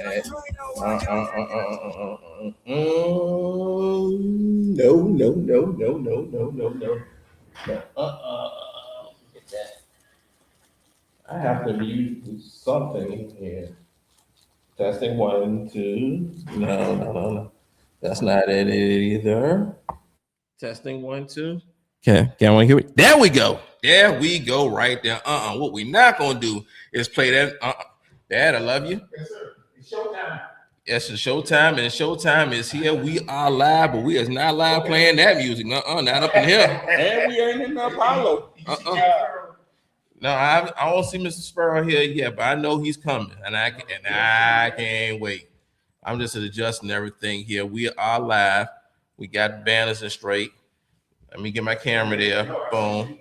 No, no, no, no, no, no, no, no. Get that. I have to mute something here. Testing one, two. No, no, no, no. That's not it either. Testing one, two. Okay, can we hear it? There we go. There we go. Right there. What we not gonna do is play that. Dad, I love you. Yes, sir. It's showtime. Yes, it's showtime, and showtime is here. We are live, but we is not live playing that music. Not up in here. And we ain't in the Apollo. No, I don't see Mr. Sparrow here yet, but I know he's coming, and I can't wait. I'm just adjusting everything here. We are live. We got the banners in straight. Let me get my camera there. Boom.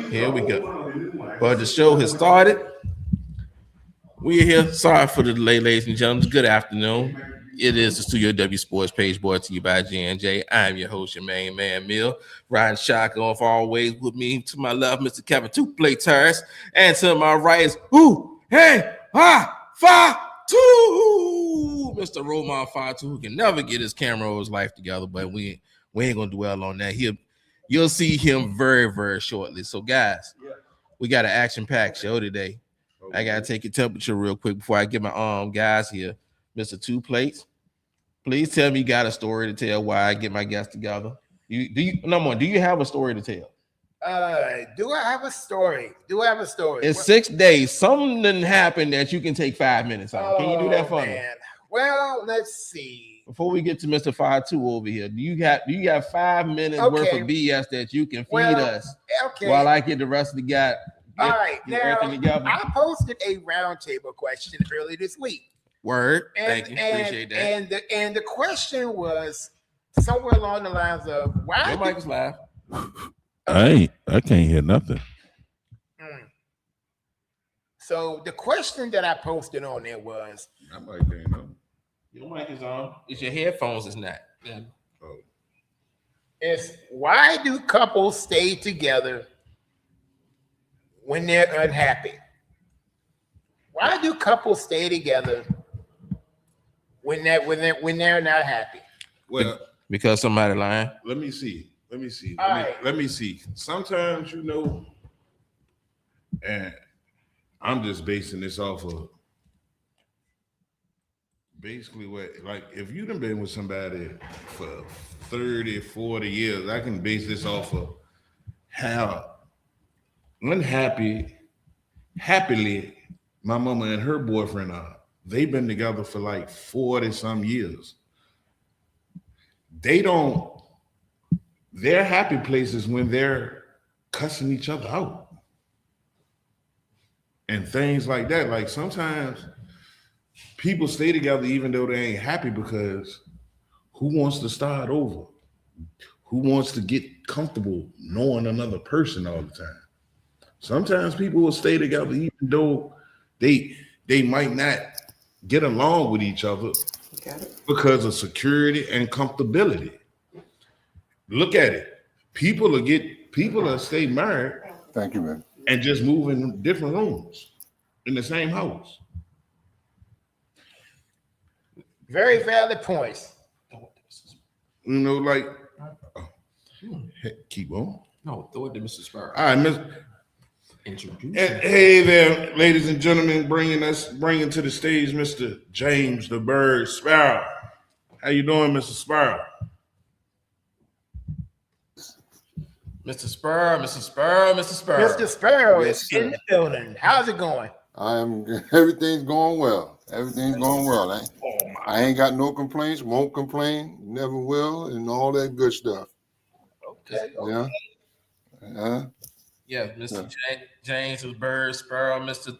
Here we go. But the show has started. We're here. Sorry for the delay, ladies and gentlemen. Good afternoon. It is the Studio W Sports page brought to you by J&J. I'm your host, your main man, Mill. Riding shotgun for always with me. To my left, Mr. Kevin Two-Plate Terrace. And to my right is, Fatu, Mr. Roman Fatu, who can never get his camera or his life together, but we ain't gonna dwell on that. You'll see him very, very shortly. So, guys, we got an action-packed show today. I gotta take your temperature real quick before I get my guys here. Mr. Two Plates, please tell me you got a story to tell why I get my guests together. Do you have a story to tell? Do I have a story? In 6 days, something happened that you can take 5 minutes on. Can you do that for me? Well, let's see. Before we get to Mr. 5-2 over here, do you have 5 minutes worth of BS that you can feed us while I get the rest of the guy? All right, now I posted a roundtable question early this week. Word, thank you, appreciate that. And the question was somewhere along the lines of why. Your mic is live. I can't hear nothing. So the question that I posted on there was, I might can't know. Your mic is on. It's your headphones. It's not. Yeah. Oh. It's why do couples stay together when they're unhappy? Why do couples stay together when they're not happy? Well, because somebody lying. Let me see. Let me see. Sometimes, and I'm just basing this off of basically if you've been with somebody for 30, 40 years, I can base this off of how happily my mama and her boyfriend are. They've been together for like 40 some years. Their happy places when they're cussing each other out and things like that. Like sometimes people stay together even though they ain't happy because who wants to start over? Who wants to get comfortable knowing another person all the time? Sometimes people will stay together even though they might not get along with each other because of security and comfortability. Look at it. People will stay married. Thank you, man. And just move in different rooms in the same house. Very valid points. Keep on. No, throw it to Mr. Sparrow. All right, Hey there, ladies and gentlemen, bringing to the stage Mr. James the Bird Sparrow. How you doing, Mr. Sparrow? Mr. Sparrow. Mr. Sparrow is in the building. How's it going? Everything's going well. I ain't got no complaints, won't complain, never will, and all that good stuff. Okay. Yeah. Yeah, Mr. James the Bird Sparrow, Mr.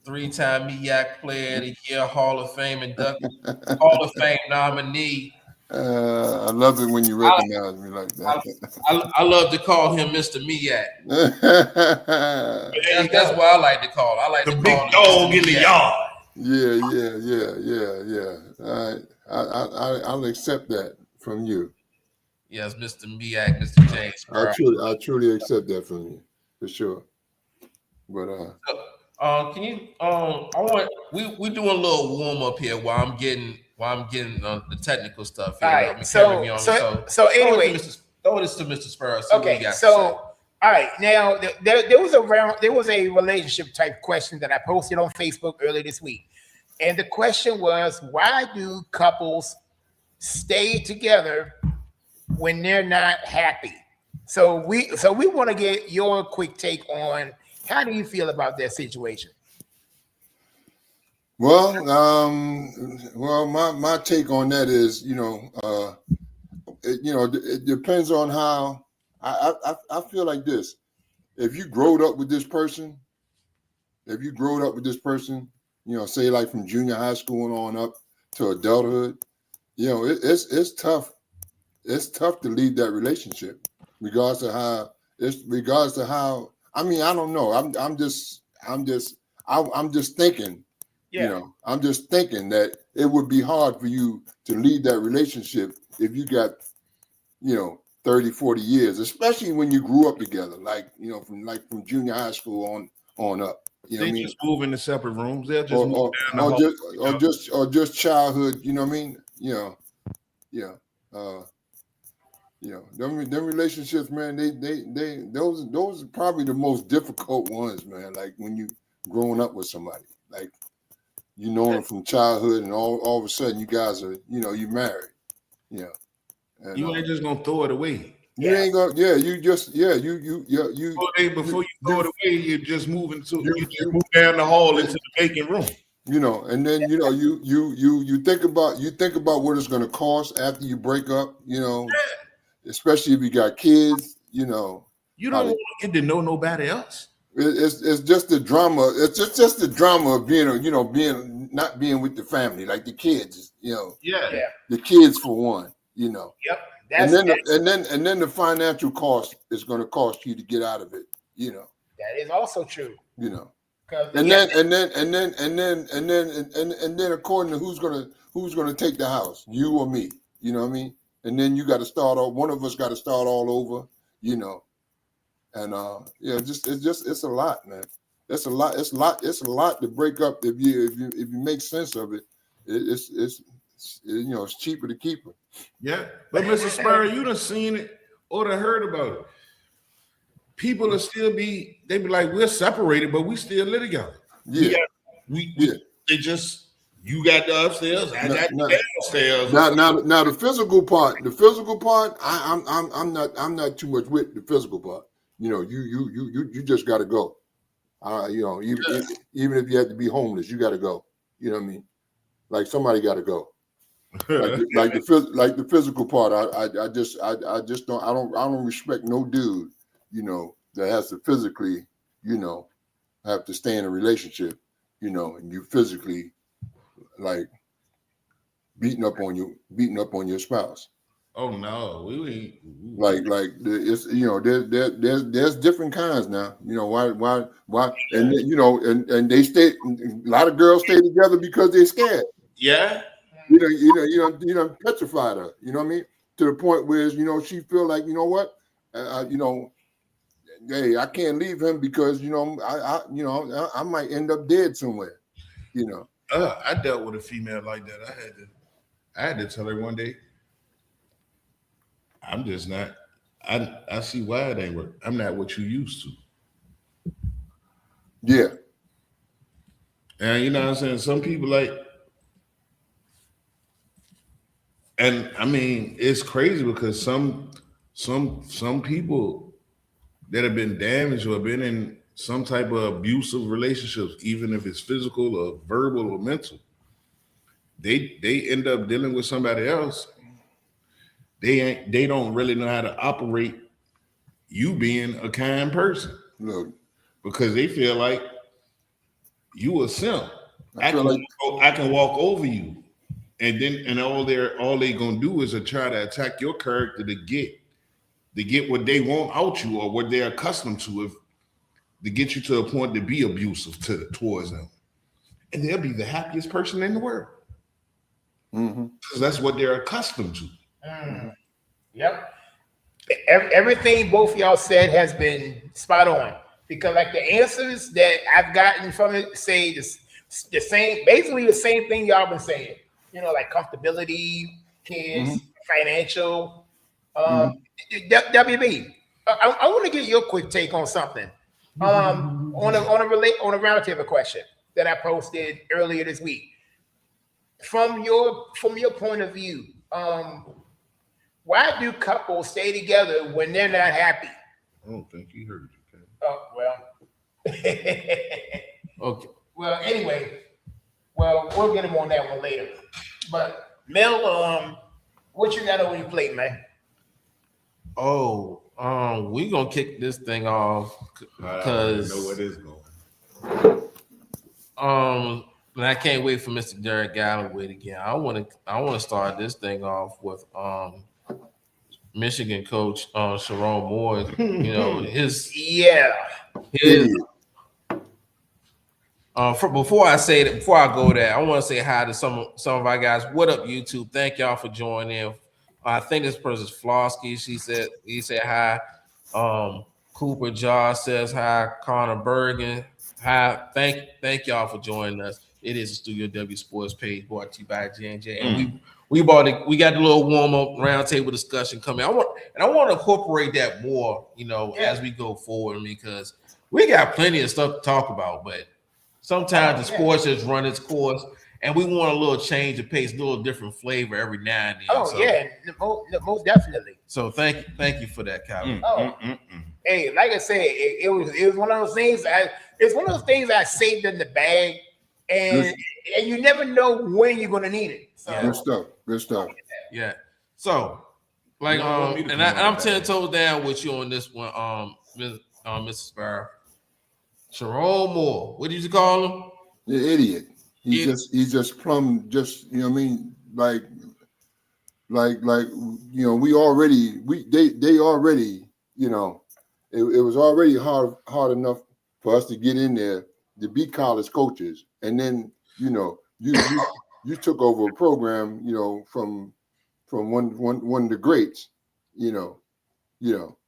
3-time MEAC Player of the Year, Hall of Fame inducted, Hall of Fame nominee. I love it when you recognize me like that. I love to call him Mr. MEAC. That's what I like to call. I like the to big call dog in the yard. Yeah. All right, I'll accept that from you. Yes, Mr. MEAC, Mr. James Sparrow. I truly accept that from you for sure. But Can you we doing a little warm up here while I'm getting the technical stuff here. All right. So anyway, throw this to Mr. Sparrow. Okay. So all right. Now there was a relationship type question that I posted on Facebook earlier this week, and the question was, why do couples stay together when they're not happy? So we want to get your quick take on how do you feel about that situation? Well, my take on that is, it depends on how I feel like this. If you growed up with this person, say like from junior high school and on up to adulthood, it's tough. It's tough to leave that relationship, regardless of how. I mean, I don't know. I'm just thinking. Yeah. I'm just thinking that it would be hard for you to leave that relationship if you got, 30, 40 years, especially when you grew up together, from junior high school on up. They just move into separate rooms. They'll just move down the hall. or just childhood. You know what I mean? Them relationships, man. Those are probably the most difficult ones, man. Like when you growing up with somebody, like you know them from childhood, and all of a sudden you guys are, you married. And, you ain't just gonna throw it away. You ain't gonna. Yeah, you just. Yeah, you. Before you throw it away, you just move down the hall into the vacant room. And then you think about what it's going to cost after you break up. Especially if you got kids. You don't want to get to know nobody else. It's just the drama. It's just the drama of being not being with the family, like the kids. The kids for one. Yep. And then the financial cost is going to cost you to get out of it. That is also true. And then according to who's gonna take the house, you or me, you know what I mean? And then you got to start all. One of us got to start all over, And it's a lot, man. It's a lot to break up if you make sense of it. It's cheaper to keep it. Yeah, but Mr. Sparrow, you done seen it or done heard about it. People will still they be like, we're separated, but we still live together. Yeah. They just, you got the upstairs, I got the downstairs. Now the physical part, I'm not too much with the physical part. You just got to go. Even if you have to be homeless, you got to go. You know what I mean? Like somebody got to go. like the physical part, I just don't respect no dude, that has to physically, have to stay in a relationship, and you physically like beating up on your spouse. Oh no, we ain't. Like it's there's different kinds now. Why and and they stay. A lot of girls stay together because they're scared. Yeah. You know, petrified her. You know what I mean? To the point where she feel like hey, I can't leave him because I might end up dead somewhere. I dealt with a female like that. I had to tell her one day, I'm just not. I see why it ain't work. I'm not what you used to. Yeah. And you know what I'm saying? Some people like. And I mean, it's crazy because some people that have been damaged or been in some type of abusive relationships, even if it's physical or verbal or mental, they end up dealing with somebody else. They don't really know how to operate you being a kind person. Look, because they feel like you a simp. I can walk over you. And all they gonna do is try to attack your character to get what they want out you or what they're accustomed to, to get you to a point to be abusive towards them, and they'll be the happiest person in the world because that's what they're accustomed to. Mm-hmm. Yep. Everything both of y'all said has been spot on because like the answers that I've gotten from it say the same, basically the same thing y'all been saying. You know, like comfortability, kids, financial. WB, I want to get your quick take on something. On a roundtable question that I posted earlier this week. From your point of view, why do couples stay together when they're not happy? I don't think he heard you. Okay. Oh well. Okay. Well, anyway, we'll get him on that one later. But Mel, what you got on your plate, man? Oh, we gonna kick this thing off because I know where this going. and I can't wait for Mr. Derek Galloway again. I want to start this thing off with Michigan coach Sharon Moore. You know his before I go there, I want to say hi to some of our guys. What up, YouTube? Thank y'all for joining in. I think this person's Flosky. He said hi. Cooper Josh says hi. Connor Bergen. Hi. Thank y'all for joining us. It is a Studio W Sports page brought to you by J&J. And we got the little warm-up roundtable discussion coming. I want to incorporate that more, you know, as we go forward, because we got plenty of stuff to talk about, but sometimes the sports just run its course, and we want a little change of pace, a little different flavor every now and then. Most definitely. So thank you for that, Calvin. Hey, like I said, it was one of those things. It's one of those things I saved in the bag, and you never know when you're gonna need it. So, Good stuff. Yeah. So, like, and I'm 10 toes down with you on this one, Mrs. Sparrow. Sharon Moore, what did you call him? The idiot. He's just plumb. Just, you know what I mean? Like you know, they already, you know, it was already hard enough for us to get in there to be college coaches, and then, you know, you took over a program, you know, from one of the greats, you know,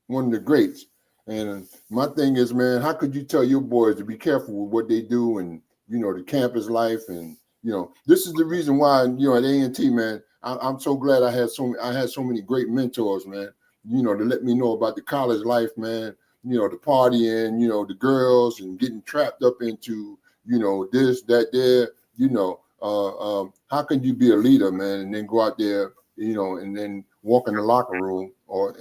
one of the greats. And my thing is, man, how could you tell your boys to be careful with what they do, and, you know, the campus life, and, you know, this is the reason why, you know, at A&T, man, I'm so glad I had so many great mentors, man, you know, to let me know about the college life, man, you know, the partying, you know, the girls, and getting trapped up into, you know, this, that, there, you know, how can you be a leader, man, and then go out there, you know, and then walk in the locker room or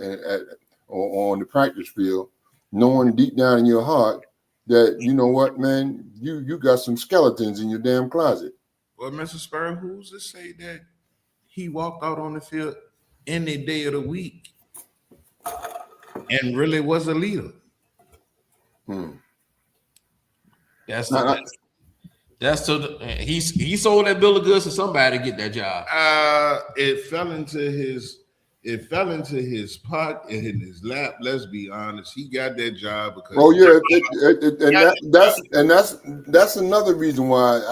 on the practice field, knowing deep down in your heart that, you know what, man, you got some skeletons in your damn closet. Well, Mr. Sparrow, who's to say that he walked out on the field any day of the week and really was a leader? He sold that bill of goods to somebody to get that job. It fell into his pot, in his lap. Let's be honest, he got that job because. Oh yeah, that's another reason why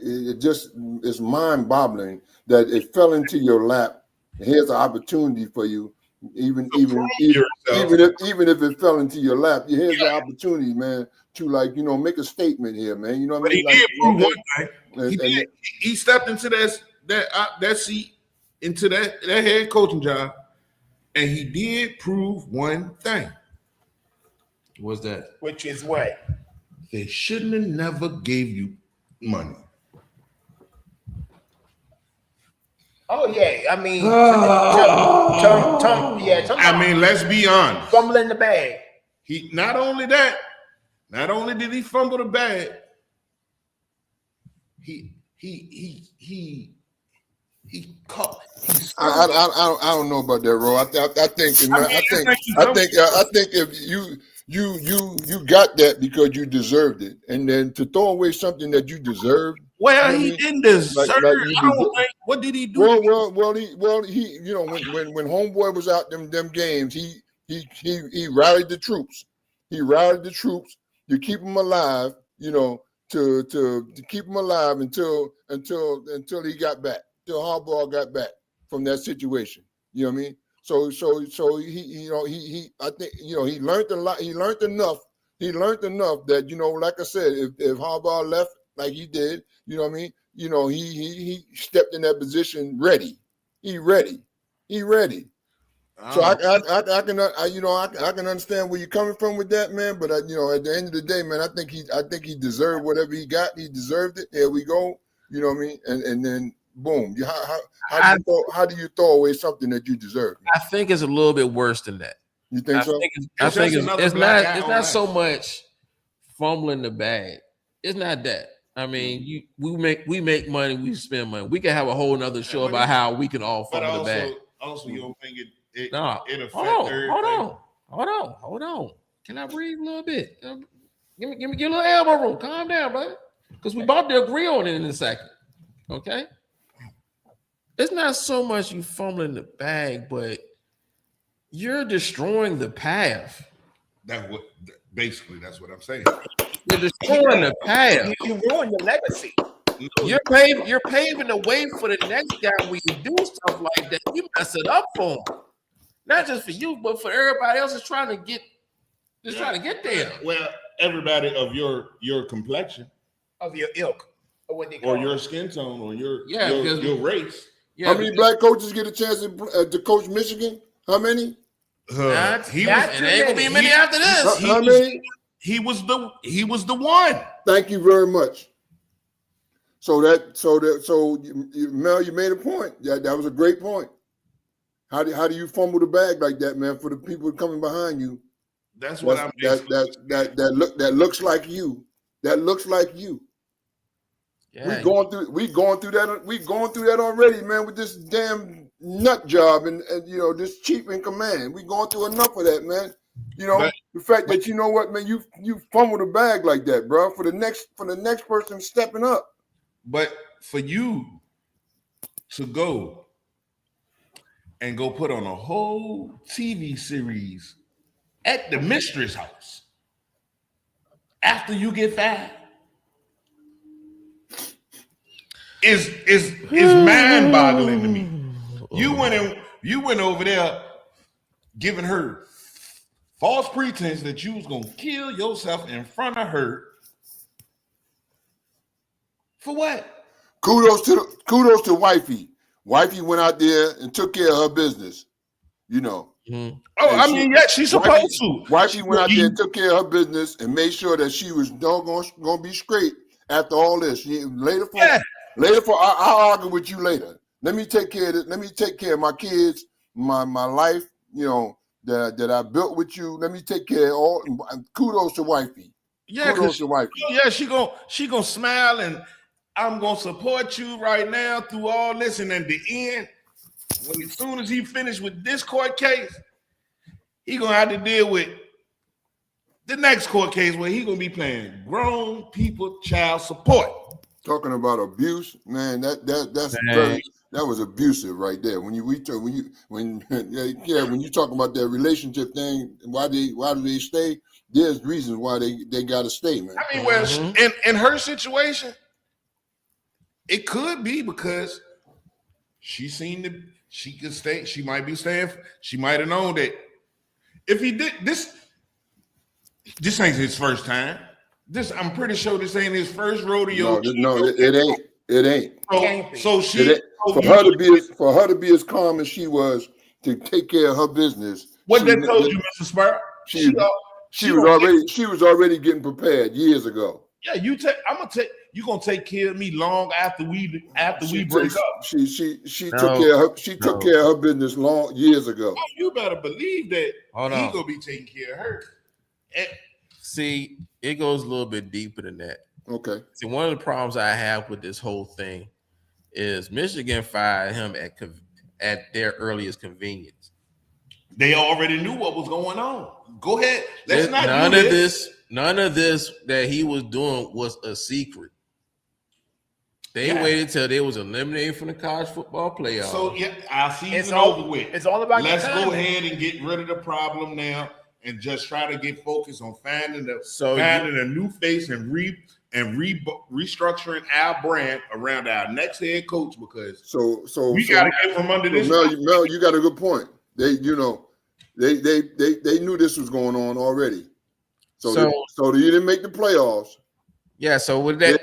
it just is mind-boggling that it fell into your lap. Here's an opportunity for you, even if it fell into your lap. Here's the opportunity, man, to, like, you know, make a statement here, man. You know what I mean? But he did prove one thing. He stepped into that seat, into that head coaching job, and he did prove one thing. What's that? Which is what? They shouldn't have never gave you money. Oh yeah, I mean, I mean, let's be honest. Fumbling the bag. He not only did he fumble the bag, he caught. I don't know about that, Ro. I think if you got that because you deserved it, and then to throw away something that you deserved. Well, he didn't deserve. What did he do? Well, he, you know, when Homeboy was out them games, he rallied the troops. He rallied the troops to keep them alive, you know, to keep them alive until he got back, till Harbaugh got back from that situation. You know what I mean? So he, you know, he I think, you know, he learned a lot. He learned enough He learned enough that, like I said, if Harbaugh left like he did, you know what I mean? He stepped in that position ready. He ready. So I can I can understand where you're coming from with that, man. But at the end of the day, man, I think he deserved whatever he got. He deserved it. There we go. You know what I mean? And then boom. How do you throw away something that you deserve? I think it's a little bit worse than that. You think so? I think another it's black guy not. It's on not ice. so much fumbling the bag. It's not that. I mean, we make money, we spend money. We can have a whole nother show but about how we can all But fumble the bag. also, you don't think it No, affects hold everything? on. Can I breathe a little bit? Give me a little elbow room. Calm down, brother. Because we about to agree on it in a second. Okay. It's not so much you fumbling the bag, but you're destroying the path. That's what I'm saying. You're destroying the path. You ruin your legacy. You're paving the way for the next guy when you do stuff like that. You mess it up for him. Not just for you, but for everybody else that's trying to get there. Well, everybody of your complexion Of your ilk, or what they call or your skin tone or your race. Yeah, How many black coaches get a chance to coach Michigan? How many? Not He too was, many. Ain't gonna be many after this. How many? he was the one. Thank you very much. So Mel, you made a point. That was a great point. How do you fumble the bag like that, man? For the people coming behind you, That's what I'm. that looks like you. That looks like you. Yeah, We going through that. We going through that already, man. With this damn nut job and this chief in command. We going through enough of that, man. The fact that what, man, you fumble the bag like that, bro. For the next person stepping up. But for you to go and go put on a whole TV series at the mistress house after you get fired is mind-boggling to me. You went over there giving her false pretense that you was gonna kill yourself in front of her. For what? Kudos to wifey. Wifey went out there and took care of her business. Mhm. Oh, And I mean, yeah, she's supposed to. Wifey went out there and took care of her business and made sure that she was doggone gonna be straight after all this. Later, I'll argue with you later. Let me take care of this. Let me take care of my kids, my life. That I built with you. Let me take care of all. Kudos to wifey. Yeah, Kudos to wifey. yeah, she gonna smile and I'm gonna support you right now through all this. And at the end, as soon as he finished with this court case, he gonna have to deal with the next court case where he gonna be paying grown people child support. Talking about abuse, man. That was abusive right there. When you talk about that relationship thing, why do they stay? There's reasons why they gotta stay, man. I mean, well, in her situation, it could be because she could stay. She might be staying. She might have known that if he did this ain't his first time. I'm pretty sure this ain't his first rodeo. No, it ain't. So for her to be as calm as she was to take care of her business. What that told you, Mr. Spur? She was already getting prepared years ago. Yeah, you gonna take care of me long after we break up. She took care of her business years ago. Oh, you better believe that Hold he on. gonna be taking care of her. See, it goes a little bit deeper than that. Okay. See, one of the problems I have with this whole thing is Michigan fired him at their earliest convenience. They already knew what was going on. Go ahead. None of this that he was doing was a secret. They waited till they was eliminated from the college football playoff. So yeah, our season It's all- over with. it's all about Let's the go timing. ahead and get rid of the problem now and just try to get focused on finding a new face and restructuring our brand around our next head coach because we gotta get from under this. Mel, you got a good point. They knew this was going on already. So- So you didn't make the playoffs. Yeah. So with that,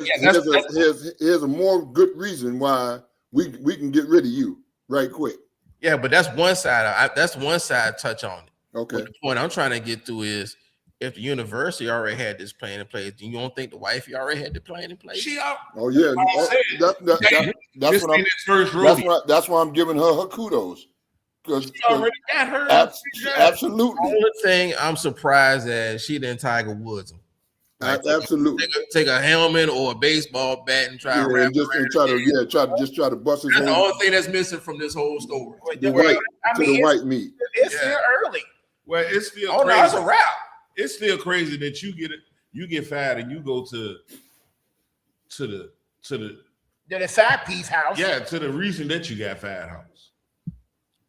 Here's a more good reason why we can get rid of you right quick. yeah, but that's one side. That's one side touch on it. Okay. But the point I'm trying to get to is if the university already had this plan in place, do you don't think the wifey already had the plan in place? She out. Oh yeah. That's This what I'm. ain't his first rodeo. That's why I'm giving her kudos. Because She already got her. absolutely, Only thing I'm surprised that she didn't Tiger Woods him. Like, absolutely. take a helmet or a baseball bat and try to wrap and try to bust his That's the whole only thing that's missing from this whole story. the white meat. It's still early. Well, it's still Oh no, crazy. it's a wrap. It's still crazy that you get fired and you go to The side piece house. to the reason that you got fired house.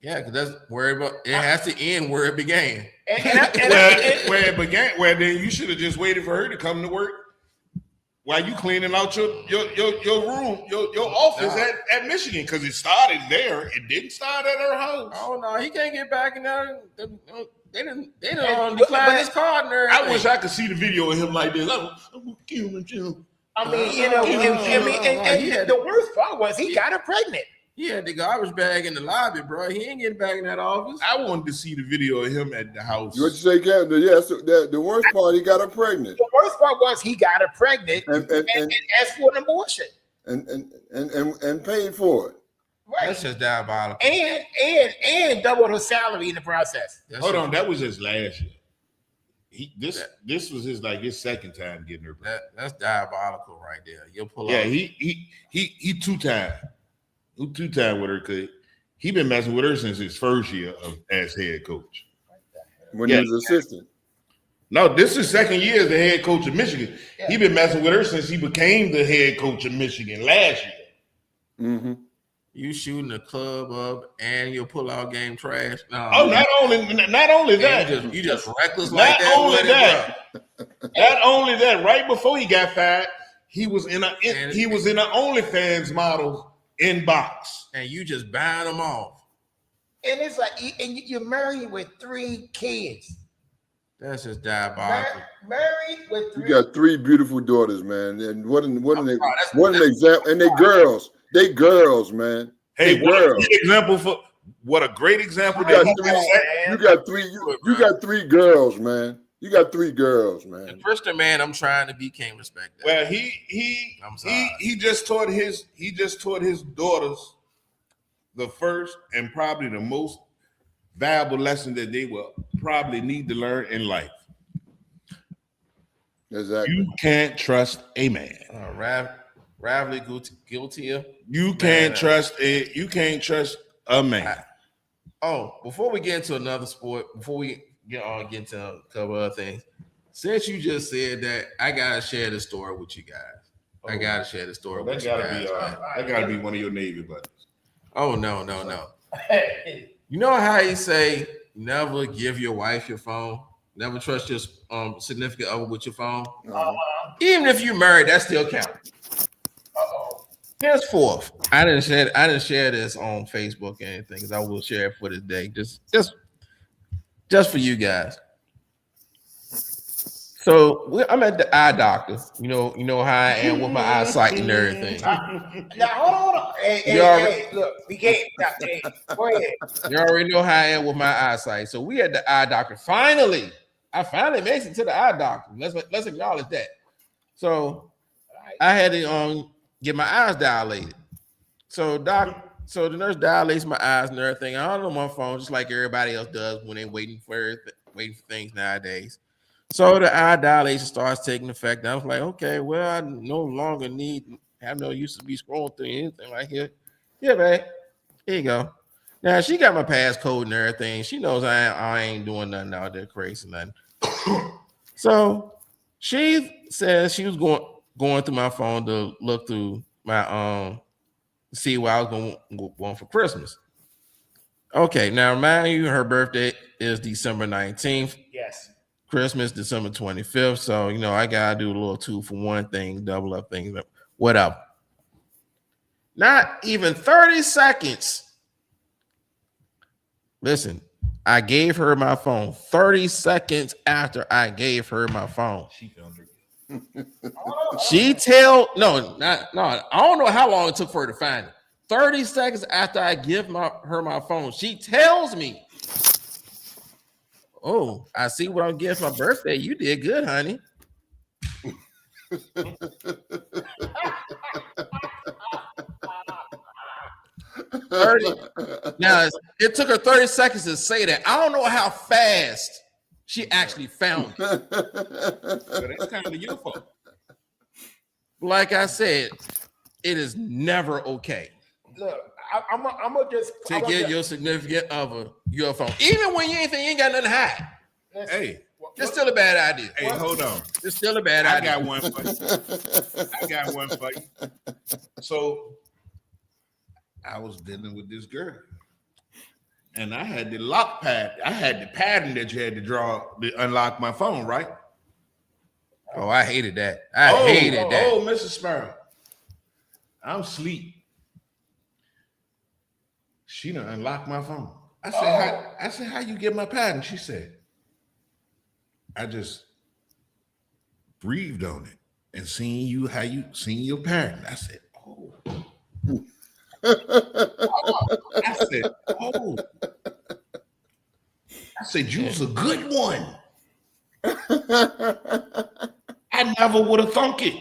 Yeah, because that's where it has to end where it began. Where it began, where then you should have just waited for her to come to work while you cleaning out your room, your office at Michigan, because it started there. It didn't start at her house. Oh no, he can't get back in there. They didn't decline his card and everything. I wish I could see the video of him like this. I'm gonna kill him, Jim. I mean, the worst part was he got her pregnant. He had the garbage bag in the lobby, bro. He ain't getting back in that office. I wanted to see the video of him at the house. What you say, Captain? Yes, the worst part, he got her pregnant. The worst part was he got her pregnant and asked for an abortion. And paid for it. Right. That's just diabolical. And doubled her salary in the process. Hold on, that was his last year. This was his second time getting her pregnant. That's diabolical right there. You'll pull Yeah, off. he two-time with her, because he been messing with her since his first year as head coach. When he was assistant. No, this is second year as the head coach of Michigan. Yeah. He been messing with her since he became the head coach of Michigan last year. Mm-hmm. You shooting the club up and your pull-out game trash. No, not only that. You just reckless not like that. Not only that. Right before he got fired, he was in an OnlyFans model inbox, and you just buying them off. And it's like, and you're married with 3 kids. That's just diabolical. Married with 3. You got 3 beautiful daughters, man. And what an example. And they girls. They girls, man. Hey, what a great example. You got 3 girls, man. You got 3 girls, man. The Christian man I'm trying to be can't respect that. Well, he just taught his daughters the first and probably the most valuable lesson that they will probably need to learn in life. Exactly. You can't trust a man. Ravely guilty. You can't trust a man. Before we get into another sport, before we get into a couple other things, since you just said that, I gotta share this story with you guys. I gotta share the story with you guys. That gotta be one of your Navy buddies. Oh no. You know how you say never give your wife your phone, never trust your significant other with your phone. Even if you're married, that still counts. Henceforth, I didn't share this on Facebook or anything, because I will share it for this day, just for you guys. So I'm at the eye doctor. You know how I am with my eyesight and everything. Now hold on. Hey, look, we can't. Hey, go ahead. You already know how I am with my eyesight. So we at the eye doctor. I finally made it to the eye doctor. Let's acknowledge that. So I had to get my eyes dilated. So the nurse dilates my eyes and everything. I don't know my phone, just like everybody else does when they're waiting for things nowadays. So the eye dilation starts taking effect. I was like, okay, well, I no longer have no use to be scrolling through anything like here. Yeah, man. Here you go. Now she got my passcode and everything. She knows I ain't doing nothing out there crazy, nothing. So she says she was going through my phone to look through my see what I was going for Christmas. Okay, now remind you, her birthday is December 19th. Yes. Christmas, December 25th. So, you know, I got to do a little 2-for-1 thing, double up things, whatever. Not even 30 seconds. Listen, I gave her my phone. 30 seconds after I gave her my phone, She found her. I don't know how long it took for her to find it. 30 seconds after I give her my phone, she tells me, "Oh, I see what I'm getting for my birthday. You did good, honey." Now it took her 30 seconds to say that. I don't know how fast she actually found it. But that's kind of your fault. Like I said, it is never okay Look, I'm gonna just to get your significant other your phone, even when you ain't got nothing to hide. Hey, It's still a bad idea. hey, hold on. It's still a bad I idea. got one for you. I got one for you. So I was dealing with this girl, and I had the lock pad. I had the pattern that you had to draw to unlock my phone, right? Oh, I hated that. I hated that. Oh, Mrs. Sparrow, I'm asleep. She done unlocked my phone. I said, how you get my pattern? She said, I just breathed on it and seen you how you seen your pattern. I said, oh. I said, oh. I said, you was a good one. I never would have thunk it.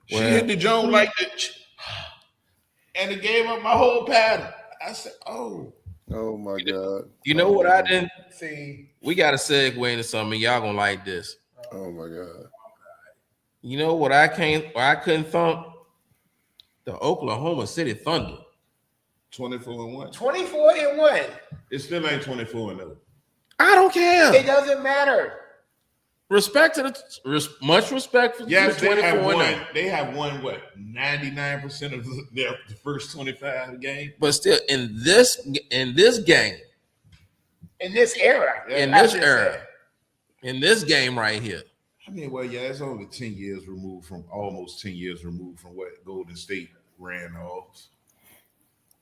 She hit the joint like that, and it gave up my whole pattern. I said, oh. Oh my God. You know what I didn't see. We got to segue into something. Y'all gonna like this. Oh my God. You know what I couldn't thump? The Oklahoma City Thunder. 24-1. 24-1. It still ain't 24-0. I don't care. It doesn't matter. Much respect for Yes, the 24-0. They have won what 99% of the first 25 games. But still, in this game, In this era. in this game right here, I mean, well, yeah, it's only 10 years removed from almost 10 years removed from what Golden State ran off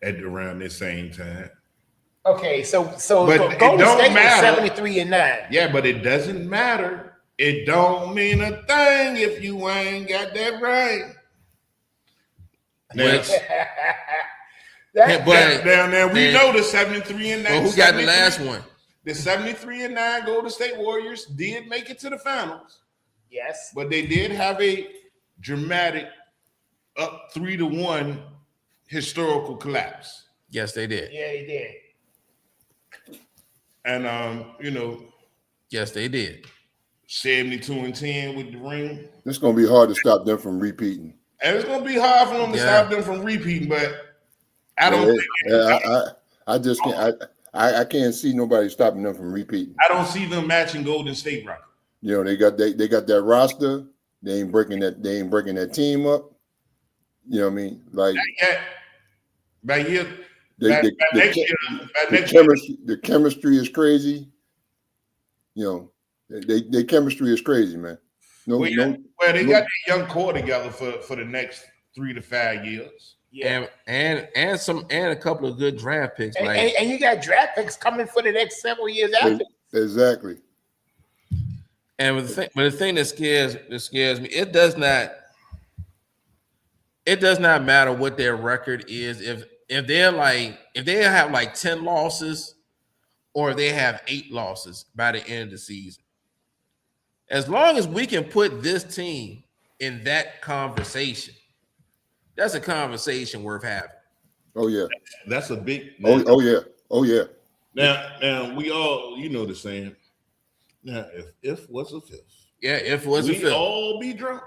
at around this same time. Okay, so But it Golden don't State matter. was 73-9. Yeah, but it doesn't matter. It don't mean a thing if you ain't got that right. Now, Which- That- but now we man, know the 73-9. well, who got the last one? The 73-9 Golden State Warriors did make it to the finals, yes. but they did have a dramatic up 3-1 historical collapse. Yes, they did. Yeah, he did. And Yes, they did. 72-10 with the ring. It's gonna be hard to stop them from repeating. And it's gonna be hard for them to Yeah. stop them from repeating, but I don't I just can't. I can't see nobody stopping them from repeating. I don't see them matching Golden State record. You know, they got that roster. They ain't breaking that team up. You know what I mean? Like Yeah. By year, they, the chemistry is crazy. You know, their chemistry is crazy, man. Well, they got that young core together for the next 3 to 5 years. Yeah. And a couple of good draft picks. And you got draft picks coming for the next several years after. Exactly. And the thing that scares me, it does not matter what their record is. If they have like 10 losses or if they have 8 losses by the end of the season. As long as we can put this team in that conversation, that's a conversation worth having. Oh yeah. That's a big. Oh yeah. Oh yeah. Now we all, the saying. Now, if what's a fifth? Yeah, if it was a We fifth. all be drunk.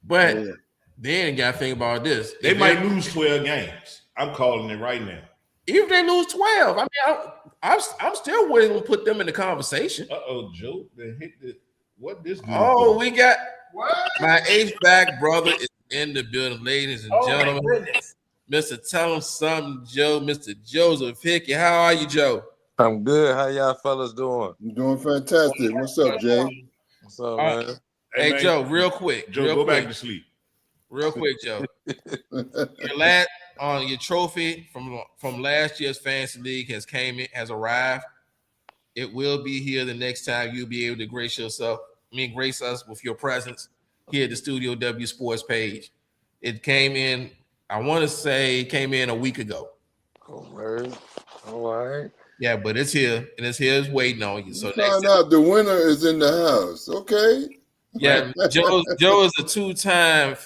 But Yeah. then you got to think about this. They If might lose 12 games. I'm calling it right now. even if they lose 12. I mean, I'm still willing to put them in the conversation. Joe, they hit the what this dude Oh, do? we got What? my HVAC brother is in the building, ladies and Oh my gentlemen. goodness. Mr. Tell him something, Joe. Mr. Joseph Hickey. How are you, Joe? I'm good. How y'all fellas doing? You're doing fantastic. What's up, Jay? What's up, right. man? Hey, man, Joe, real quick. Joe, go back to sleep. Real quick, Joe. your trophy from last year's fantasy league has arrived. It will be here the next time you'll be able to grace us with your presence here at the Studio W Sports page. It came in, I want to say, a week ago. All right. Yeah, but it's here, and it's waiting on you. So Find out the winner is in the house. Okay. yeah, Joe is a two-time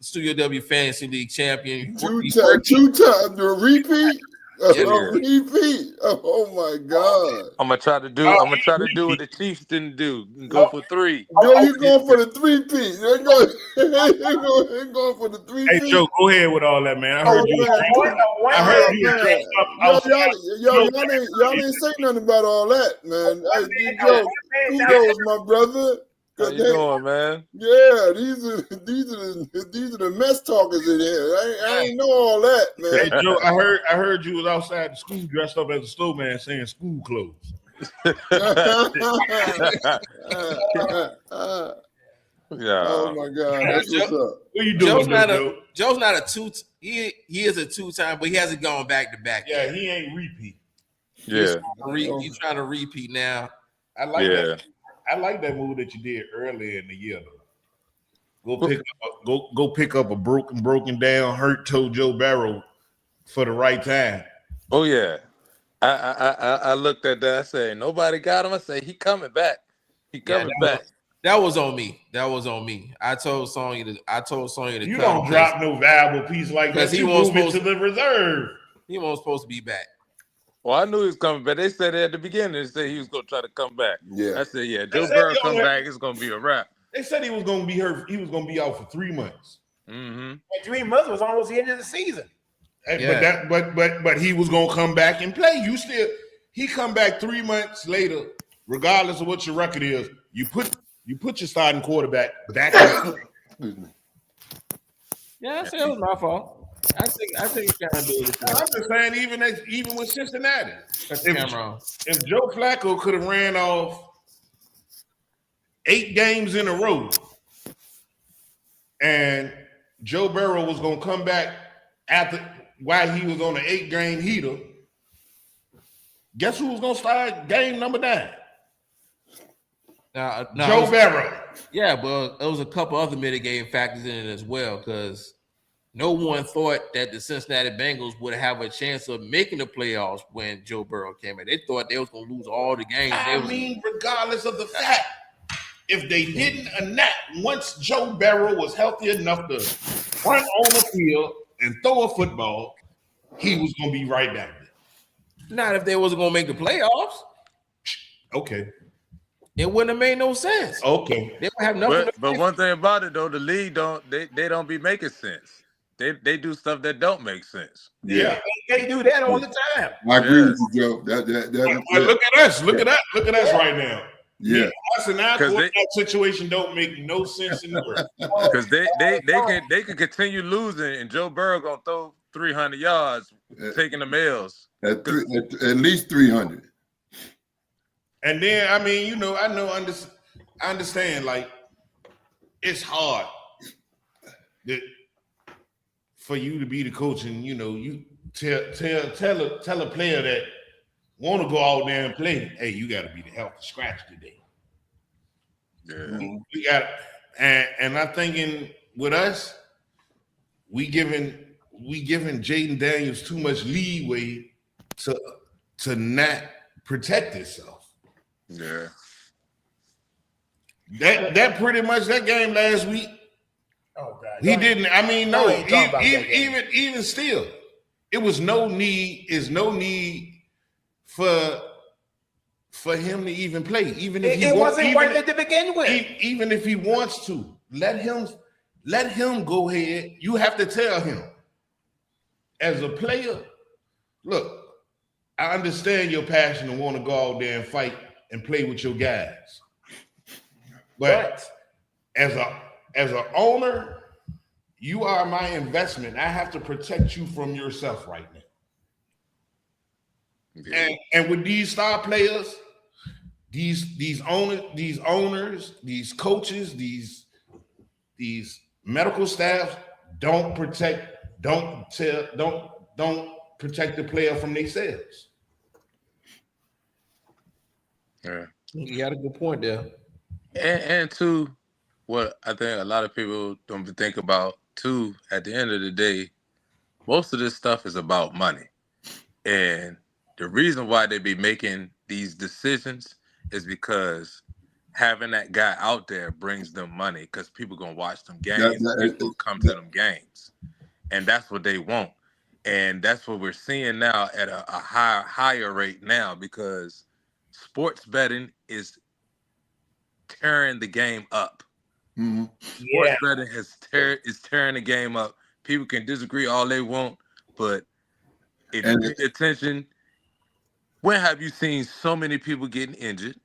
Studio W Fantasy League champion. Two times the repeat. Yeah. Repeat. Oh my God. I'm gonna try to do what the Chiefs didn't do and go for 3. Yo, you going for the 3-peat. They're going for the 3-peat. Hey Joe, go ahead with all that, man. I heard you. I heard you. Y'all didn't say nothing about all that, man. Hey, Joe, kudos, my brother. How you doing, man? Yeah, these are the mess talkers in here. I ain't know all that, man. Hey Joe, I heard you was outside the school dressed up as a snowman saying school clothes. Yeah. Oh my God, that's what's up. What you doing, Joe's not a two. He is a 2-time, but he hasn't gone back to back. Yeah, he ain't repeat. Yeah. He's trying to repeat now. I like that. I like that move that you did earlier in the year, though. Go pick up a broken down, hurt toe Joe Barrow for the right time. Oh yeah. I looked at that. I said, nobody got him. I say he coming back. He coming back. That was on me. I told Sonya to You come don't drop no valuable piece like that. he You won't move it to the reserve. He wasn't supposed to be back. Well, I knew he was coming back. They said at the beginning, they said he was going to try to come back. Yeah. I said, yeah, Joe Burrow come back, it's going to be a wrap. They said he was going to be hurt. He was going to be out for 3 months. Mm-hmm. And 3 months was almost the end of the season. Yeah. But he was going to come back and play. He come back 3 months later, regardless of what your record is. You put your starting quarterback back. Excuse me. Yeah, I said it was my fault. I think you gotta do it. I'm just saying, even with Cincinnati, Cut the camera on. if Joe Flacco could have ran off 8 games in a row, and Joe Burrow was gonna come back while he was on the 8-game heater, guess who was gonna start game number 9? No, Joe Burrow. Yeah, but there was a couple other mitigating factors in it as well, because no one thought that the Cincinnati Bengals would have a chance of making the playoffs when Joe Burrow came in. They thought they was going to lose all the games. Regardless of the fact, if they didn't enact, once Joe Burrow was healthy enough to run on the field and throw a football, he was going to be right back there. Not if they wasn't going to make the playoffs. Okay. It wouldn't have made no sense. Okay. They would have nothing. But one thing about it, though, the league they don't be making sense. They do stuff that don't make sense. Yeah. They do that all the time. I agree with you, Joe. That Look at us. Look at us right now. Yeah. Us and our quarterback situation don't make no sense in the world. Because they can continue losing, and Joe Burrow gonna throw 300 yards, taking the L's. At least 300. And then, I mean, I understand, like, it's hard that for you to be the coach and, you tell a player that want to go out there and play, hey, you got to be the healthy scratch today. Yeah. We got, and I'm thinking with us, we giving Jaden Daniels too much leeway to not protect himself. Yeah. That pretty much that game last week. Oh God. He didn't. I mean, no. Even still, it was no need. Is no need for him to even play. Even if it wasn't worth it to begin with. Even if he wants to, let him go ahead. You have to tell him as a player. Look, I understand your passion and want to go out there and fight and play with your guys. But as an owner, you are my investment. I have to protect you from yourself right now. Yeah. And with these star players, these owners, these coaches, these medical staff don't protect don't protect the player from themselves. Yeah. You got a good point there. And two, what I think a lot of people don't think about too, at the end of the day, most of this stuff is about money. And the reason why they be making these decisions is because having that guy out there brings them money because people gonna watch them games, people come to them games. And that's what they want. And that's what we're seeing now at a higher rate now because sports betting is tearing the game up. Mm-hmm. Sports betting is tearing the game up. People can disagree all they want, but if you pay attention, when have you seen so many people getting injured?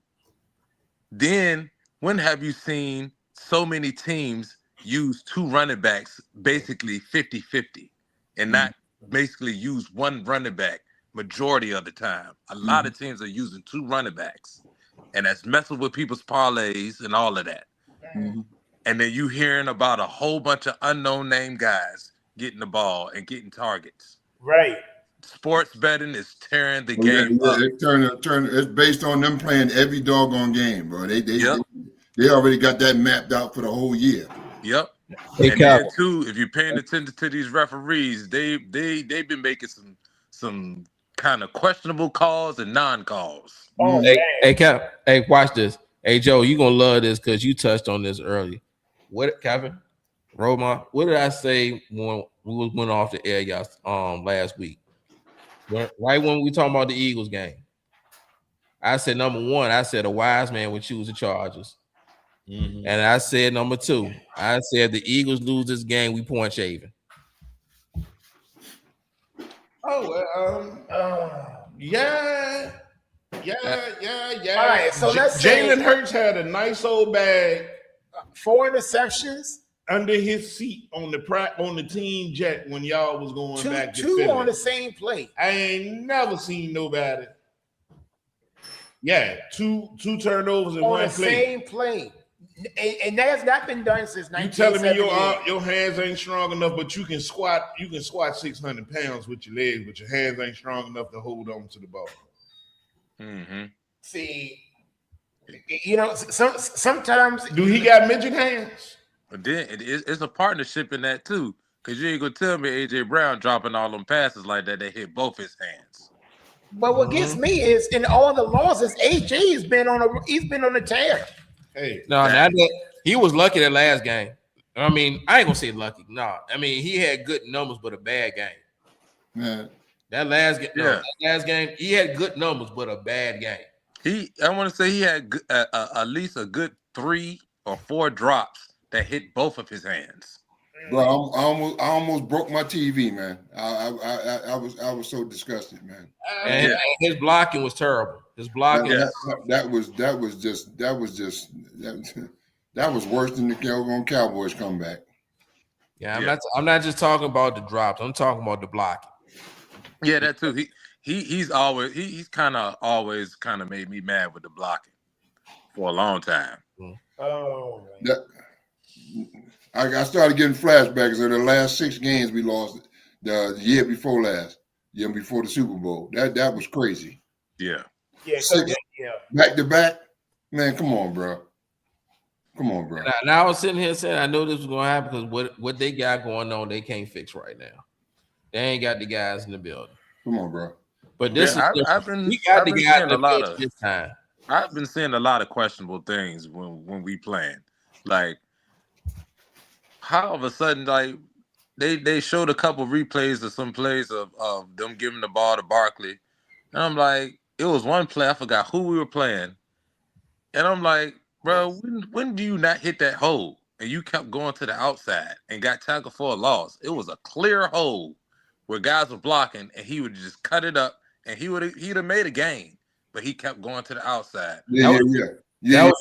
Then when have you seen so many teams use two running backs basically 50-50 and not basically use one running back majority of the time? A lot of teams are using two running backs, and that's messing with people's parlays and all of that. Mm-hmm. And then you hearing about a whole bunch of unknown name guys getting the ball and getting targets. Right. Sports betting is tearing the game up. It's based on them playing every doggone game, bro. They already got that mapped out for the whole year. Yep. Hey, And Cal. then too, if you're paying attention to these referees, they've been making some kind of questionable calls and non-calls. Oh, Hey, Cal. Hey, watch this. Hey, Joe, you gonna love this because you touched on this earlier. What, Kevin? Roma, what did I say when we went off the air last week? Right when we talking about the Eagles game, I said number one, I said a wise man would choose the Chargers, and I said number two, I said the Eagles lose this game, we point shaving. Yeah. All right, so let's say Jalen Hurts had a nice old bag 4 interceptions, under his seat on the team jet when y'all was going back to two Philly. on the same play. I ain't never seen nobody. Yeah, two turnovers in On one the play. same play. And that has not been done since You telling me 1978. your hands ain't strong enough, but you can squat 600 pounds with your legs, but your hands ain't strong enough to hold on to the ball. Mm-hmm. See, you know, sometimes Do he got midget hands? But then it's a partnership in that too, because you ain't gonna tell me AJ Brown dropping all them passes like that. They hit both his hands. But what gets me is in all the losses, AJ has been on a tear. Hey, He was lucky that last game. I mean, I ain't gonna say lucky. No, I mean he had good numbers, but a bad game. Man. That last game, he had good numbers, but a bad game. I want to say he had at least a good 3 or 4 drops that hit both of his hands. Bro, I almost broke my TV, man. I was so disgusted, man. And his blocking was terrible. His blocking. That was worse than the Cowboys comeback. Yeah, I'm not just talking about the drops. I'm talking about the blocking. Yeah, that too. He's kind of always made me mad with the blocking for a long time. Oh, I started getting flashbacks of the last 6 games we lost the year before the Super Bowl. That was crazy. Yeah. Yeah. Back to back, man. Come on, bro. Now I was sitting here saying I know this was gonna happen because what they got going on, they can't fix right now. They ain't got the guys in the building. Come on, bro. But this Yeah, is I've been seeing a lot of this time. I've been seeing a lot of questionable things when we playing. Like, how all of a sudden, like they showed a couple replays of some plays of them giving the ball to Barkley, and I'm like, it was one play I forgot who we were playing, and I'm like, bro, when do you not hit that hole? And you kept going to the outside and got tackled for a loss. It was a clear hole where guys were blocking, and he would just cut it up, and he'd have made a gain, but he kept going to the outside. That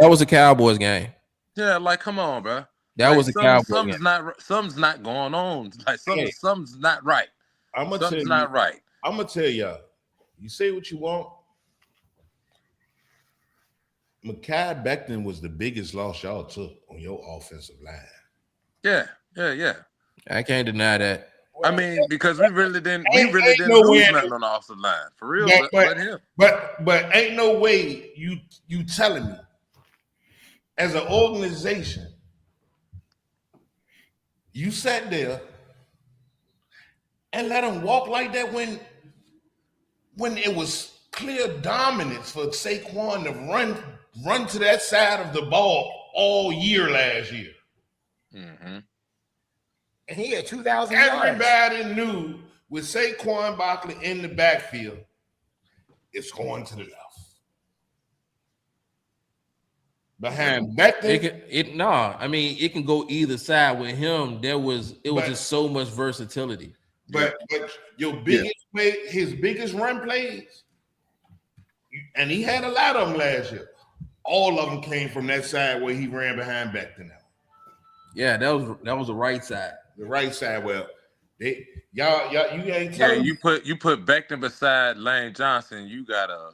was a Cowboys game. Yeah, like come on, bro. That was a Cowboys game. Something's not going on. Like something's not right. Something's not right. I'm gonna tell y'all. You say what you want. Mekhi Becton was the biggest loss y'all took on your offensive line. Yeah. I can't deny that. I mean, because we really didn't ain't lose nowhere- nothing on the offensive line. For real, But- but him. But ain't no way you telling me as an organization you sat there and let them walk like that when it was clear dominance for Saquon to run to that side of the ball all year last year. Mm-hmm. And he had 2,000 yards. Everybody knew with Saquon Barkley in the backfield, it's going to the left. Behind Becton, I mean, it can go either side with him. It was just so much versatility. but your biggest play, his biggest run plays, and he had a lot of them last year. All of them came from that side where he ran behind Becton. Yeah, that was the right side. The right side. Well, y'all, you ain't Yeah, telling me. you put Becton beside Lane Johnson, you got a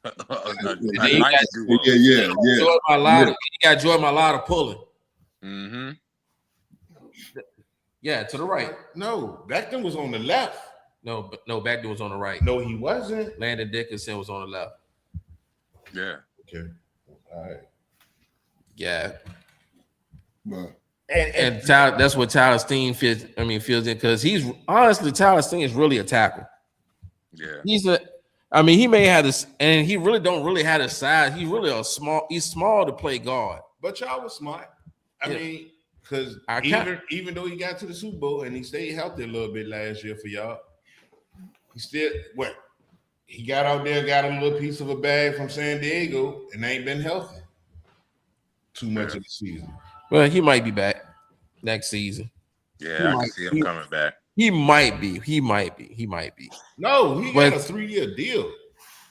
he nice got- duo. Yeah. Jordan Mailata, he got Jordan Mailata pulling. Mm-hmm. Yeah, to the right. No, Becton was on the left. No, Baghdad was on the right. No, he wasn't. Landon Dickinson was on the left. Yeah. Okay. All right. Yeah. But And Tyler, that's what Tyler Steen feels in because Tyler Steen is really a tackle. Yeah. He may have this, and he really don't really have the size. He's small to play guard. But y'all was smart. I Yeah. mean, because I can't- even though he got to the Super Bowl and he stayed healthy a little bit last year for y'all, he still he got out there, got a little piece of a bag from San Diego, and ain't been healthy too much of the season. Well, he might be back next season. Yeah, I can see him coming back. He might be. No, he But- got a 3-year deal.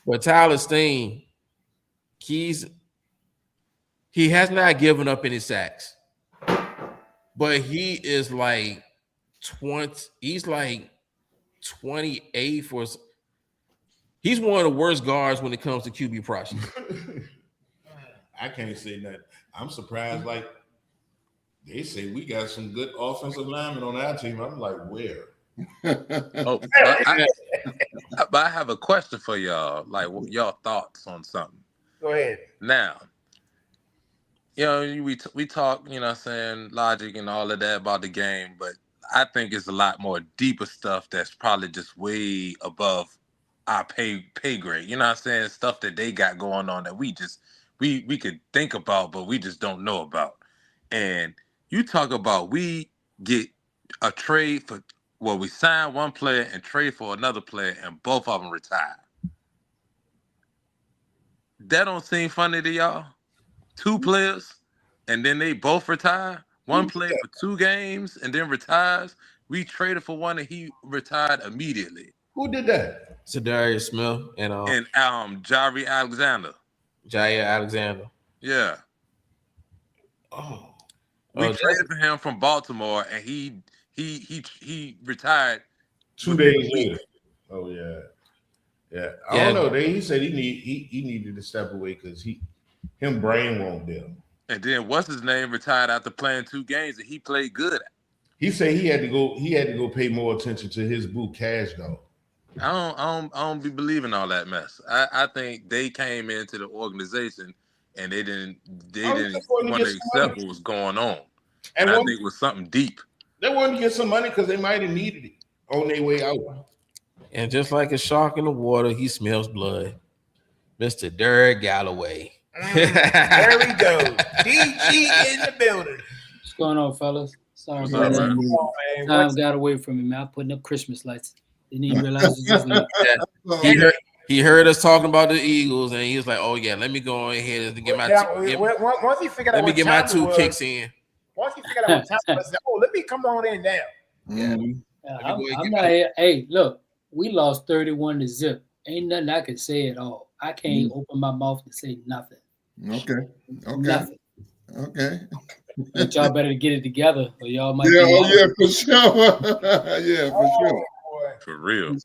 But Tyler Steen, he has not given up any sacks. But he is like 20. He's like 28 for. He's one of the worst guards when it comes to QB pressure. I can't say nothing. I'm surprised. Like they say, we got some good offensive linemen on our team. I'm like, where? Oh, but I have a question for y'all. Like, what y'all thoughts on something? Go ahead. Now, we talk, what I'm saying, logic and all of that about the game, but I think it's a lot more deeper stuff that's probably just way above our pay grade. You know what I'm saying? Stuff that they got going on that we could think about, but we just don't know about. And you talk about we get a trade for, we sign one player and trade for another player, and both of them retire. That don't seem funny to y'all? 2 players, and then they both retire. One played for 2 games and then retires. We traded for one and he retired immediately. Who did that? Sedarius Smith and Jaire Alexander. Jair Alexander. Yeah. Oh, We traded for him from Baltimore, and he retired 2 days later. Oh yeah. I don't know. He said he needed to step away because him brain won't deal. And then what's his name retired after playing 2 games and he played good. He said he had to go pay more attention to his boot cash though. I don't be believing all that mess. I think they came into the organization and they didn't want to accept what was going on. And I think it was something deep. They wanted to get some money because they might have needed it on their way out. And just like a shark in the water, he smells blood. Mr. Derek Galloway. There we go. DG in the building. What's going on, fellas? Sorry What's about up, that. man? Come on, man. Time got away from me, man. I'm putting up Christmas lights. Didn't even realize it was late. He heard us talking about the Eagles, and he was like, "Oh yeah, let me go ahead and get my Once he figured out let me what get my time it 2 was, kicks in." Once he figured out what time it was, he said, "Oh, let me come on in now." Yeah. Yeah, Let me go I'm get not here. Hey, look, we lost 31-0. Ain't nothing I can say at all. I can't open my mouth to say nothing. Okay. Nothing. Okay. But y'all better get it together, or y'all might. Yeah, be yeah, for sure. Yeah, for sure. Boy. For real.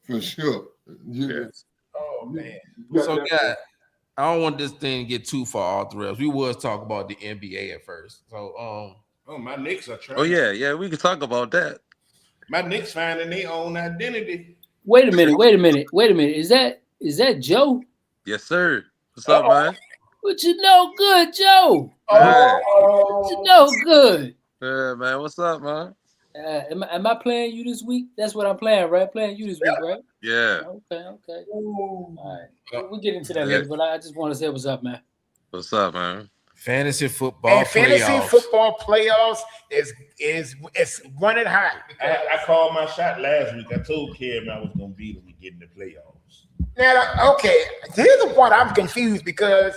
For sure. Yes. Oh man. So, guys, I don't want this thing to get too far off the rails. We was talking about the NBA at first. So, Oh, my Knicks are trying. Oh yeah, we can talk about that. My Knicks finding their own identity. Wait a minute. Is that Joe? Yes, sir. What's up, man? What you know good, Joe? Yeah. What you know good? Yeah, man. What's up, man? Am I playing you this week? That's what I'm playing, right? Playing you this week, right? Yeah. Okay. All right. We'll get into that later, but I just want to say what's up, man. What's up, man? Fantasy football And fantasy playoffs. football playoffs is running hot. I called my shot last week. I told Kevin I was gonna beat him and get in the playoffs. Now, okay, here's the part I'm confused because,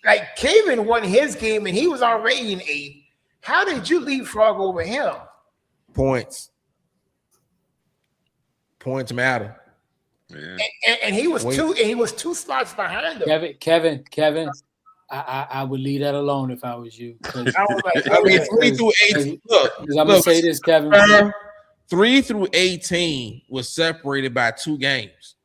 like, Kevin won his game and he was already in 8. How did you leapfrog over him? Points matter. Yeah. And he was two slots behind him. Kevin. I would leave that alone if I was you. I was like, I mean, okay. 3 through 18. Look, I'm gonna say this, Kevin. 3 through 18 was separated by 2 games.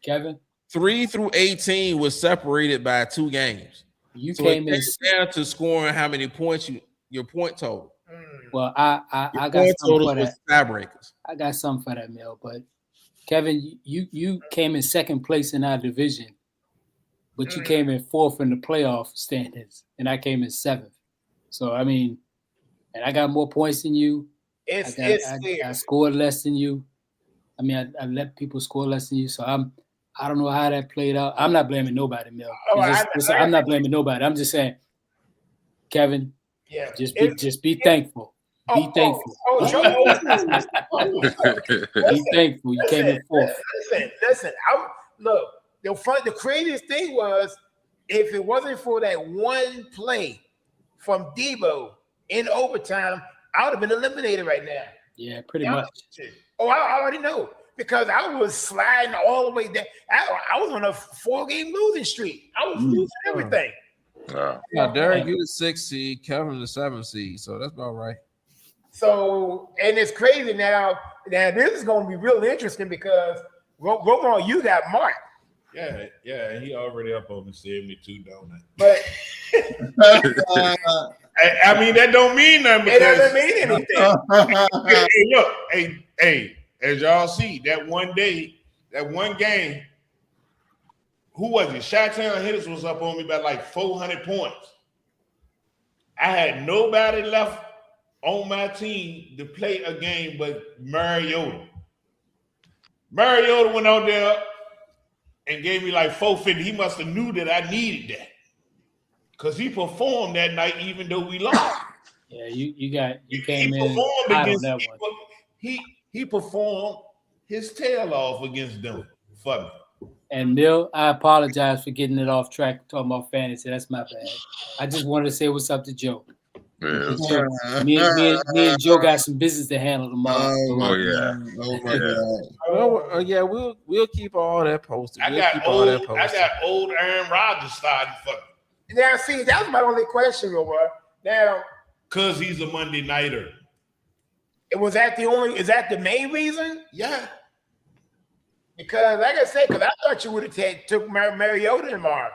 Kevin, 3 through 18 was separated by 2 games. you So came it in. came down to scoring how many points your point total. Well, I Your got point something total for was that. tiebreakers. I got something for that, Mel. But Kevin, you came in second place in our division, but you came in 4th in the playoff standings, and I came in 7th. So I mean, and I got more points than you. I scored less than you. I mean, I let people score less than you. So I don't know how that played out. I'm not blaming nobody, Mel. I'm not blaming nobody. I'm just saying, Kevin, just be thankful. Be thankful. Be thankful. You came in 4th. Listen. Look. The craziest thing was if it wasn't for that one play from Debo in overtime, I would have been eliminated right now. Yeah, pretty much. Oh, I already know because I was sliding all the way down. I was on a 4-game losing streak. I was losing everything. Now, Derek, you the 6th seed, Kevin the 7th seed, so that's about right. So, and it's crazy now. Now this is going to be real interesting because Roman, you got Mark. Yeah, he already up on the 72, don't it? But I mean, that don't mean nothing. It doesn't mean anything. Hey, look, hey, as y'all see, that one game, who was it? Chi-Town Hitters was up on me by like 400 points. I had nobody left on my team to play a game but Mariota. Mariota went out there and gave me like 450. He must have knew that I needed that. Because he performed that night even though we lost. Yeah, you came in performed hot on against that people. one. He performed his tail off against them for me. And Mill, I apologize for getting it off track talking about fantasy. That's my bad. I just wanted to say what's up to Joe. Yeah. Me and Joe got some business to handle tomorrow. Oh yeah. Oh my Yeah. God. We'll keep all that posted. I We'll got keep all that posted. old Aaron Rodgers starting for me. Now, see, that was my only question, Roman. Now, Because he's a Monday nighter. is that the main reason? Yeah. Because, like I said, I thought you would have took Mariota tomorrow.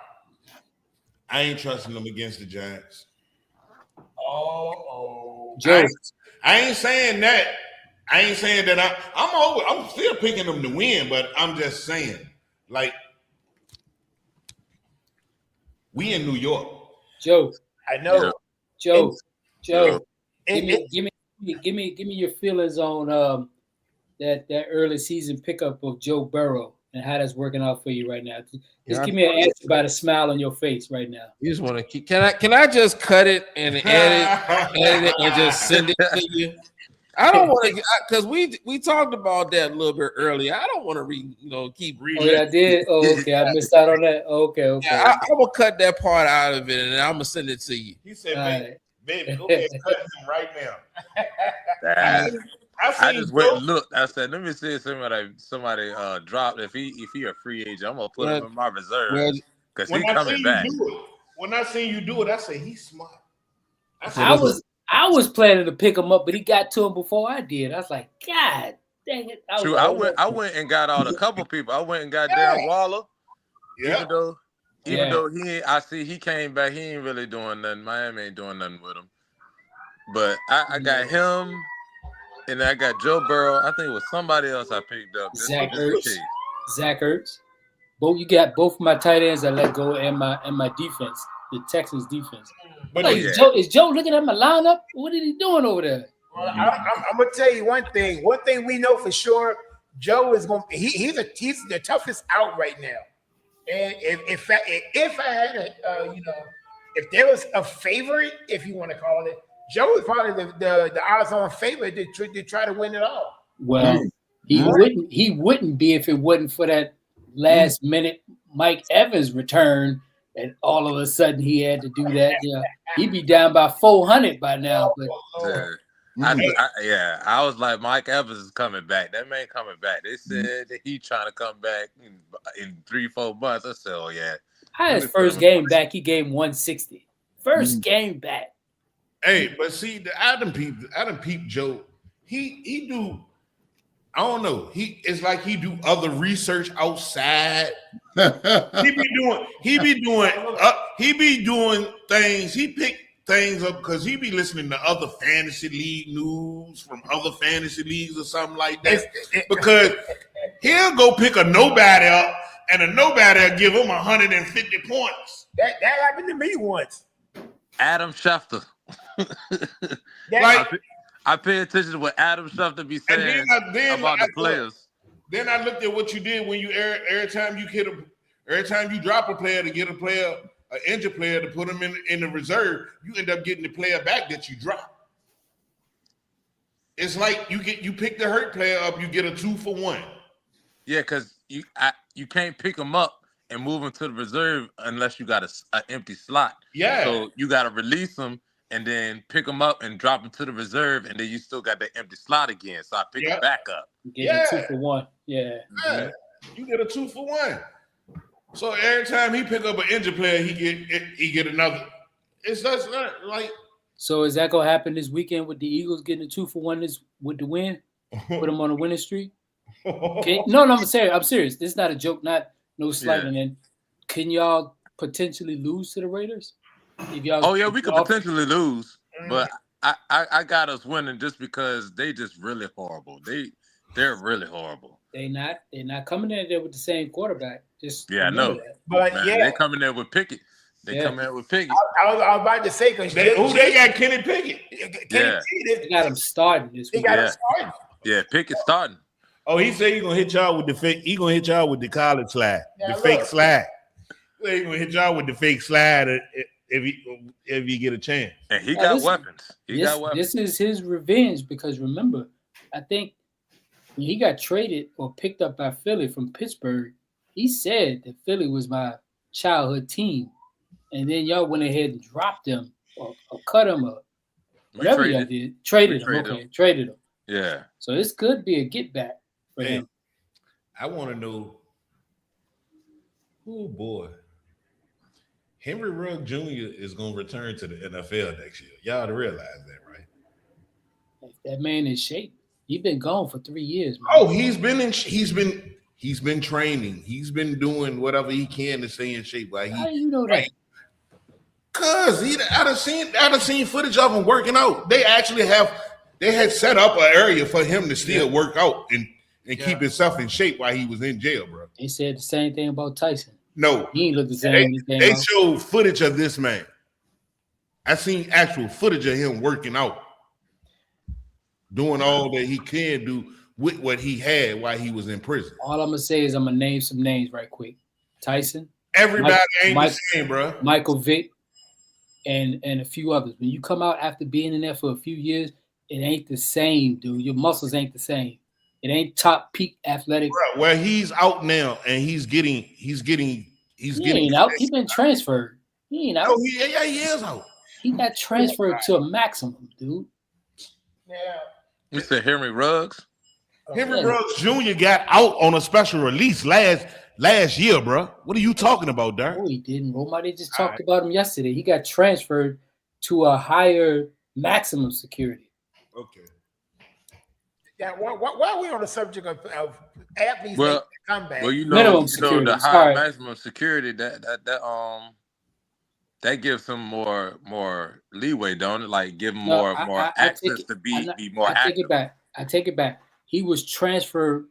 I ain't trusting them against the Giants. Joe, I ain't saying that. I ain't saying that I'm still picking them to win, but I'm just saying, like, we in New York. Joe, I know. Yeah. Joe. And- Give me your feelings on that early season pickup of Joe Burrow and how that's working out for you right now. Just give me an answer by the smile on your face right now. You just want to keep. Can I just cut it and edit it and just send it to you? I don't want to because we talked about that a little bit earlier. I don't want to keep reading. Oh, yeah, I did. Oh, okay. I missed out on that. Okay. Yeah, I will cut that part out of it and I'm gonna send it to you. He said, All baby, go ahead and cut him right now. I just went and looked. I said, let me see if somebody dropped. If he a free agent, I'm gonna put him in my reserve because he's coming back. When I seen you do it, I said he's smart. I was planning to pick him up, but he got to him before I did. I was like, God dang it! I went and got out a couple people. I went and got Darren Waller. Yeah. Even though he came back, he ain't really doing nothing. Miami ain't doing nothing with him. But I got him. And I got Joe Burrow. I think it was somebody else I picked up. Zach Just in Ertz. case. Zach Ertz. Both you got both my tight ends I let go and my defense, the Texans defense. But Like, yeah. is Joe looking at my lineup? What is he doing over there? Well, I'm gonna tell you one thing. One thing we know for sure, Joe is going. He's the toughest out right now. And if I had a if there was a favorite, if you want to call it, Joe is probably the odds-on favorite to try to win it all. Well, he wouldn't be if it wasn't for that last minute Mike Evans return, and all of a sudden he had to do that. Yeah, he'd be down by 400 by now. But I was like, Mike Evans is coming back. That man coming back. They said that he trying to come back in 3-4 months. I said, oh yeah. his first game back, he gave him 160. First game back. Hey, but see, the Adam Peep Joe, he do. I don't know. It's like he do other research outside. he be doing things. He pick things up because he be listening to other fantasy league news from other fantasy leagues or something like that. Because he'll go pick a nobody up, and a nobody will give him 150 points. That happened to me once. Adam Schefter. Like, I pay attention to what Adam Schefter be saying about the players. Then I looked at what you did when you every time you drop a player to get an injured player to put him in the reserve, you end up getting the player back that you drop. It's like you pick the hurt player up, you get a 2-for-1. Yeah, because you can't pick him up and move him to the reserve unless you got an empty slot. Yeah. So you got to release him and then pick him up and drop him to the reserve, and then you still got the empty slot again. So I pick him back up. Get a 2-for-1. Yeah. You get a 2-for-1. So every time he pick up an injured player, he get another. It's just like. So is that gonna happen this weekend with the Eagles getting a 2-for-1 with the win? Put them on a winning streak. Okay. No, I'm serious. This is not a joke. No slighting. Yeah. And can y'all potentially lose to the Raiders? We could potentially lose, but I got us winning just because they just really horrible. They're really horrible. They're not coming in there with the same quarterback. I know. That. But man, they're coming there with Pickett. Come in with Pickett. I was about to say because they got Kenny Pickett. They got him starting this week. Yeah, Pickett starting. Oh, he said he's gonna hit y'all with the fake. He gonna hit y'all with the college slide, fake slide. He gonna hit y'all with the fake slide if he get a chance. And he got weapons. This is his revenge because remember, I think when he got traded or picked up by Philly from Pittsburgh, he said that Philly was my childhood team, and then y'all went ahead and dropped him or cut him or whatever y'all did. Traded him. Yeah. So this could be a get back for him. I want to know. Oh boy. Henry Ruggs Jr. is going to return to the NFL next year. Y'all to realize that, right? That man is shape. He's been gone for 3 years. Man. Oh, he's been training. He's been doing whatever he can to stay in shape. How do you know that? Cause I'd have seen footage of him working out. They had set up an area for him to still work out and keep himself in shape while he was in jail, bro. They said the same thing about Tyson. No, he ain't look the same. They showed footage of this man. I seen actual footage of him working out, doing all that he can do with what he had while he was in prison. All I'm gonna say is I'm gonna name some names right quick. Tyson. Everybody ain't the same, bro. Michael Vick and a few others. When you come out after being in there for a few years, it ain't the same, dude. Your muscles ain't the same. It ain't top peak athletic. Bro, where he's out now and he's getting ain't out. He's been transferred. He ain't out. Oh, he is out. He got transferred to a maximum, dude. Yeah. You said Henry Ruggs? Henry Ruggs Jr. got out on a special release last year, bro. What are you talking about, Dark? No, he didn't. Romani just talked about him yesterday. He got transferred to a higher maximum security. Okay. Yeah, why are we on the subject of athletes that come back? Well, minimum security. The higher maximum security that gives him more leeway, don't it? Like give him more access to be more active. I take it back. He was transferred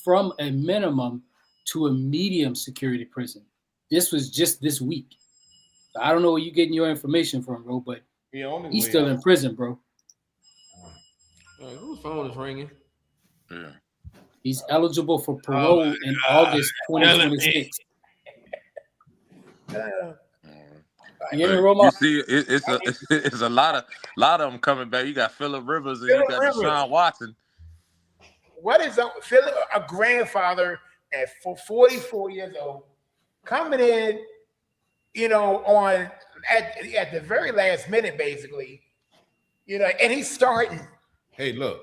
from a minimum to a medium security prison. This was just this week. I don't know where you're getting your information from, bro, but he's still in prison, bro. Whose phone is ringing? Yeah. He's eligible for parole in August 2026. You hear me, Roma? You see, it's a lot of them coming back. You got Phillip Rivers and you got Deshaun Watson. What is Phillip, a grandfather at 44 years old, coming in, on at the very last minute, basically, and he's starting. Hey, look.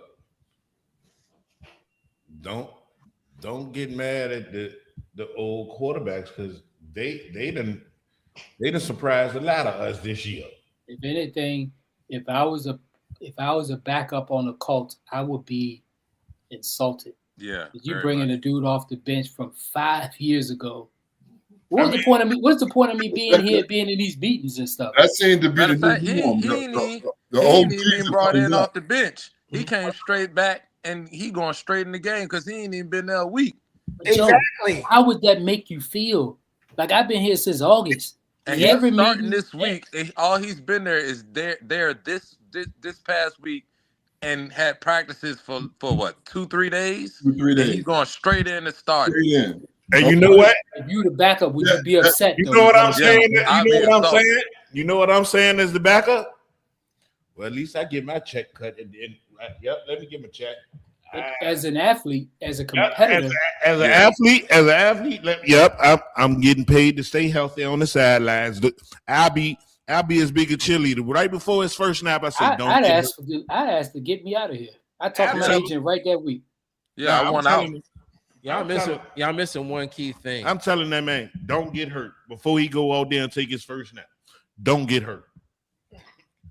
Don't get mad at the old quarterbacks because they done surprised a lot of us this year. If anything, if I was a backup on the Colts, I would be insulted. Yeah. You bringing a dude off the bench from 5 years ago. What's the point of me? What's the point of me being here, being in these meetings and stuff? That seemed to be Matter the of fact, new he norm. The ain't old even brought in off the bench. He came straight back and he going straight in the game because he ain't even been there a week. Exactly. How would that make you feel? Like I've been here since August. And he's starting this week. All he's been there is there this past week and had practices for what 2-3 days. 2-3 days. And he's going straight in to start. And you know what? If you the backup, would you be upset? You know what I'm saying? Yeah, You know what I'm saying? You know what I'm saying as the backup? Well, at least I get my check cut. And yep, let me get my check. As an athlete, as a competitor, as an athlete, I'm getting paid to stay healthy on the sidelines. I'll be as big a cheerleader. Right before his first snap, I said, I'd ask to get me out of here. I talked to my agent right that week. Yeah, I want out. Y'all missing one key thing. I'm telling that man, don't get hurt before he go out there and take his first snap. Don't get hurt.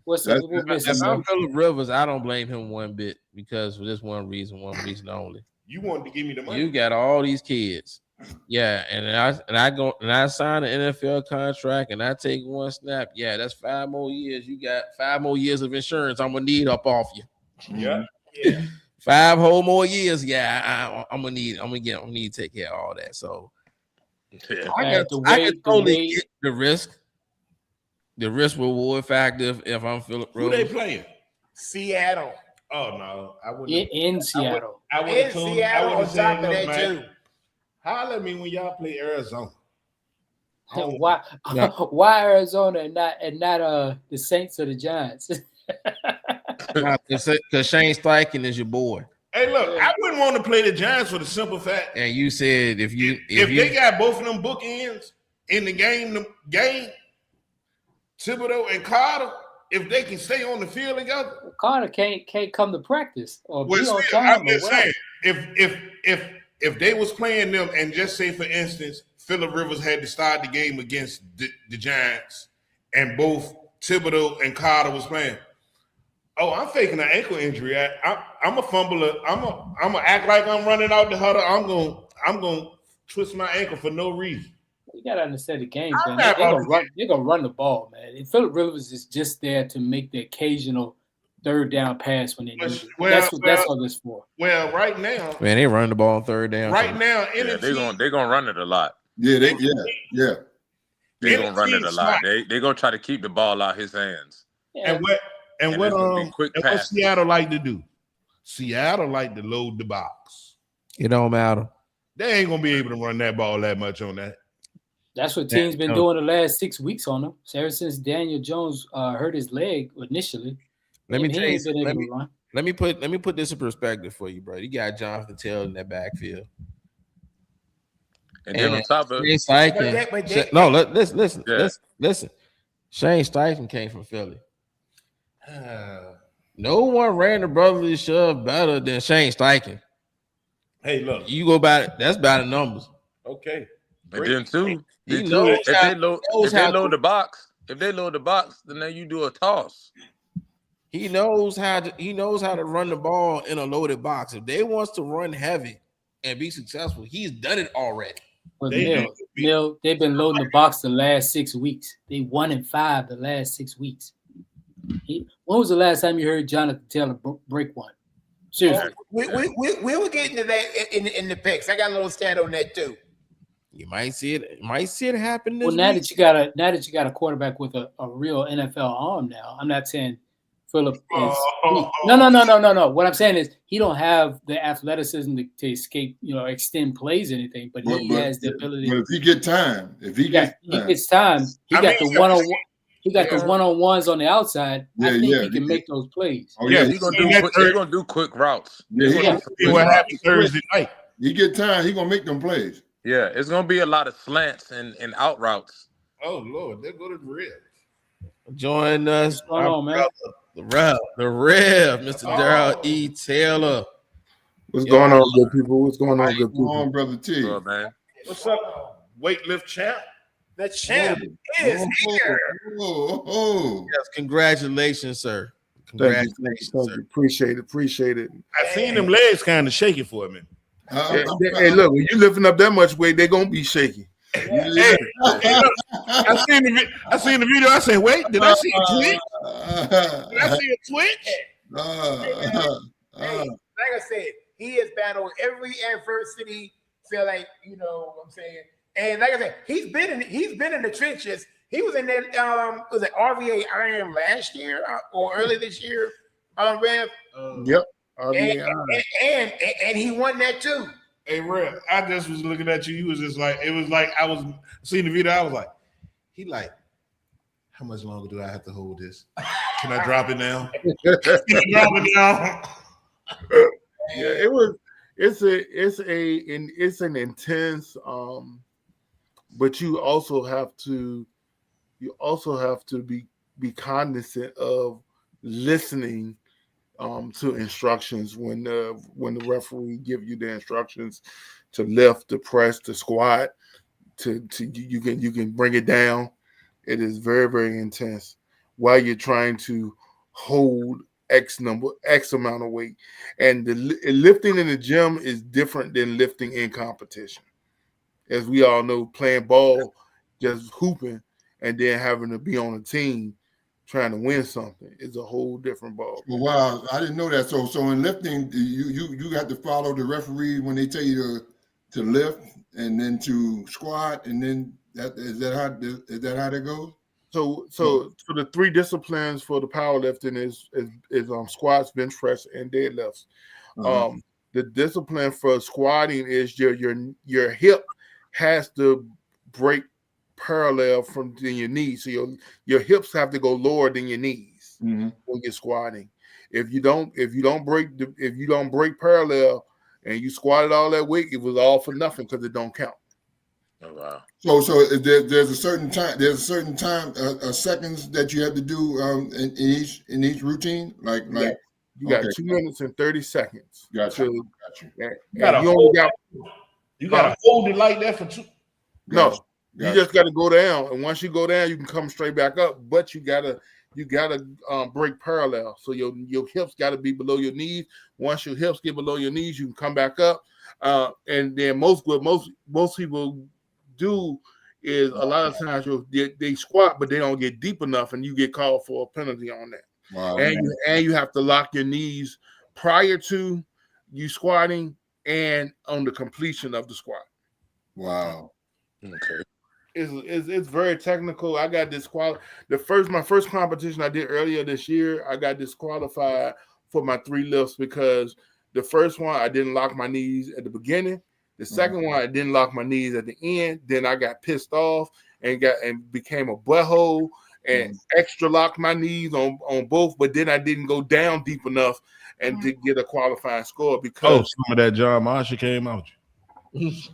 What's If I'm Phillip Rivers, I don't blame him one bit because for this one reason only. You wanted to give me the money. You got all these kids. Yeah, and I sign an NFL contract and I take one snap. Yeah, that's 5 more years. You got 5 more years of insurance I'm gonna need up off you. Yeah. 5 whole more years. Yeah, I'm gonna need to take care of all that. So I can totally get the risk. The risk reward factor if I'm Phillip Rivers. Who they playing? Seattle. Oh no, I wouldn't. In Seattle. I would In Seattle on top of that too. Holler at me when y'all play Arizona. Why Arizona and not the Saints or the Giants? Because Shane Steichen is your boy. Hey, look, I wouldn't want to play the Giants for the simple fact. And you said if they got both of them bookends in the game, Thibodeau and Carter, if they can stay on the field together, Carter can't come to practice or be on still, time. I'm just saying, if they was playing them and just say for instance, Phillip Rivers had to start the game against the Giants, and both Thibodeau and Carter was playing. Oh, I'm faking an ankle injury. I'm a fumbler. I'm gonna act like I'm running out the huddle. I'm gonna twist my ankle for no reason. You gotta understand the game, man. They're gonna run the ball, man. And Phillip Rivers is just there to make the occasional third down pass when they need it. That's what it's for. Well, right now, man, they run the ball on third down. Right now, they're gonna run it a lot. Yeah. They're gonna run it a lot. They're gonna try to keep the ball out his hands. Yeah. And what Seattle like to do? Seattle like to load the box. It don't matter. They ain't gonna be able to run that ball that much on that. That's what teams been doing the last 6 weeks on them. Ever since Daniel Jones hurt his leg initially. Let me put this in perspective for you, bro. You got Jonathan Taylor in that backfield. And then on top of listen. Shane Steichen came from Philly. No one ran the brotherly shove better than Shane Steichen. Hey, look, you go by it. That's by the numbers. Okay. And then too, if they load the box, then you do a toss. He knows how to run the ball in a loaded box. If they wants to run heavy and be successful, he's done it already. But Neil, they've been loading the box the last 6 weeks. They 1-5 the last 6 weeks. When was the last time you heard Jonathan Taylor break one? Seriously. We will get into that in the picks. I got a little stat on that too. You might see it. Might see it happen this Well, now week. that you got a quarterback with a real NFL arm now, I'm not saying Philip is no. What I'm saying is he don't have the athleticism to escape, extend plays or anything, but he has the ability. But if he get time, he gets time, he got the one-on-one. He got the one-on-ones on the outside. I think he can make those plays. Oh Yeah, yeah, he's gonna do quick routes. See what happened Thursday night. he get time. He gonna make them plays. Yeah, it's gonna be a lot of slants and out routes. Oh Lord, there go to the Rev. Join us, What's going on, man? the Rev, Mr. Darrell E. Taylor. What's going on, good people? What's going on, good Come people? on, brother T. Good, man. What's up, weightlift champ? The champ is here. Oh. Yes, congratulations, sir. Thank you, Congratulations, thank you. sir. Appreciate it. I seen them legs kind of shaking for a minute. Hey, look, when you lifting up that much weight, they're gonna be shaky. Hey, look, I seen the video. I said, wait, did I see a twitch? Did I see a twitch? Like I said, he has battled every adversity. Feel like what I'm saying. And like I said, he's been in the trenches. He was in that was it RVA Iron last year or early this year? Rev. Yep. And he won that too. Hey, Rev, I just was looking at you. You was just like, it was like I was seeing the video. I was like, he like, how much longer do I have to hold this? Can I drop it now? Can I drop it now? Yeah, it's an intense but you also have to be cognizant of listening to instructions when the referee give you the instructions to lift, to press, to squat, to you can bring it down. It is very, very intense while you're trying to hold X amount of weight. And the lifting in the gym is different than lifting in competition. As we all know, playing ball, just hooping, and then having to be on a team trying to win something is a whole different ball. Well, wow, I didn't know that. So in lifting, you got to follow the referee when they tell you to lift and then to squat, and then is that how that goes? So the three disciplines for the powerlifting is squats, bench press, and deadlifts. The discipline for squatting is your hip has to break parallel from your knees. So your hips have to go lower than your knees when you're squatting. If you don't break parallel and you squatted all that weight, it was all for nothing because it don't count. Oh wow. So there's a certain time, seconds that you have to do in each routine. Like you got 2 minutes and 30 seconds. Gotcha. You gotta hold it like that for two. No, you just got to go down, and once you go down, you can come straight back up. But you gotta break parallel. So your hips got to be below your knees. Once your hips get below your knees, you can come back up. And then most people do is a lot of times they squat, but they don't get deep enough, and you get called for a penalty on that. Wow. And you have to lock your knees prior to you squatting and on the completion of the squat. Wow. Okay. It's very technical. I got my first competition I did earlier this year, I got disqualified for my 3 lifts because the first one I didn't lock my knees at the beginning. The second one I didn't lock my knees at the end. Then I got pissed off and became a butthole and extra locked my knees on both, but then I didn't go down deep enough and to get a qualifying score because some of that John Marsha came out. it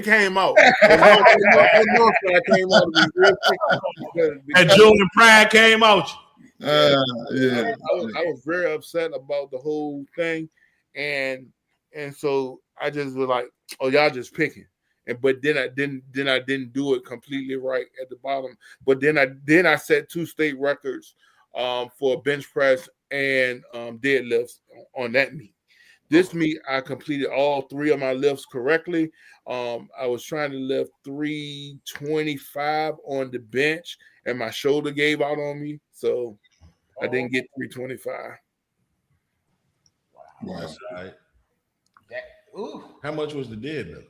came out. That came out to be real quick That Julian Pride came out. I was very upset about the whole thing, and so I just was like, "Oh, y'all just picking." But then I didn't do it completely right at the bottom. But then I set 2 state records for bench press and deadlifts on that meet. This meet, I completed all 3 of my lifts correctly. I was trying to lift 325 on the bench, and my shoulder gave out on me, so I didn't get 325. Wow. That's all right. Ooh. How much was the deadlift?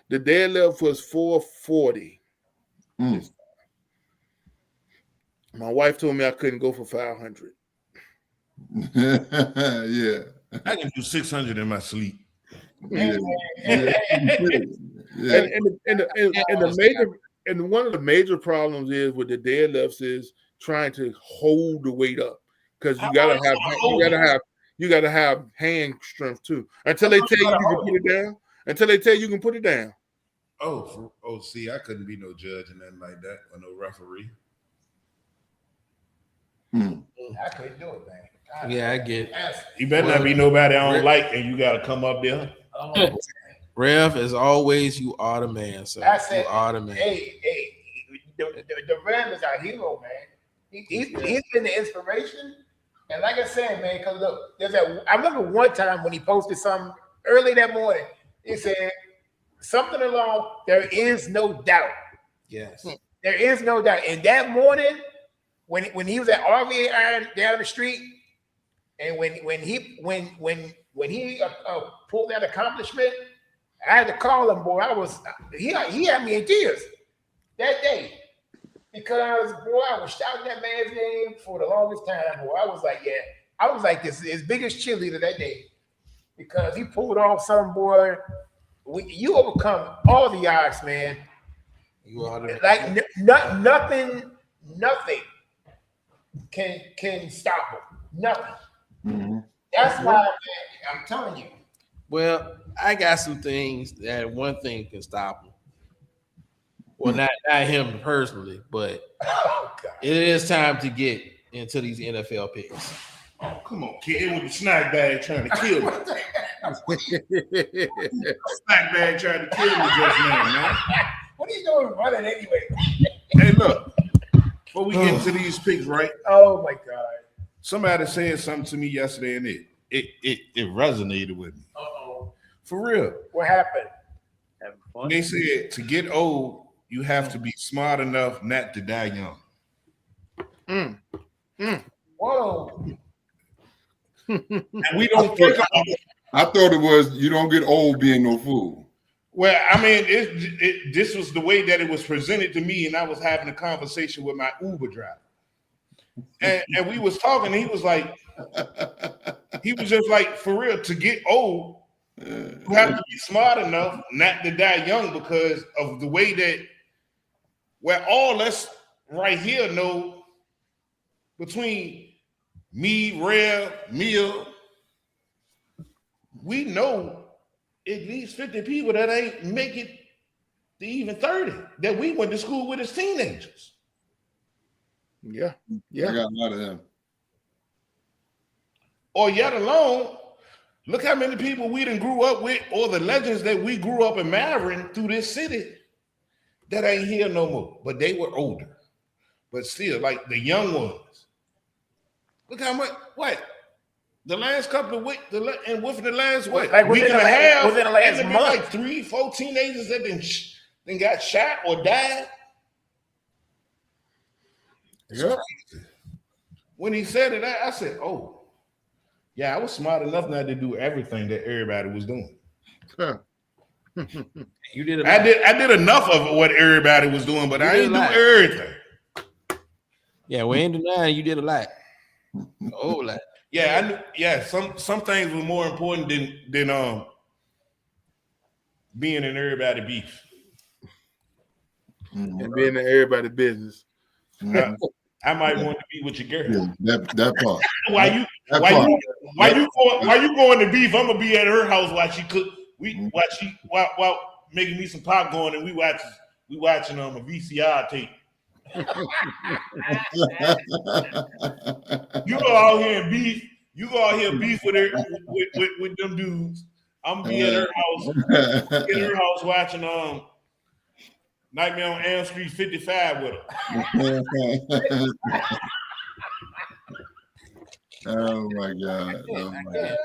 The deadlift was 440. Mm. My wife told me I couldn't go for 500. Yeah. I can do 600 in my sleep. Yeah. Hey, Yeah. And one of the major problems is with the deadlifts is trying to hold the weight up because you gotta have hand strength too. Until they tell you you can put it down. Until they tell you can put it down. See, I couldn't be no judge and nothing like that, or no referee. Mm. I couldn't do it, man. God, Yeah, I get it. that's- You better not be nobody I don't like, and you got to come up there. oh, Rev, as always, you are the man, sir. I said, You are the man. hey, the Ram is our hero, man. He's been the inspiration. And like I said, man, because look, I remember one time when he posted something early that morning. He said something along, there is no doubt. Yes. There is no doubt. And that morning, when he was at RVA Iron down the street, and when he pulled that accomplishment, I had to call him, boy. He had me in tears that day. Because boy, I was shouting that man's name for the longest time. Boy, I was like his biggest cheerleader that day. Because he pulled off something, boy. You overcome all the odds, man. You are the Like nothing can stop him. Nothing. Mm-hmm. That's why, man, I'm telling you. Well, I got some things that one thing can stop him. Well, not him personally, but Oh God. it is time to get into these NFL picks. Oh, come on, kid, with the snack bag trying to kill me. Snack bag trying to kill me just now, man. What are you doing running anyway? Hey, look, before we get into these picks, right? Oh my God. Somebody said something to me yesterday, and it resonated with me. Uh-oh. For real. What happened? They said to get old, you have to be smart enough not to die young. Whoa. And we don't think about it. I thought it was you don't get old being no fool. Well, I mean, this was the way that it was presented to me, and I was having a conversation with my Uber driver. And we was talking, and he was just like, for real, to get old, you have to be smart enough not to die young because of the way that, well, all us right here know between me, Rev, Mia, we know at least 50 people that ain't make it to even 30 that we went to school with as teenagers. Yeah. I got a lot of them. Or yet alone, look how many people we done grew up with, or the legends that we grew up admiring through this city that ain't here no more. But they were older. But still, like the young ones. Look how much, what? The last couple of weeks, and within the last week and a half, within the last month, like 3-4 teenagers that then got shot or died. Yeah. When he said it, I said, "Oh, yeah, I was smart enough not to do everything that everybody was doing. You did. I did enough of what everybody was doing, but I didn't do everything. Yeah, we ain't denying you did a lot. Oh, lot. Yeah, I knew. Yeah, some things were more important than being in everybody beef. And being in everybody's business. I might want to be with your girl. Yeah, that part. Why you going to beef? I'm gonna be at her house while she cook. While making me some popcorn and we watching a VCR tape. You go out here and beef. You go out here and beef with her with them dudes. I'm gonna be at her house watching Nightmare on Elm Street 55 with her. Oh my God. Oh my God.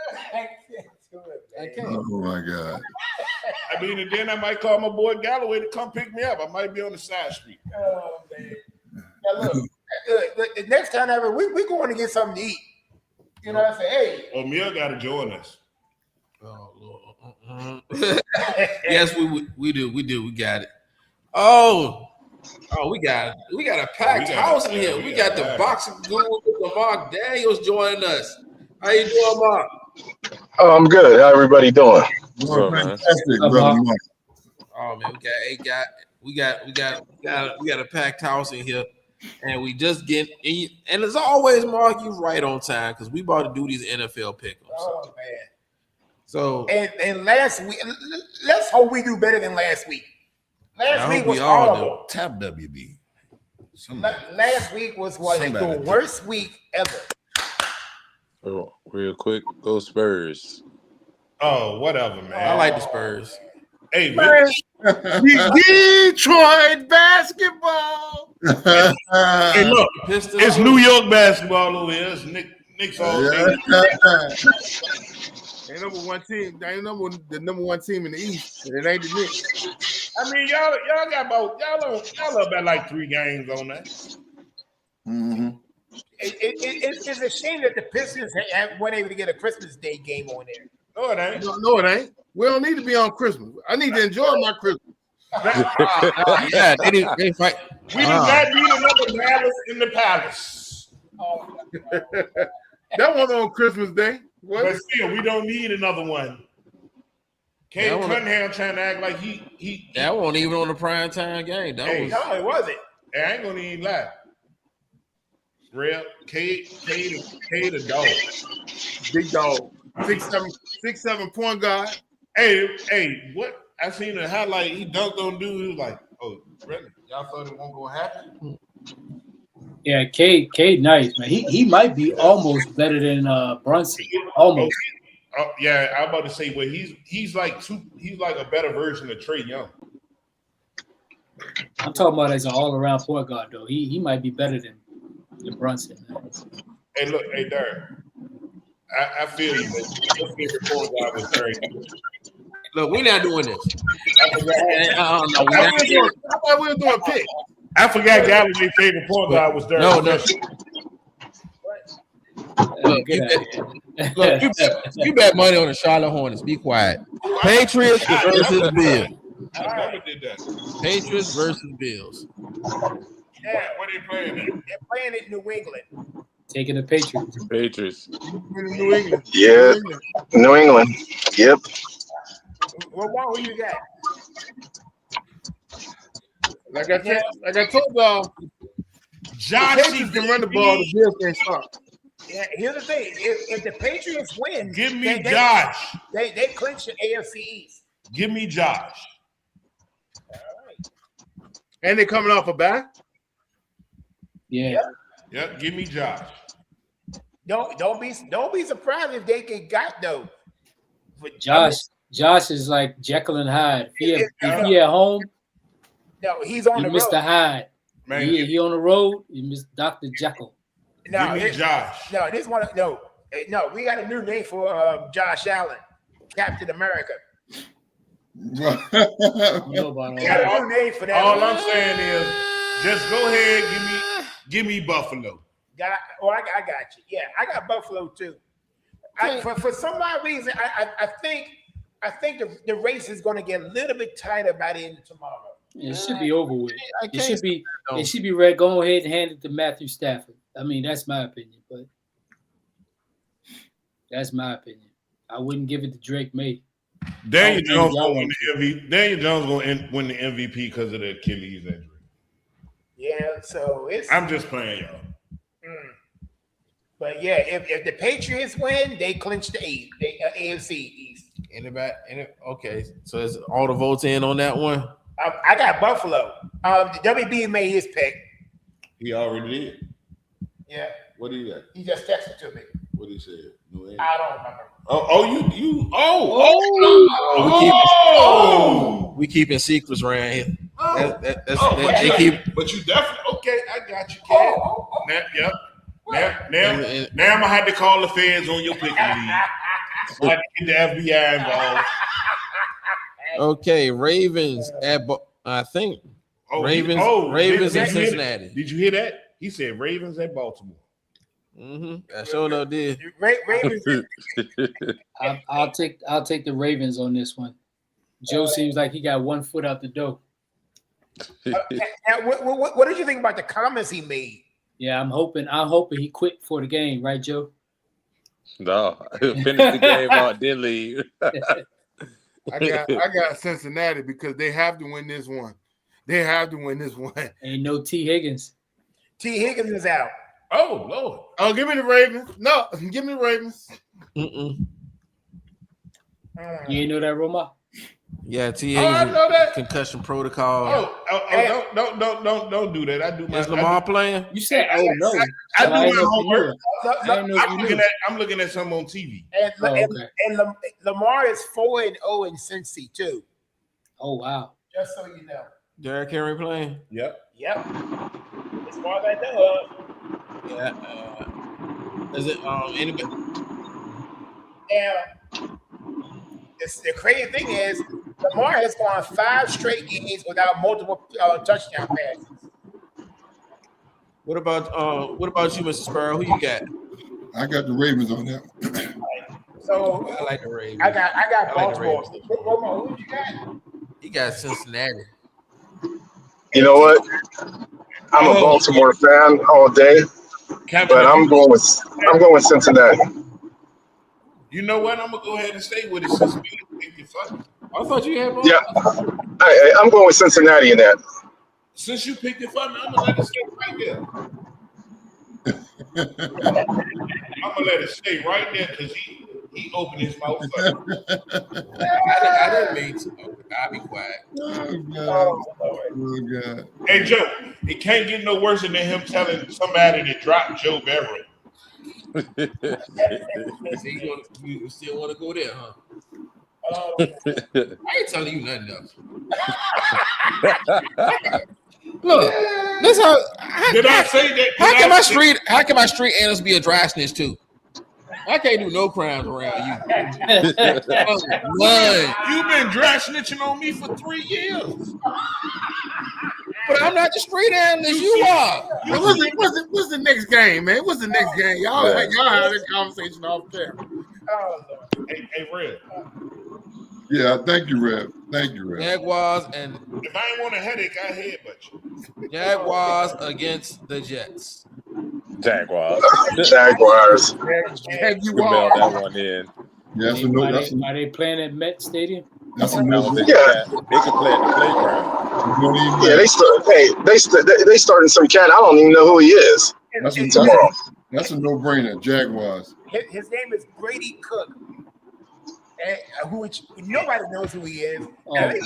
Oh my God. I mean, and then I might call my boy Galloway to come pick me up. I might be on the side street. Oh man. Now look, the next time ever, we going to get something to eat. You know what I say? Hey. Oh, Mia got to join us. Yes, we do. We got it. Oh, we got a packed house in here. We got the boxing guru, Mark Daniels, joining us. How you doing, Mark? Oh, I'm good. How everybody doing? What's up, man? Fantastic, brother Mark. Oh man, we got a packed house in here, and we just get. And as always, Mark, you right on time because we about to do these NFL pickups. Oh man. So and last week, let's hope we do better than last week. Last week was horrible. Tap WB. Last week was the worst week ever. Oh, real quick, go Spurs. Oh, whatever, man. I like the Spurs. Hey, Detroit basketball. hey, look, Pistons. it's New York basketball over here. It's Knicks all day. Ain't number one team. They ain't the number one team in the East. It ain't the Knicks. I mean, y'all got about y'all about like 3 games on that. Mm-hmm. It's a shame that the Pistons weren't able to get a Christmas Day game on there. No, it ain't. No, it ain't. We don't need to be on Christmas. I need to enjoy my Christmas. Yeah, they fight. We did not need another Dallas in the Palace. Oh, That wasn't on Christmas Day. What? But still, we don't need another one. Cade Cunningham trying to act like he That wasn't even on the prime time game. That was. no, it wasn't. Hey, I ain't gonna even lie. Real Cade a dog. Big dog. 6'7" point guard. Hey, what I seen a highlight, he dunked on dude, he was like, oh, really? Y'all thought it wasn't gonna happen? Yeah, Cade nice, man. He might be almost better than Brunson. Almost. Oh, yeah, I'm about to say, well, he's like a better version of Trae Young. I'm talking about as an all-around point guard, though. He might be better than Brunson. Man. Hey, look, hey, Darren. I feel you, but your favorite point guard was very good. Look, we're not doing this. I thought we were doing pick. I forgot Galloway's favorite point guard was Darren. No. Look, you bet money on the Charlotte Hornets. Be quiet. Patriots versus Bills. I never did that. Patriots versus Bills. Yeah, What they playing at? they're playing it in New England. Taking the Patriots. Patriots. New England. Yeah, New England. Yep. What you got? Like I told y'all, Josh the Patriots can run the ball. The Bills can't stop. Yeah, here's the thing: if the Patriots win, Give me they, Josh. They clinch the AFC East. Give me Josh. All right. And they're coming off a bye. Yeah. Yep, give me Josh. Don't be surprised if they get got though. But Josh is like Jekyll and Hyde. If he at home, no, he's on you the Mr. road. Hyde. Man, He on the road, you miss Dr. Jekyll. No, give me Josh. No, this one. No, we got a new name for Josh Allen, Captain America. You know about all We got that. a new name for that. All I'm saying is, just go ahead, give me Buffalo. I got you. Yeah, I got Buffalo too. For some odd reason, I think the race is going to get a little bit tighter by the end of tomorrow. It should be over with. It should be ready. Go ahead and hand it to Matthew Stafford. I mean, that's my opinion, but that's my opinion. I wouldn't give it to Drake May. Daniel Jones going to win the MVP. Daniel Jones going to win the MVP because of the Achilles injury. Yeah, so it's. I'm just playing, y'all. But yeah, if the Patriots win, they clinch the AFC East. Anybody? Okay, so is all the votes in on that one? I got Buffalo. WB made his pick. He already did. Yeah, What did he got? he just texted to me. What he said? New England. I don't remember. We keeping secrets around here. But you definitely okay. I got you, kid. Now I'm gonna have to call the feds on your picking league. I have to get the FBI involved. Okay, Ravens I think Ravens in Cincinnati. Did you hear that? He said Ravens at Baltimore. I sure enough did. Ravens. I'll take the Ravens on this one. Joe seems like he got 1 foot out the door. Now, what did you think about the comments he made? Yeah, I'm hoping he quit for the game, right, Joe? No, finish the game out, then leave. I got Cincinnati because they have to win this one. They have to win this one. Ain't no T. Higgins. T. Higgins is out. Oh Lord. Oh, give me the Ravens. No, give me the Ravens. You ain't know that, Roma? Yeah, T. Oh, I Higgins know that. concussion protocol. Don't do that. I do my. Is Lamar playing? You said, oh no. I So do I my didn't know if you homework. knew. I'm looking at something on TV. And, Oh, and, okay. and Lamar is 4-0 in Cincy too. Oh wow. Just so you know. Derrick Henry playing? Yep. Yep. As far as I know of. Yeah. Is it anybody? And the crazy thing is, Lamar has gone 5 straight games without multiple touchdown passes. What about you, Mr. Sparrow? Who you got? I got the Ravens on that. So I like the Ravens. I got I like the Baltimore. Ravens. Roma, who you got? He got Cincinnati. You know what? I'm a Baltimore fan all day, Captain, but I'm going with Cincinnati. You know what? I'm gonna go ahead and stay with it since we picked your fuck. I thought you had one. Yeah, I'm going with Cincinnati in that. Since you picked it for me, I'm gonna let it stay right there. I'm gonna let it stay right there because he opened his mouth first. I didn't mean to. I'll be quiet. Oh God. Hey Joe, it can't get no worse than him telling somebody to drop Joe Barrett. See, you still want to go there, huh? I ain't telling you nothing else. Look, this how Did I say that? How can my street animals be a dry snitch too? I can't do no crimes around you. None. You've been dry snitching on me for 3 years. But I'm not the street analyst. You are. What's the next game, man? What's the next game? Y'all have this conversation off camera. Hey, Red. Yeah, thank you, Rev. Thank you, Rev. Jaguars and If I ain't want a headache, I headbutt you. Jaguars against the Jets. Jaguars. Have you We mailed that one in. Yeah, that's a no. Are they playing at Met Stadium? That's a no. They Yeah. can play at the playground. Yeah, they starting some cat. I don't even know who he is. Tomorrow. That's a no-brainer. Jaguars. His name is Brady Cook, which nobody knows who he is. Hey.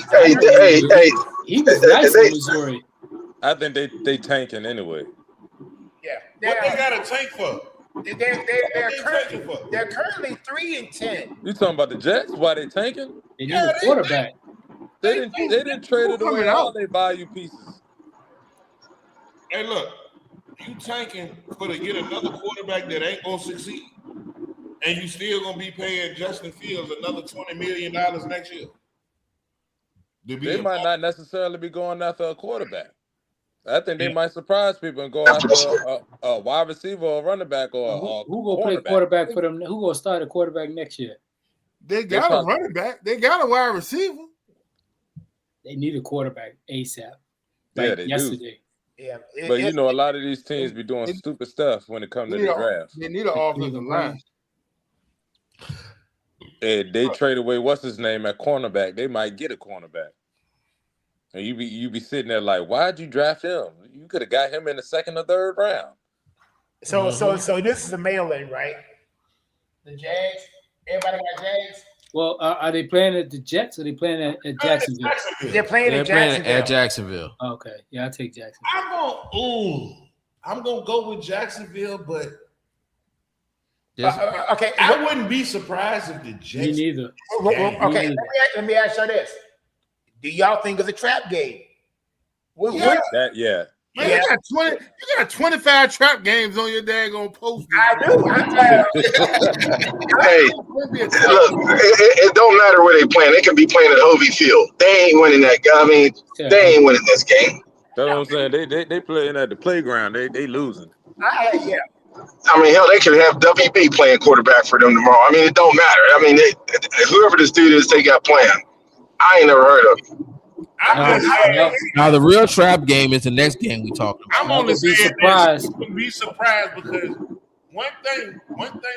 He was nice in Missouri. I think they tanking anyway. Yeah, What they got a tank for? they're currently 3-10. You talking about the Jets? Why they tanking? They need a quarterback. They didn't trade it away all their value pieces. Hey, look, you tanking to get another quarterback that ain't gonna succeed, and you still gonna be paying Justin Fields another $20 million next year. They might not necessarily be going after a quarterback. I think they might surprise people and go after a wide receiver or running back or Who gonna play quarterback for them? Who gonna start a quarterback next year? They got a running back. They got a wide receiver. They need a quarterback ASAP. Yeah, they yesterday. do. Yeah, But you know, a lot of these teams be doing stupid stuff when it comes to the draft. They need an offensive line. And they trade away what's his name at cornerback. They might get a cornerback. And you be sitting there like, why'd you draft him? You could have got him in the 2nd or 3rd round. So this is a mail-in, right? The Jags. Everybody got Jags. Well, are they playing at the Jets or are they playing at Jacksonville? They're playing at Jacksonville. Okay, yeah, I'll take Jacksonville. I'm gonna go with Jacksonville, but okay, I wouldn't be surprised if the Jets. Me neither. Okay, let me ask you this: do y'all think it's a trap game? Yeah. Man, you got 25 trap games on your daggone post. I do. Hey, look, it don't matter where they playing. They can be playing at Hovey Field. They ain't winning that game. I mean, they ain't winning this game. That's what I'm saying. They playing at the playground. They losing. I mean, hell, they could have WB playing quarterback for them tomorrow. I mean, it don't matter. I mean, whoever this dude is, they got playing. I ain't never heard of him. Now the real trap game is the next game we talking about. I'm only Be saying surprised. this. Be surprised because one thing,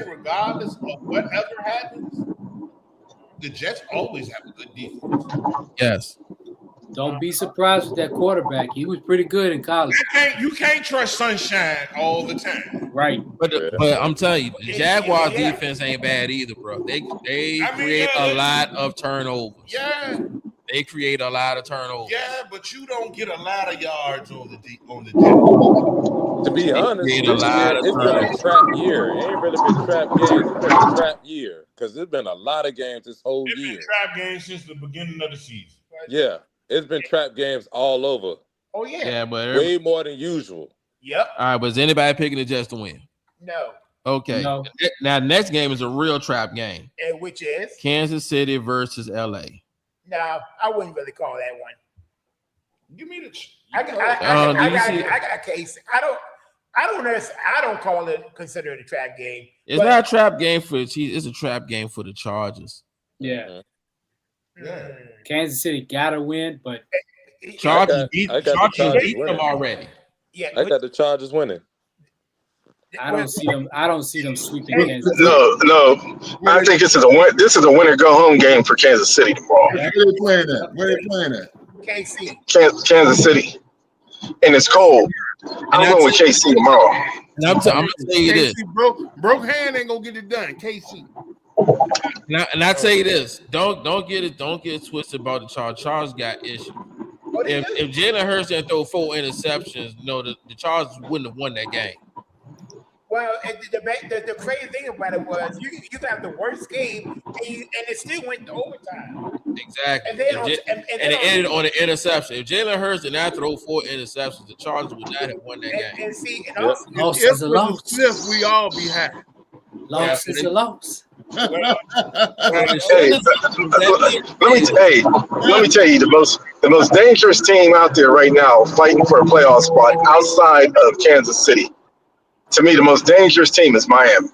regardless of whatever happens, the Jets always have a good defense. Yes. Don't be surprised with that quarterback. He was pretty good in college. You can't trust Sunshine all the time. Right. But I'm telling you, the Jaguars defense ain't bad either, bro. They create a lot of turnovers. Yeah. They create a lot of turnovers. Yeah, but you don't get a lot of yards on the Jets. To be honest, Create a lot of it's been a trap year. It ain't really been trap games. It's been a trap year because there's been a lot of games this whole It's year. been trap games since the beginning of the season. Yeah, it's been trap games all over. Oh yeah. Yeah, but Way more than usual. Yep. all right, but is anybody picking the Jets to win? No. Okay. No. Now next game is a real trap game. And which is Kansas City versus LA. no, I wouldn't really call that one. Give me the. I got case. I don't call it consider it a trap game. It's not a trap game for the Chiefs. It's a trap game for the Chargers. Yeah. Yeah. Kansas City gotta win, but Chargers beat I got the Chargers them winning. already. Yeah, I got the Chargers winning. I don't see them sweeping Kansas City. No. I think this is a winner go home game for Kansas City tomorrow. Where they playing at? KC. Kansas City, and it's cold. I'm going with KC tomorrow. And I'm gonna tell you this. KC broke hand ain't gonna get it done. KC. And I tell you this. Don't get it twisted about the Chargers. Chargers got issues. If Jalen Hurts didn't throw 4 interceptions, the Chargers wouldn't have won that game. Well, the crazy thing about it was you got the worst game and it still went to overtime. Exactly. And then it ended on an interception. If Jalen Hurts did not throw 4 interceptions, the Chargers would not have won that game. And see, and also, Loss is a loss. Smith, we all be happy. Loss is a loss. Hey, let me tell you, the most dangerous team out there right now, fighting for a playoff spot outside of Kansas City. To me, the most dangerous team is Miami.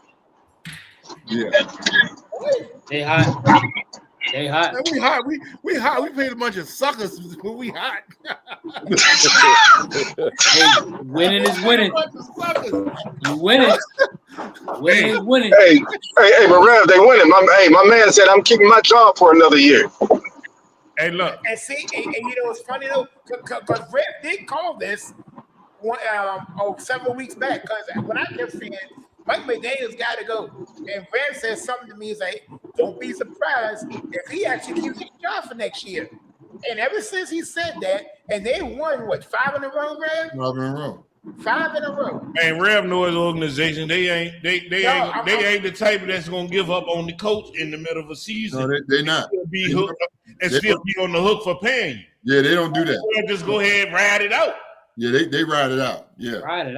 Yeah. They hot. They hot. Man, we hot. We hot. We paid a bunch of suckers, but we hot. Hey, winning is winning. You winning. Winning is winning. Hey, but Rev, they winning. My man said I'm keeping my job for another year. Hey, look. and see, and you know it's funny though, because Red did call this several weeks back. Because when I kept saying Mike McDaniel's got to go, and Red said something to me, he's like, "Don't be surprised if he actually keeps his job for next year." And ever since he said that, and they won what 5 in a row, Red? 5 in a row. 5 in a row. Man, Rev know his organization. They ain't the type that's gonna give up on the coach in the middle of a season. No, they not. Still be hooked and still be on the hook for paying you. Yeah, they don't do that. They'll just go ahead and ride it out. Yeah, they ride it out. Yeah. Ride it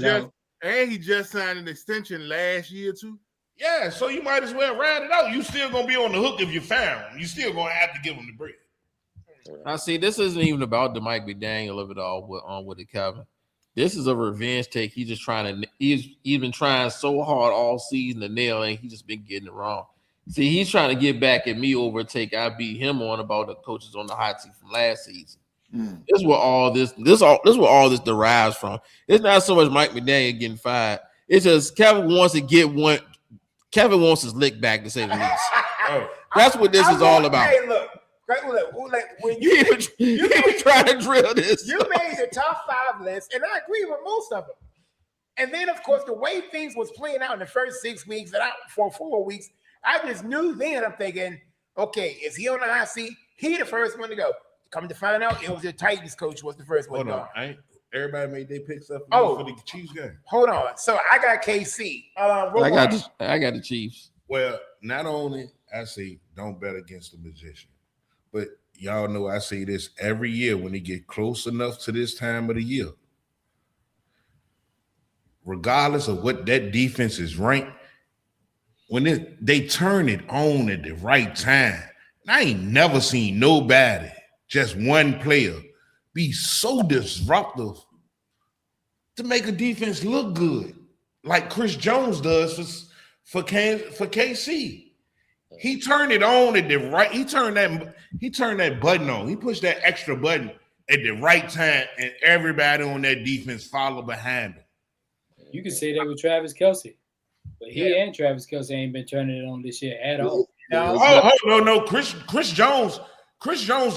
out. And he just signed an extension last year too. Yeah, so you might as well ride it out. You still gonna be on the hook if you found. You still gonna have to give him the bread. Now, see, this isn't even about the Mike McDaniel of it all with it, Kevin. This is a revenge take. He's been trying so hard all season to nail it, and he's just been getting it wrong. See, he's trying to get back at me over a take I beat him on about the coaches on the hot seat from last season. This is where all this derives from. It's not so much Mike McDaniel getting fired. It's just Kevin wants to get one. Kevin wants his lick back, to say the least. That's what this is all about. Hey, look, when You even trying to drill this. You made the top 5 list, and I agree with most of them. And then, of course, the way things was playing out in the first 6 weeks and out for 4 weeks, I just knew then. I'm thinking, okay, is he on the hot seat? He the first one to go. Come to find out, it was the Titans coach was the first one to go. Everybody made their picks up for the Chiefs game. Hold on. So I got KC. I got the Chiefs. Well, not only I say don't bet against the magician, but y'all know I say this every year when they get close enough to this time of the year. Regardless of what that defense is ranked, when they turn it on at the right time. And I ain't never seen nobody, just one player, be so disruptive to make a defense look good. like Chris Jones does for KC. He turned it on at the right. He turned that button on. He pushed that extra button at the right time, and everybody on that defense followed behind him. You can say that with Travis Kelce, but he and Travis Kelce ain't been turning it on this year at all. No. Chris Jones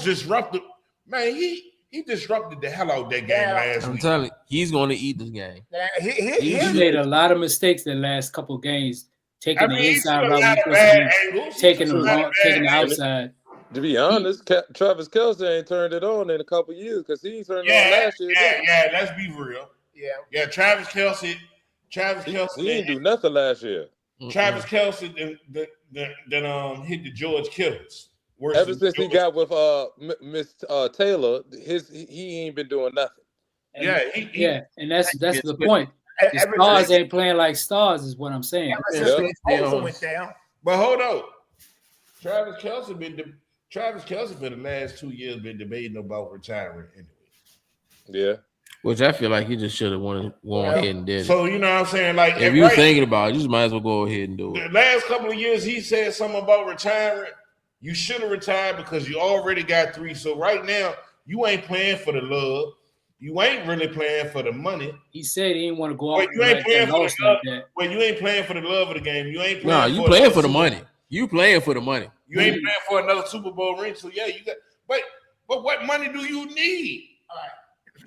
disrupted. Man, he disrupted the hell out of that game last I'm week. telling you, he's going to eat this game. He made a lot of mistakes the last couple games, taking the inside route, taking the outside. To be honest, Travis Kelce ain't turned it on in a couple years because he turned it on last year. Yeah, let's be real. Yeah, Travis Kelce. He didn't do nothing last year. Travis Kelce then hit the George Kittles. Ever since he got with Miss Taylor, he ain't been doing nothing. And that's the point. The stars ain't playing like stars, is what I'm saying. Went down. But hold on, Travis Kelce for the last 2 years been debating about retiring anyway. Yeah. Which I feel like he just should have gone ahead and did it. So you know what I'm saying? Like if you're thinking about it, you just might as well go ahead and do it. The last couple of years, he said something about retiring. You should have retired because you already got 3. So right now, you ain't playing for the love. You ain't really playing for the money. He said he didn't want to go out. You ain't playing for the love. Well, you ain't playing for the love of the game. You ain't playing. No, you playing for the money. You playing for the money. You ain't playing for another Super Bowl ring. So yeah, you got. But what money do you need? All right.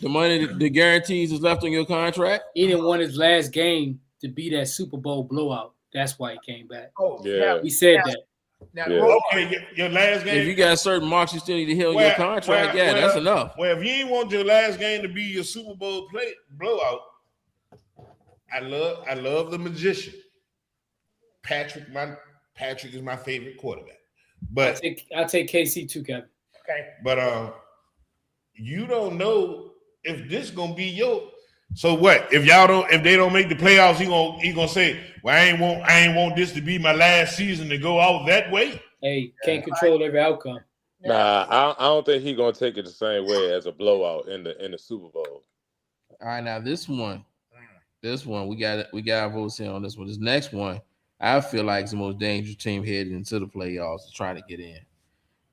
The money, the guarantees is left on your contract. He didn't want his last game to be that Super Bowl blowout. That's why he came back. Oh, yeah. We said that. Now, okay, your last game. If you got certain marks, you still need to hit on your contract. That's enough. Well, if you ain't want your last game to be your Super Bowl blowout, I love the magician. Patrick is my favorite quarterback. But I'll take KC too, Kevin. Okay. But you don't know if this gonna be your. So what? If they don't make the playoffs, he gonna say, "Well, I ain't want this to be my last season to go out that way." Hey, can't control every outcome. Nah, I don't think he's gonna take it the same way as a blowout in the Super Bowl. All right, now this one we got votes in on this one. This next one, I feel like it's the most dangerous team heading into the playoffs, trying to get in,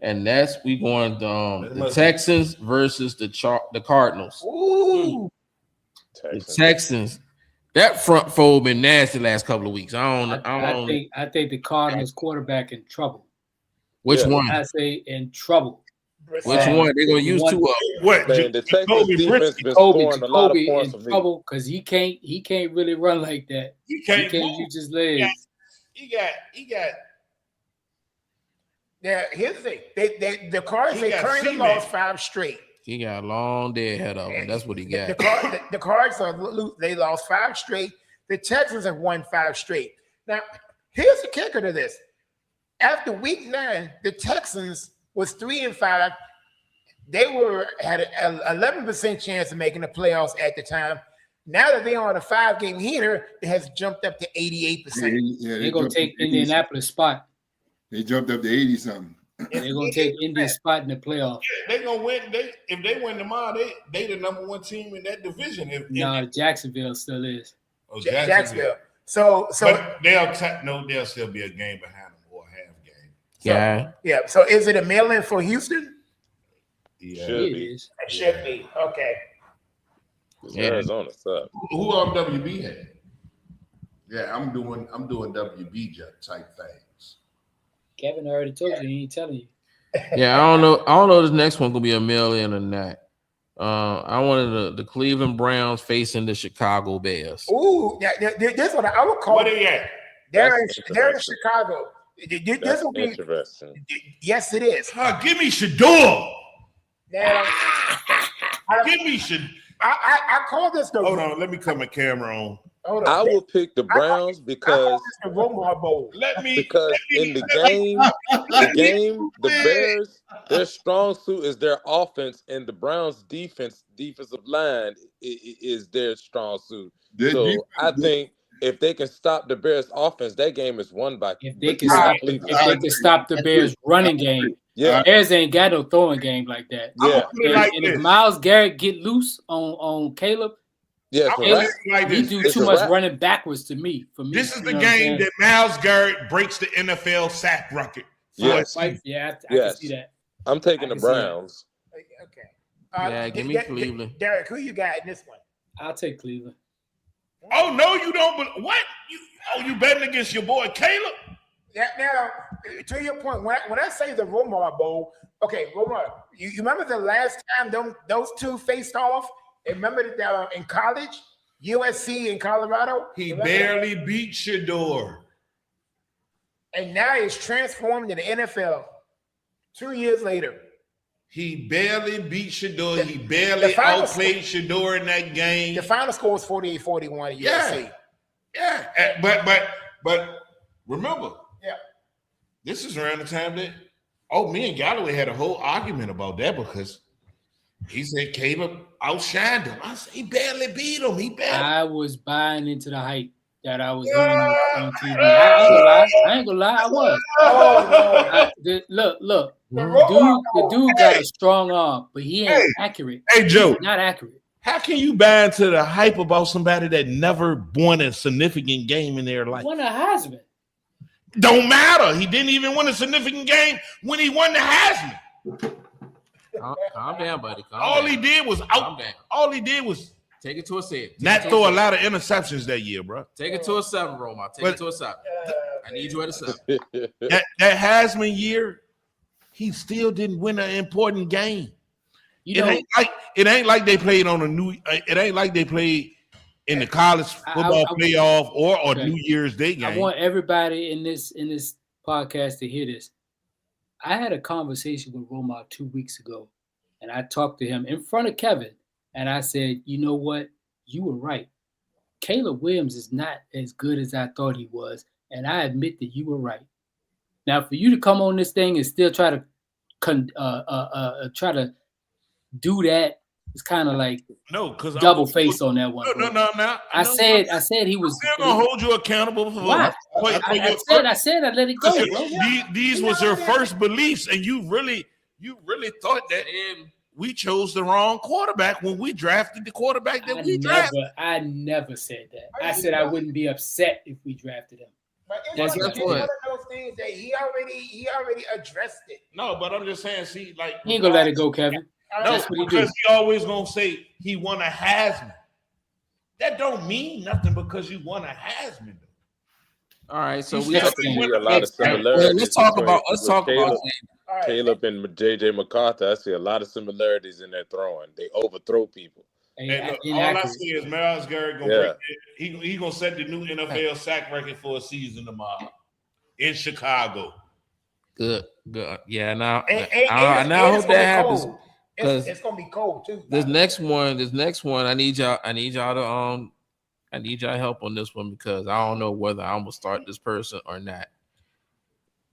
and that's we going the Texans versus the Cardinals. Ooh. The Texans, that front four been nasty the last couple of weeks. I think the Cardinals quarterback in trouble. Which one? I say in trouble. Which one? They're gonna use 2 of them. What? Man, the Texans defense been scoring a lot of points in trouble because he can't really run like that. He can't use his legs. He got. Now here's the thing. The Cards they currently lost 5 straight. He got a long dead head of him. That's what he got. The Cards they lost 5 straight. The Texans have won 5 straight. Now, here's the kicker to this. After week 9, the Texans was 3-5. They had an 11% chance of making the playoffs at the time. Now that they're on a 5-game heater, it has jumped up to 88%. They're gonna take Indianapolis spot. They jumped up to 80-something. They're gonna take Indiana's spot in the playoffs. Yeah, they're gonna win. If they win tomorrow, they the number 1 team in that division. Jacksonville still is. Oh, Jacksonville. So but they'll still be a game behind them or a half game. Yeah. So is it a mail-in for Houston? Yeah, It should be. Okay. Arizona sucks. Who WB had? Yeah, I'm doing WB type things. Kevin already told you. He ain't telling you. Yeah, I don't know. If this next one gonna be a mail-in or not. I wanted the Cleveland Browns facing the Chicago Bears. Ooh, this one I would call. What are they at? They're in Chicago. This will be interesting. Yes, it is. Give me Shador. Now, Give me Shador. I call this the. Hold on, let me cut my camera on. I will pick the Browns because the Romar Bowl. Because in the game, the Bears, their strong suit is their offense, and the Browns' defensive line is their strong suit. So I think if they can stop the Bears' offense, that game is won by. If they can stop the Bears' running game, yeah, Bears ain't got no throwing game like that. Yeah, and if Myles Garrett get loose on Caleb, Yeah, it's I'm- a wrap. Like He this. do It's too a much wrap. running backwards to me. For me, This is the you know what I'm game saying? that Myles Garrett breaks the NFL sack record. Yes. Yeah, I can Yes. see that. I'm taking I the can see that. Browns. Okay. Yeah, give me Cleveland. Derek, who you got in this one? I'll take Cleveland. Oh no, you don't. But what? You betting against your boy Caleb? Yeah, now, to your point, when I say the Romar Bowl, okay, Romar, you remember the last time those two faced off? And remember that in college, USC in Colorado? He Remember barely beat Shador. that? And now it's transformed in the NFL 2 years later. He barely beat Shador. The- He barely the final outplayed Shador in that game. The final score was 48-41 at USC. Yeah, but remember, Yeah. this is around the time that me and Galloway had a whole argument about that because he said Caleb outshined him. I said he barely beat him. He barely. I was buying into the hype that I was hearing on TV. I ain't gonna lie, I was. Oh, Look. no. The dude got a strong arm, but he ain't accurate. Hey Joe, Not accurate. how can you buy into the hype about somebody that never won a significant game in their life? Won a Heisman. Don't matter. He didn't even win a significant game when he won the Heisman. Calm down, buddy. Calm All down. he did was Calm down. All he did was Take it to a 7. not throw a lot of interceptions that year, bro. Take it to a 7, Roma. Take But- it to a 7. I need you at a 7. That Heisman year, he still didn't win an important game. You know, It ain't like they played on a new. It ain't like they played in the college football playoff or Okay. New Year's Day game. I want everybody in this podcast to hear this. I had a conversation with Romar 2 weeks ago, and I talked to him in front of Kevin, and I said, you know what? You were right. Caleb Williams is not as good as I thought he was, and I admit that you were right. Now, for you to come on this thing and still try to do that, it's kind of like no, because double face on that one. No. I said he was. I'm gonna hold you accountable for Why? for I said I let it go, bro. These was your first beliefs, and you really thought that we chose the wrong quarterback when we drafted the quarterback that we drafted. I never said that. I said I wouldn't be upset if we drafted him. But That's it's what- one of those things that he already addressed it. No, but I'm just saying, see, like He ain't gonna let it go, Kevin. no, That's what he do. because he always gonna say he won a Heisman. That don't mean nothing because you won a Heisman. All right, so You we said have he See won a lot of similarities. Well, let's talk between- about with Caleb. All right. Caleb and JJ McCarthy. I see a lot of similarities in their throwing. They overthrow people. And look, all I Inaccurate. see is Myles Garrett gonna Yeah. break it. He gonna set the new NFL sack record for a season tomorrow in Chicago. Good. Yeah, now And I now it's hope gonna that be happens. cold. 'cause It's gonna be cold too. This next one, I need y'all to I need y'all help on this one because I don't know whether I'm gonna start this person or not.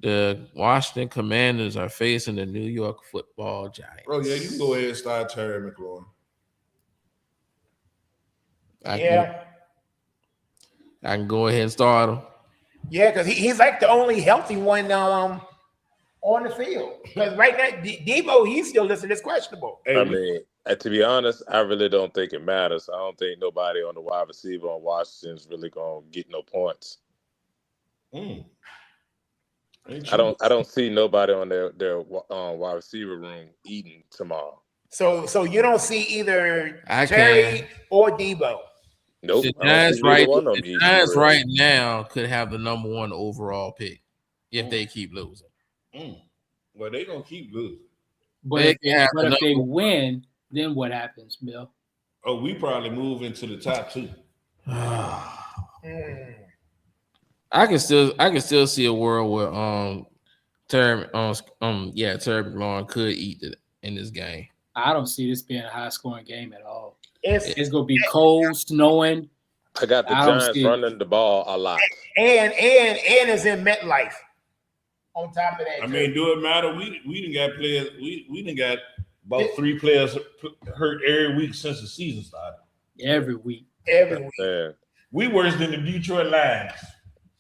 The Washington Commanders are facing the New York Football Giants. Oh yeah, you can go ahead and start Terry McLaurin. I can go ahead and start him. Yeah, because he's like the only healthy one on the field. Because right now, Debo, he's still listed as questionable. Hey, I mean, to be honest, I really don't think it matters. I don't think nobody on the wide receiver on Washington's really gonna get no points. I don't see nobody on their wide receiver room eating tomorrow. So you don't see either I Terry can. or Debo. Nope. The I don't Giants see neither right, one of them the eating Giants really. right now could have the number 1 overall pick if they keep losing. Well, they gonna keep losing. But They if they, have but if they another- win, then what happens, Bill? Oh, we probably move into the top 2. I can still see a world where Terry McLaurin could eat it in this game. I don't see this being a high scoring game at all. It's It's gonna be cold, snowing. I got the I don't Giants see it. running the ball a lot. and is in MetLife. On top of that, I mean, do it matter? We done got players. We done got about 3 players hurt every week since the season started. Every week. every week. Man, We worse than the Detroit Lions.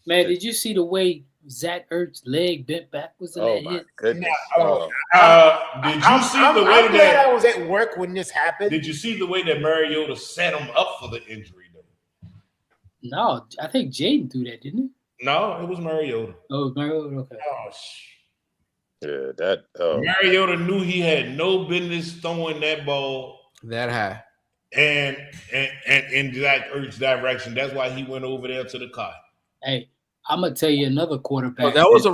Man, did you see the way Zach Ertz leg bent backwards in Oh that my hit? goodness. Oh. Did you I'm see the way glad that? I was at work when this happened. Did you see the way that Mariota set him up for the injury? Though? No, I think Jaden threw that, didn't he? No, it was Mariota. Oh, Mariota, okay. Oh, Yeah, that. Oh, Mariota knew he had no business throwing that ball That high. and in Zach Ertz's direction. That's why he went over there to the car. Hey, I'm gonna tell you another quarterback. Oh, that was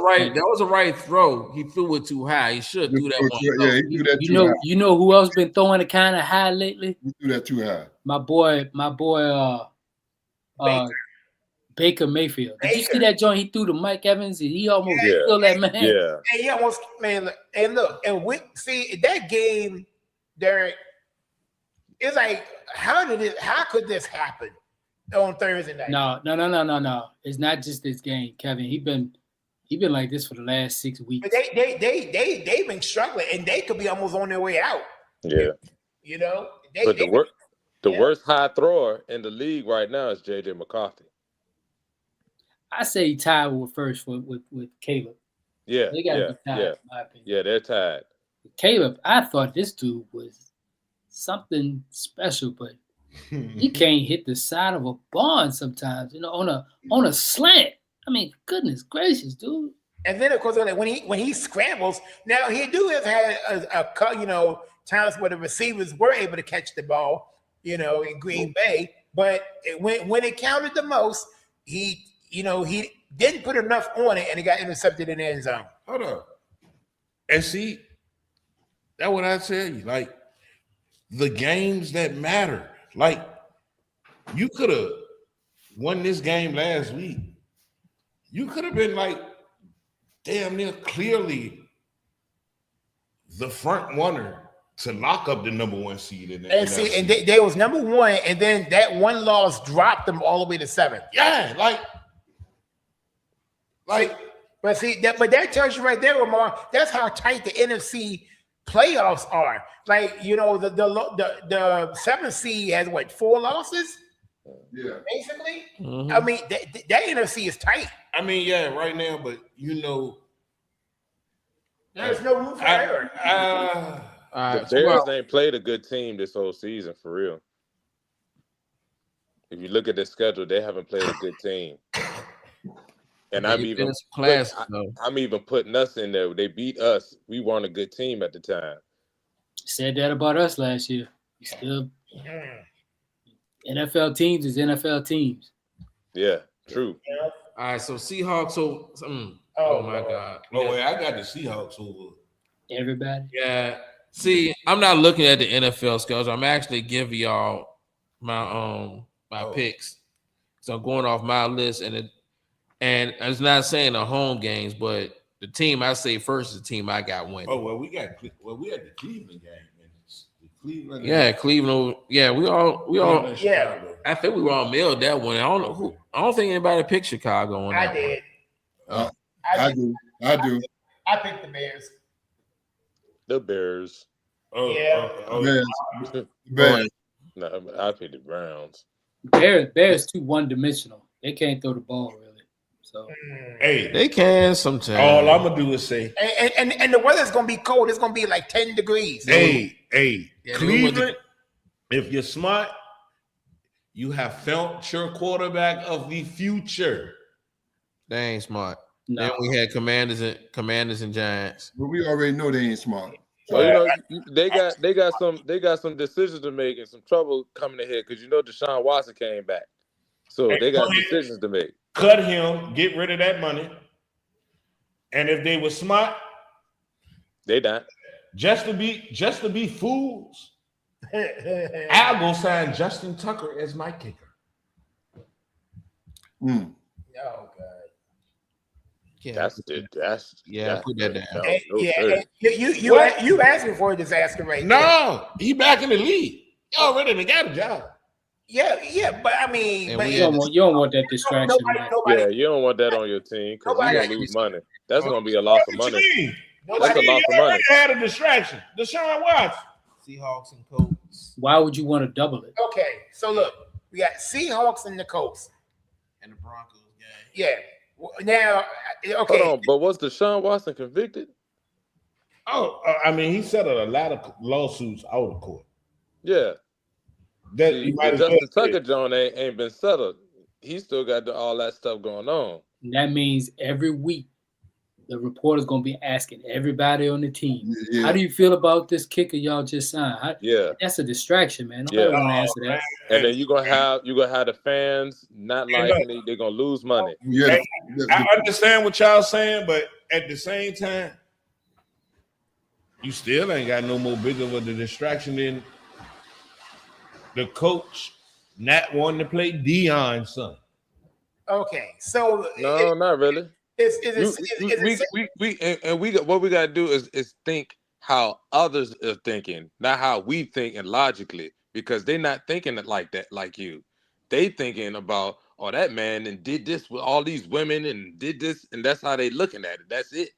a right throw. He threw it too high. He should do that one. Yeah, he threw that You too know, high. you know who else been throwing it kind of high lately? He threw that too high. My boy, Baker Mayfield. Did you see that joint he threw to Mike Evans and he almost killed that man? yeah. and he almost, man, and look, and we see that game, Derek. It's like, how could this happen on Thursday night? No. It's not just this game, Kevin. He been like this for the last 6 weeks. But they've been struggling, and they could be almost on their way out. Yeah. You know, But the worst high thrower in the league right now is JJ McCarthy. I say he tied with first with Caleb. Yeah, They gotta yeah, be tied, yeah, in my opinion. yeah. They're tied. Caleb, I thought this dude was something special, but he can't hit the side of a barn sometimes, you know, on a slant. I mean, goodness gracious, dude. And then of course when he scrambles, now he has had times where the receivers were able to catch the ball, in Green Bay, but when it counted the most, he didn't put enough on it and it got intercepted in the end zone. Hold up. And see, that's what I tell you. Like, the games that matter. Like, you could have won this game last week. You could have been like damn near clearly the front runner to lock up the number one seed in the And NFC. see, and they was number one, and then that one loss dropped them all the way to 7th. Yeah, But see that tells you right there, Lamar. That's how tight the NFC playoffs are. Like, the 7th seed has 4 losses, Yeah. basically. Mhm. I mean, that NFC is tight. I mean, yeah, right now, but There's no room for error. All The right, Bears ain't played a good team this whole season for real. If you look at their schedule, they haven't played a good team. And I'm even putting us in there. They beat us. We weren't a good team at the time. Said that about us last year. Still, NFL teams is NFL teams. Yeah, true. all right. So Seahawks. Oh, My God. no way, I got the Seahawks over. Everybody. Yeah. See, I'm not looking at the NFL schedule. I'm actually giving y'all my picks. So I'm going off my list, and it's not saying the home games, but the team I say first is the team I got winning. Oh well, we had the Cleveland game. Cleveland. Yeah, Cleveland. Yeah, we all. Cleveland, Yeah. Chicago. I think we were all mailed that one. I don't know who. I don't think anybody picked Chicago on that. I did. I do. I picked the Bears. The Bears. Yeah. Bears. No, I picked the Browns. Bears too one-dimensional. They can't throw the ball really. So Hey, They can sometimes. all I'm gonna do is say, And the weather's gonna be cold. It's gonna be like 10 degrees. hey, Yeah, Cleveland, if you're smart, you have felt your quarterback of the future. They ain't smart. no. Then we had Commanders and Giants. But we already know they ain't smart. Well, they got some decisions to make and some trouble coming ahead because Deshaun Watson came back, so they got decisions to make. Cut him, get rid of that money. And if they were smart, They not. just to be fools, I'll go sign Justin Tucker as my kicker. Mm. Oh God. Yeah, That's put that down. And, sir. you asking for a disaster right now. No, he back in the league. He already got a job. Yeah, but I mean, And but we You don't want that distraction. man. Yeah, you don't want that on your team because you're Nobody- gonna lose money. That's gonna be a loss of What money. you mean? That's a He loss of already money. had a distraction. Deshaun Watson. Seahawks and Colts Why would you want to double it? okay. So look, we got Seahawks and the Colts. and the Broncos game. Yeah, Now, Hold okay. on, but was Deshaun Watson convicted? Oh, I mean, he settled a lot of lawsuits out of court. Yeah. That See, you might the as well Justin say. Tucker John ain't been settled. He still got all that stuff going on. And that means every week the reporter's gonna be asking everybody on the team, Yeah. how do you feel about this kicker y'all just signed? Yeah. That's a distraction, man. Yeah. Nobody want to answer that. And then you're gonna have the fans not liking it. They're gonna lose money. Yeah. I understand what y'all saying, but at the same time, you still ain't got no more big of a distraction than the coach not wanting to play Deion's son. Okay, so No, not really. What we gotta do is think how others are thinking, not how we think and logically, because they're not thinking it like that, like you. They thinking about, oh, that man and did this with all these women and did this, and that's how they looking at it. That's it.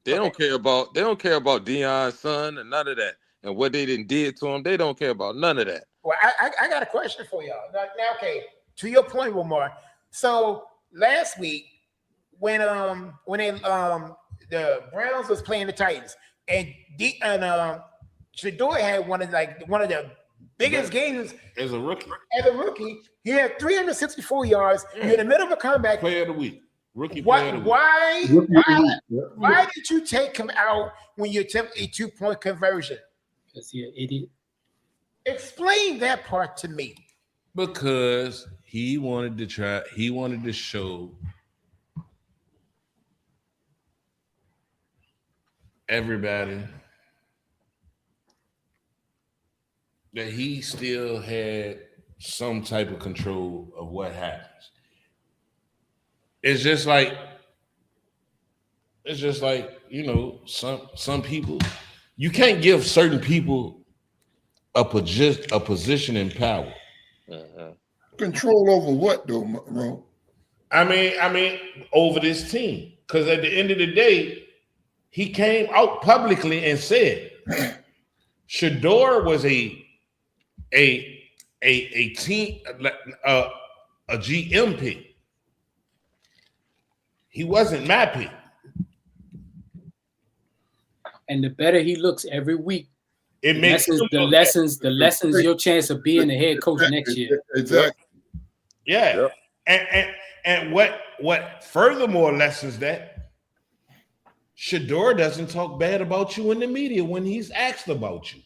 They don't care about Deion's son and none of that, and what they did to him. They don't care about none of that. Well, I got a question for y'all. Now, okay, to your point, Lamar. So last week, when the Browns was playing the Titans, and Shador had one of the biggest games As a rookie, he had 364 yards in the middle of a comeback. player of the week, rookie player of the week. Why did you take him out when you attempt a 2-point conversion? Because he's an idiot. Explain that part to me. Because he wanted to show everybody that he still had some type of control of what happens. It's just like, some people, you can't give certain people a position in power. Control over what though, Ron? I mean, over this team. Because at the end of the day, he came out publicly and said Shador was a team, a GM pick. He wasn't my pick. And the better he looks every week, It makes the lessons your chance of being the head coach next year. Exactly. Yeah. Yep. And what furthermore lessens that, Shador doesn't talk bad about you in the media when he's asked about you.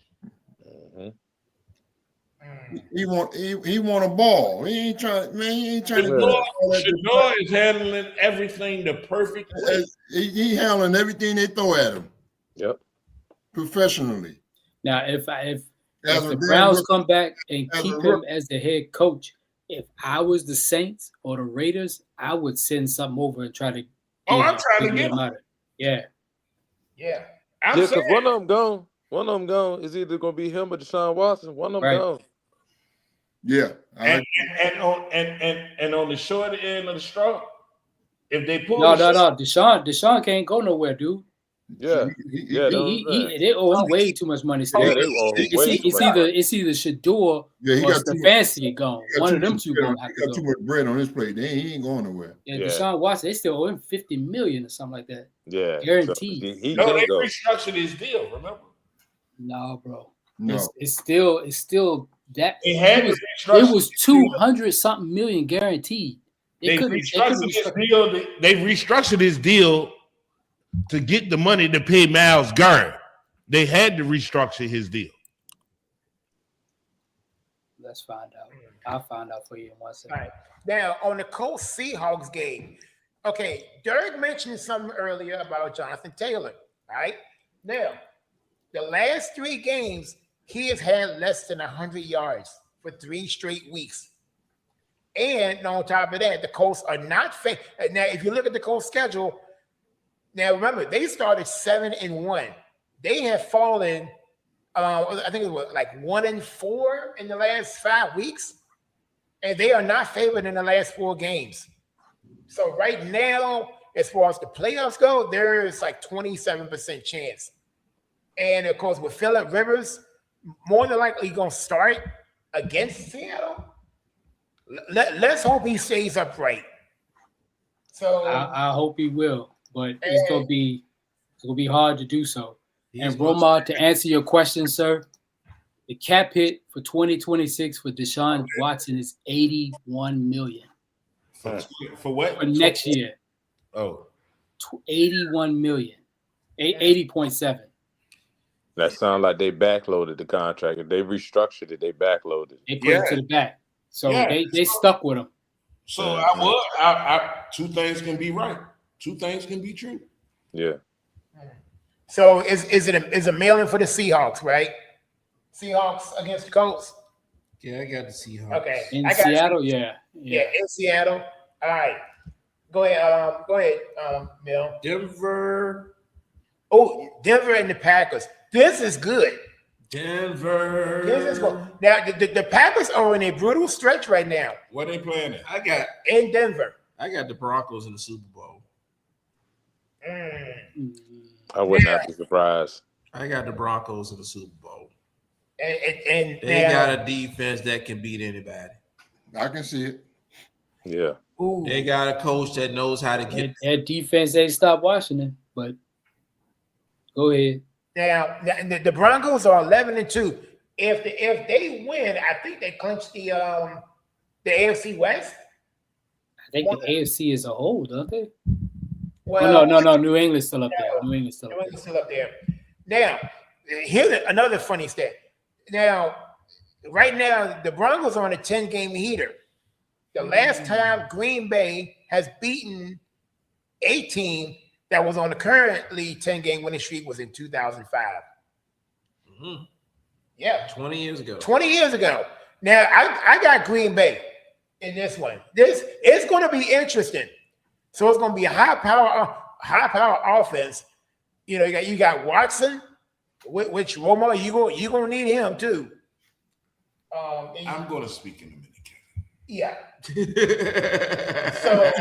He want a ball. He ain't trying to Shador is handling everything the perfect way. He handling everything they throw at him. Yep. Professionally. Now, if the Browns come back and keep him as the head coach, if I was the Saints or the Raiders, I would send something over and try to. I'm trying to get him. Yeah. Yeah. Because one of them gone. One of them gone. Is either going to be him or Deshaun Watson. One of them gone. Yeah. And on the short end of the straw, if they pull no, Deshaun can't go nowhere, dude. Yeah, they owe him way too much money. Still. Yeah, they owe him way too much. It's either Shador or Stefanski gone. One of them two gonna have to go. Got too much bread on his plate. He ain't going nowhere. Yeah, Deshaun Watson, they still owe him $50 million or something like that. Yeah, guaranteed. So they restructured his deal. Remember? No, bro. No, it's still that. It was 200 something million guaranteed. They restructured his deal to get the money to pay Myles Garrett. They had to restructure his deal. Let's find out. I'll find out for you in 1 second. All right. Now, on the Colts Seahawks game, okay, Derek mentioned something earlier about Jonathan Taylor. All right. Now, the last 3 games, he has had less than 100 yards for 3 straight weeks. And on top of that, the Colts are not now, if you look at the Colts schedule, now remember, they started 7-1. They have fallen, I think it was like 1-4 in the last 5 weeks. And they are not favored in the last 4 games. So right now, as far as the playoffs go, there is like 27% chance. And of course, with Phillip Rivers, more than likely going to start against Seattle. Let's hope he stays upright. So I hope he will, but it's gonna be hard to do so. And Romar, to answer your question, sir, the cap hit for 2026 for Deshaun Watson is $81 million For what? for next year. Oh, 81 million, 80.7. That sounds like they backloaded the contract. If they restructured it, they backloaded it. They put it to the back, so Yeah. they stuck with him. so I two things can be right. Two things can be true. Yeah. So is it a mailing for the Seahawks, right? Seahawks against the Colts. Yeah, I got the Seahawks. Okay. In I got Seattle, you. yeah. Yeah, in Seattle. All right. Go ahead, Mel. Denver. Oh, Denver and the Packers. This is good. Denver. This is good. Now the Packers are in a brutal stretch right now What they playing at? I got in Denver. the Broncos in the Super Bowl. I would not be surprised. I got the Broncos in the Super Bowl. And They now, got a defense that can beat anybody. I can see it. Yeah. ooh, They got a coach that knows how to get. That defense ain't stopped Washington, but go ahead. now the Broncos are 11-2. If they win, I think they clinch the AFC West. I think the AFC as a whole, don't they? Well, No. New England's still up there. New England's still up Everyone's still up there. Now, here's another funny stat. Now, right now, the Broncos are on a 10-game heater. The last time Green Bay has beaten a team that was on the currently 10-game winning streak was in 2005. Mhm. Yeah, 20 years ago. 20 years ago. Now, I got Green Bay in this one. This is going to be interesting. So it's going to be a high power offense. You know, you got Watson, which Romo, you gonna need him too. I'm going to speak in a minute, Kevin. Yeah. So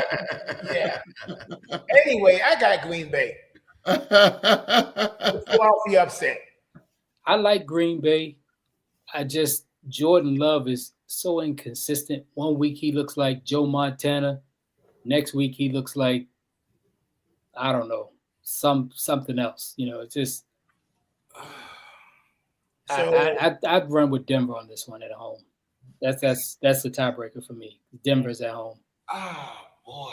yeah. Anyway, I got Green Bay. Pull off the upset. I like Green Bay. Jordan Love is so inconsistent. 1 week he looks like Joe Montana. Next week he looks like, I don't know, something else. You know, it's just I'd run with Denver on this one at home. That's the tiebreaker for me. Denver's at home. Ah, boy.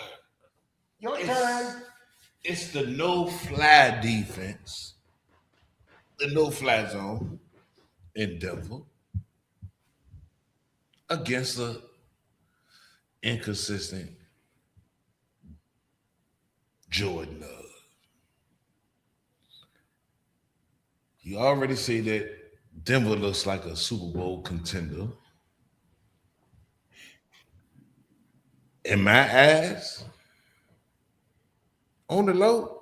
Your turn. It's the no-fly defense, the no-fly zone in Denver against the inconsistent Jordan Love. You already say that Denver looks like a Super Bowl contender. In my eyes, on the low,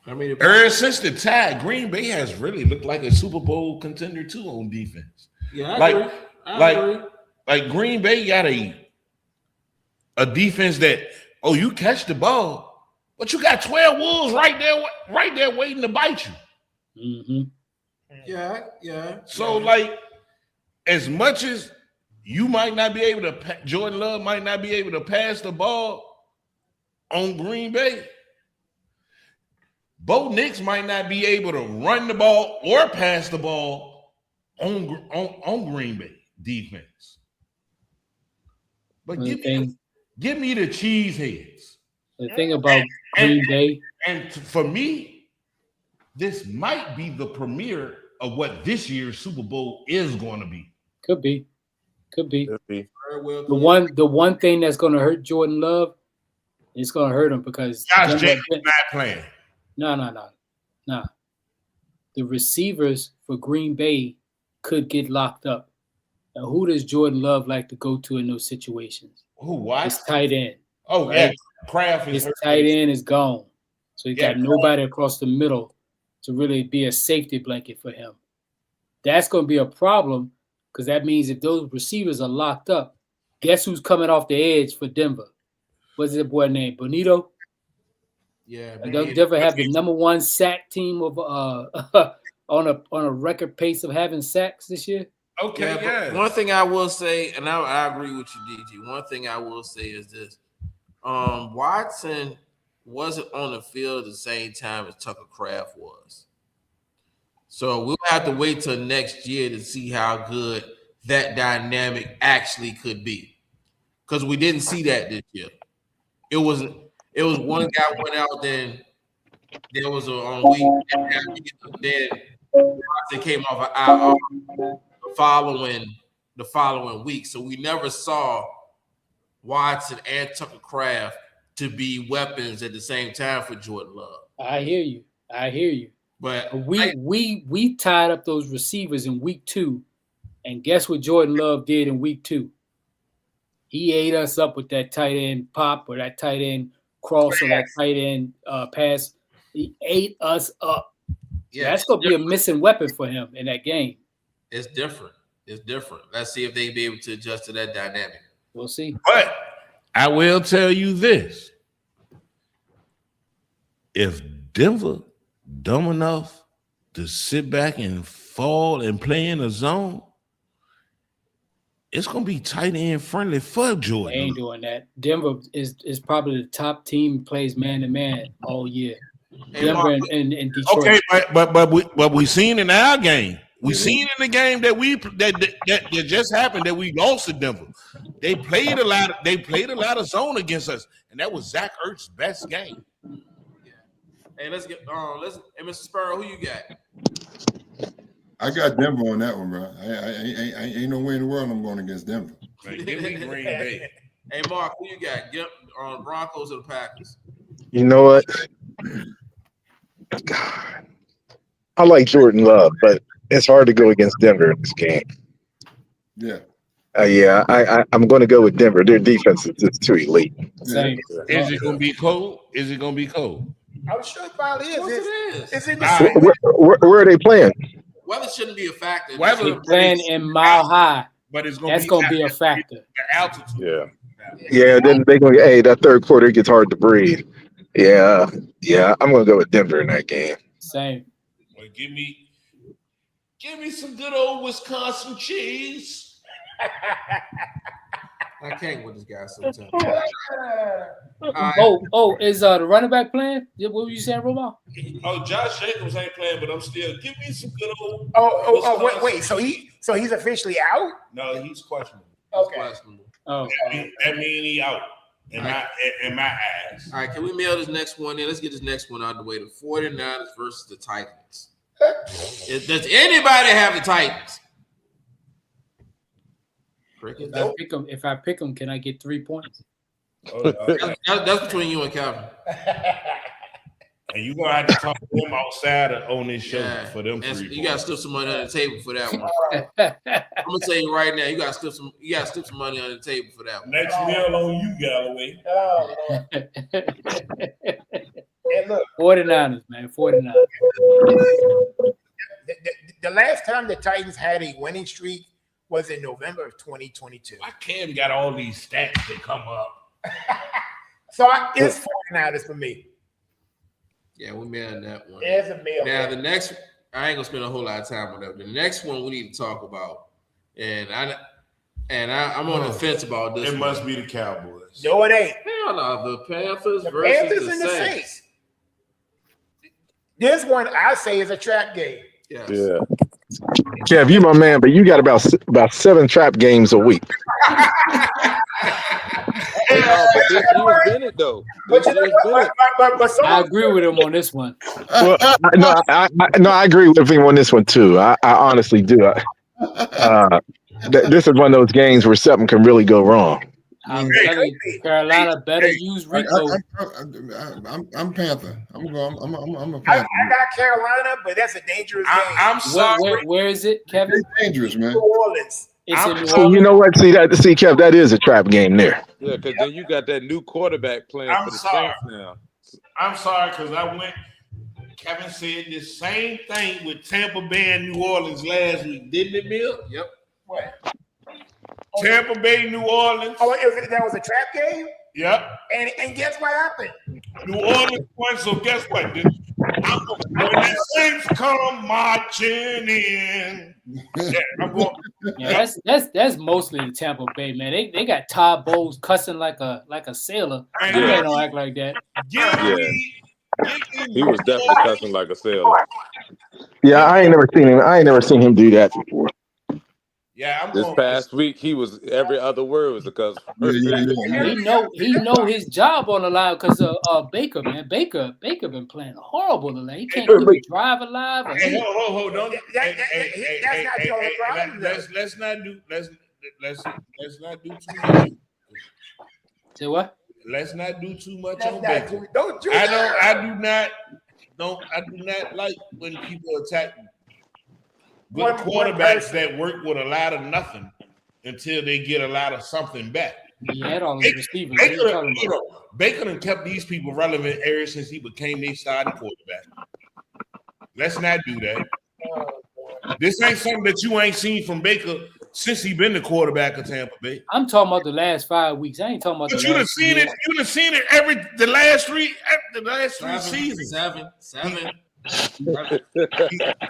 I mean, ever since the tie, Green Bay has really looked like a Super Bowl contender too on defense. yeah, I Like- agree. I agree. Like Green Bay got a defense that, oh, you catch the ball, but you got 12 wolves right there waiting to bite you. Mm-hmm. Yeah. So, like, as much as you might not be able to, Jordan Love might not be able to pass the ball on Green Bay, Bo Nix might not be able to run the ball or pass the ball on Green Bay defense. But give me the cheese heads. The thing about Green Bay, And for me, this might be the premiere of what this year's Super Bowl is going to be. could be. Could be. Very well. The one thing that's going to hurt Jordan Love, it's going to hurt him because Josh Denver- Jacobs not playing. No. The receivers for Green Bay could get locked up. Now, who does Jordan Love like to go to in those situations? Who? What? His tight end. Oh, right? yeah. Kraft is His hurt. tight end is gone. So you Yeah, got nobody across the middle to really be a safety blanket for him. That's going to be a problem because that means if those receivers are locked up, guess who's coming off the edge for Denver? What's that boy named? Bonito? Yeah. And they'll Denver have the number one sack team of on a record pace of having sacks this year. Okay, But yeah. one thing I will say, and I agree with you, DG. One thing I will say is this: Watson wasn't on the field at the same time as Tucker Kraft was. So we'll have to wait till next year to see how good that dynamic actually could be. Because we didn't see that this year. It was one guy went out, then there was a week, then Watson came off an IR the following week. So we never saw Watson and Tucker Kraft to be weapons at the same time for Jordan Love. I hear you. But we tied up those receivers in week 2, and guess what Jordan Love did in week 2? He ate us up with that tight end pop or that tight end cross or that tight end pass. He ate us up. Yeah, that's going to be a missing weapon for him in that game. It's different. Let's see if they be able to adjust to that dynamic. We'll see. But I will tell you this. If Denver dumb enough to sit back and fall and play in a zone, it's going to be tight end friendly for Jordan. They ain't doing that. Denver is probably the top team, plays man-to-man all year. Denver and Detroit. Okay, but we seen in our game. We seen in the game that just happened that we lost to Denver. They played a lot of zone against us, and that was Zach Ertz's best game. Hey, let's get hey, Mr. Sparrow, who you got? I got Denver on that one, bro. I ain't no way in the world I'm going against Denver. Like, give me Green Bay. Hey, Mark, who you got? Get on Broncos or the Packers? You know what? God, I like Jordan Love, but it's hard to go against Denver in this game. Yeah. I'm going to go with Denver. Their defense is just too elite. Same. Is it going to be cold? Is it going to be cold? I'm sure it probably is. It's in the All right. Where are they playing? Weather shouldn't be a factor. Weather Playing in Mile High. But it's That's going to be a factor. The altitude. Yeah. Then they're going to. Hey, that third quarter gets hard to breathe. Yeah. I'm going to go with Denver in that game. Same. Well, give me some good old Wisconsin cheese. I can't with this guy sometimes. Is the running back playing? What were you saying, Romo? Oh, Josh Jacobs ain't playing, but I'm still give me some good old. Wait. So he's officially out? No, he's questionable. Okay. Oh, That mean he out in my eyes. All right, can we mail this next one in? Let's get this next one out of the way. The 49ers versus the Titans. Does anybody have the Titans? if I pick them, can I get 3 points? That's between you and Calvin. And you're going to have to talk to them outside on this show for them. You got to slip some money on the table for that one. I'm going to tell you right now, you got to slip some money on the table for that one. Next meal on you, Galloway. And look, 49ers, man, 49ers. The last time the Titans had a winning streak was in November of 2022. My Cam got all these stats that come up. So it's 49ers for me. Yeah, we mailed that one. There's a mail. Now, the next, I ain't going to spend a whole lot of time on that. The next one we need to talk about, and I'm on the fence about this. It must be the Cowboys. No, it ain't. Hell no, the Panthers The versus Panthers the and the Saints. Saints. This one I say is a trap game. Yes. Yeah. Kev, you my man, but you got about 7 trap games a week. But this year's Bennett, though. This year's Bennett. I agree with him on this one. Well, I agree with him on this one too. I honestly do. This is one of those games where something can really go wrong. I'm telling you, Carolina better use Rico. I'm Panther. I'm a I Panther. got Carolina, but that's a dangerous game. I'm sorry. Where is it, Kevin? It's dangerous, man. New Orleans. It's in New So Orleans. you know what? See, Kev, that is a trap game there. Yeah, because then you got that new quarterback playing I'm for the sorry. Saints now. I'm sorry because Kevin said the same thing with Tampa Bay and New Orleans last week, didn't it, Bill? Yep. What? Tampa Bay, New Orleans. Oh, that was a trap game? Yep. And guess what happened? New Orleans won, so guess what? When the Saints come marching in. Yeah, I'm going. Yeah, that's mostly the Tampa Bay, man. They got Todd Bowles cussing like a sailor. Yeah. They don't act like that. He was definitely cussing like a sailor. Yeah, I ain't never seen him do that before. Yeah, I'm This going. past week, he was every other word was a cuss. He know his job on the line because Baker, man. Baker been playing horrible tonight. He can't even drive alive. Or Hey, hold, don't. That's not the only problem, though. Let's not do too much. Say what? Let's not do too much That's on not Baker. true. Don't do I that. do not like when people attack good One quarterbacks person. that work with a lot of nothing until they get a lot of something back. He had all his receivers. What are you talking about? Baker done kept these people relevant ever since he became their starting quarterback. Let's not do that. This ain't something that you ain't seen from Baker since he been the quarterback of Tampa Bay. I'm talking about the last 5 weeks. I ain't talking about But the you done last seen it. You done seen it the last three seasons. Seven.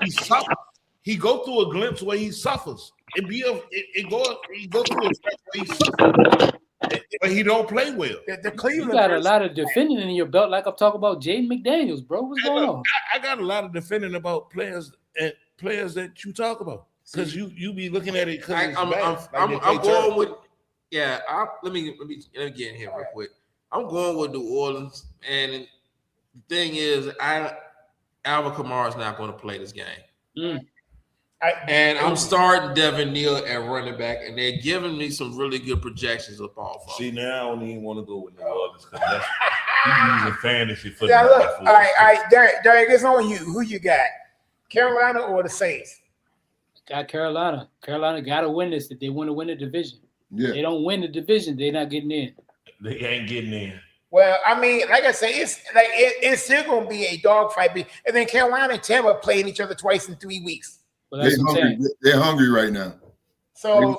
He suffers. He go through a glimpse where he suffers. He go through a stretch where he suffers. But he don't play well. The You Cleveland got a person- lot of defending in your belt, like I'm talking about Jaden McDaniels, bro. What's Hey, going look, on? I got a lot of defending about players that you talk about because you be looking at it because I'm going with let me get in here real quick. I'm going with New Orleans, and the thing is, Alvin Kamara is not going to play this game. And I'm starting Devin Neal at running back, and they're giving me some really good projections of all. See, now I don't even want to go with New Orleans because that's using fantasy football. Now look, all right, Derek, it's on you. Who you got? Carolina or the Saints? Got Carolina. Carolina got to win this if they want to win the division. Yeah. They don't win the division, they're not getting in. They ain't getting in. Well, I mean, like I say, it's still going to be a dogfight. And then Carolina and Tampa playing each other twice in 3 weeks. Well, that's what I'm saying. They're hungry right now. So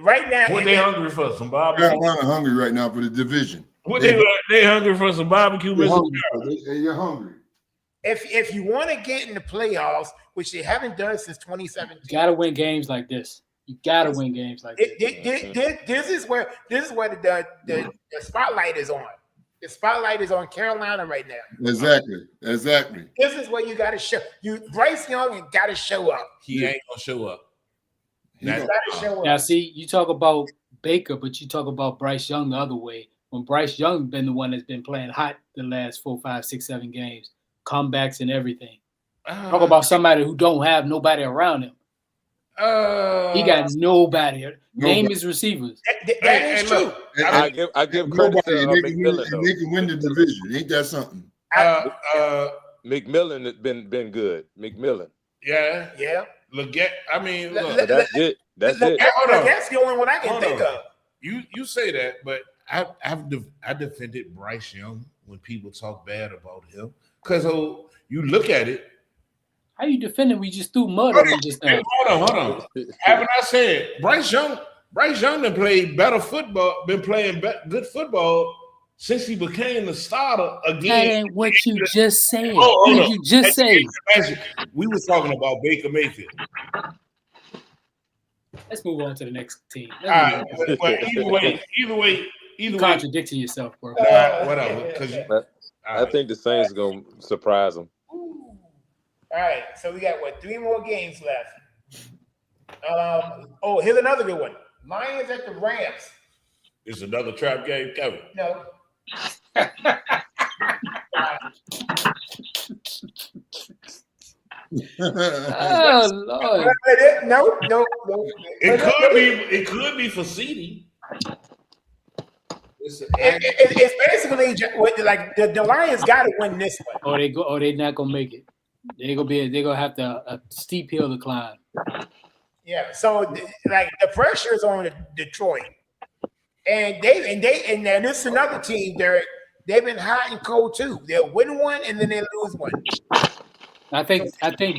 right now, What they hungry for? Some barbecue? Carolina hungry right now for the division. What they hungry for? Some barbecue? They're Mr. hungry. They're hungry. if you want to get in the playoffs, which they haven't done since 2017, You got to win games like this. You got to win games like this. this is where the spotlight is on. The spotlight is on Carolina right now. Exactly. This is where you got to show. Bryce Young got to show up. He ain't gonna show up. He got to show Now, up. see, you talk about Baker, but you talk about Bryce Young the other way. When Bryce Young been the one that's been playing hot the last 4, 5, 6, 7 games, comebacks and everything. Talk about somebody who don't have nobody around him. He got nobody. Name his receivers. That is true. I give credit to Nobody, McMillan though. they can win the division. Ain't that something? McMillan has been good. McMillan. Yeah. Yeah. Leggett. I mean, look. But that's it. That's it. Hold on. That's the only one I can Hold think on. of. You say that, but I defended Bryce Young when people talk bad about him because you look at it. How you defending? We just threw mud on him just now. Hold on. Haven't I said Bryce Young done played better football, been playing good football since he became the starter again. That ain't what you just said. Hold What on. did you just say? We were talking about Baker Mayfield. Let's move on to the next team. All right, but either way, You contradicting yourself, bro. whatever. I think the Saints gonna surprise them. All right, so we got 3 more games left. Here's another good one. Lions at the Rams. It's another trap game, Kevin. No. Oh Lord. No. It could be for CD. It's basically like the Lions got to win this one. They not gonna make it. They're gonna have a steep hill to climb. Yeah. So like the pressure is on Detroit, and now this is another team. They've been hot and cold too. They'll win one and then they lose one. I think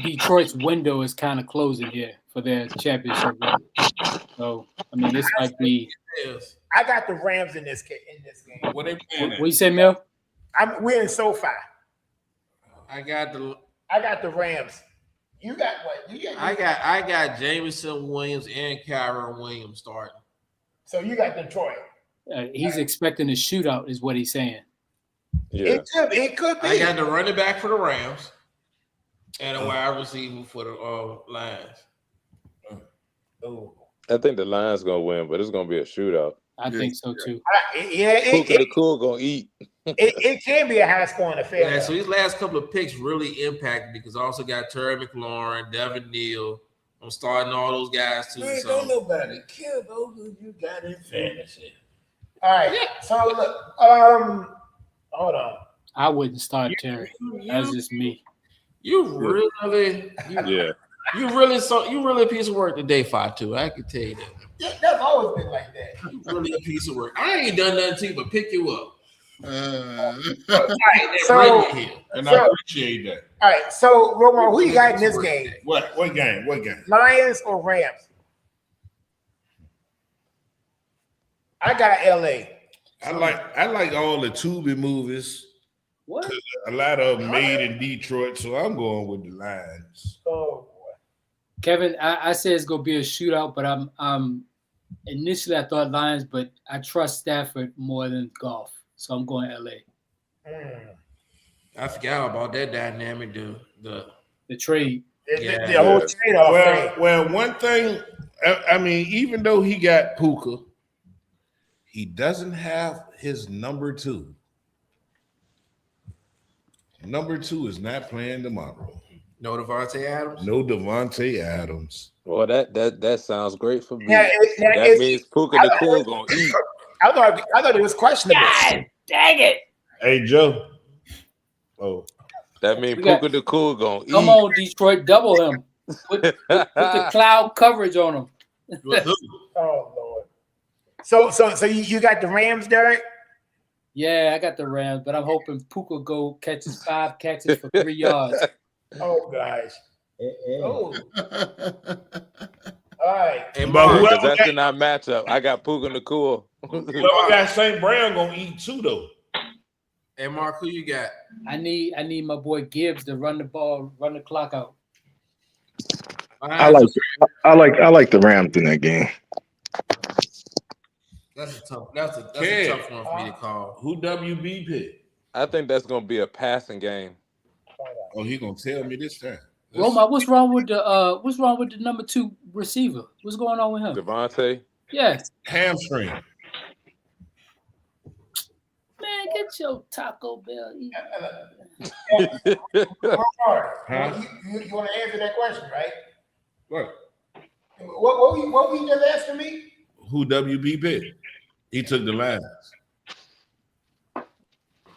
Detroit's window is kind of closing here for their championship run. So I mean, this might be. I got the Rams in this game. What they playing What you say, Mel? We're in SoFi. I got the Rams. You got what? I got Jameson Williams and Kyron Williams starting. So you got Detroit. He's expecting a shootout, is what he's saying. Yeah. It could be. I got the running back for the Rams and a wide receiver for the Lions. Oh. I think the Lions gonna win, but it's gonna be a shootout. I think so too. Puka the Cool gonna eat. It can be a high scoring affair. Yeah, so these last couple of picks really impacted because I also got Terry McLaurin, Devin Neal. I'm starting all those guys too. Man, So don't nobody care those who you got in fantasy. All right. So look, hold on. I wouldn't start Terry. That's just me. you really Yeah. you really a piece of work today, Fatu. I can tell you that. Yeah, that's always been like that. You really a piece of work. I ain't done nothing to you but pick you up. All right, so, And I appreciate that. all right, so Romo, who you got in this game? What game? What game? Lions or Rams? I got LA. I like all the Tubi movies. What? A lot of them made in Detroit, so I'm going with the Lions. Oh boy. Kevin, I said it's gonna be a shootout, but I'm initially I thought Lions, but I trust Stafford more than Goff, so I'm going LA. I forgot about that dynamic, the trade. The whole trade-off thing. Well, one thing, I mean, even though he got Puka, he doesn't have his number 2. Number 2 is not playing tomorrow. no Devontae Adams. No Devontae Adams. Well, that sounds great for me. Now, That means Puka the Cool gonna eat. I thought it was questionable. God dang it! Hey, Joe. Oh, That means We got- Puka the Cool gonna eat. Come on, Detroit, double him. Put the cloud coverage on him. Oh Lord. So you got the Rams, Derek? Yeah, I got the Rams, but I'm hoping Puka go catches 5 catches for 3 yards. Oh gosh. Oh. All right. And But Mark, whoever Because that's in our matchup. I got Puka the Cool. whoever got St. Brown gonna eat too, though. and Mark, who you got? I need my boy Gibbs to run the ball, run the clock out. I like the Rams in that game. That's a tough one for me to call. Who WB picked? I think that's gonna be a passing game. Oh, he gonna tell me this time. Roma, what's wrong with the number 2 receiver? What's going on with him? Devontae. Yeah. Hamstring. Man, get your Taco Bell. Huh? You want to answer that question, right? What? What were you just asking me? Who WB picked? He took the Lions.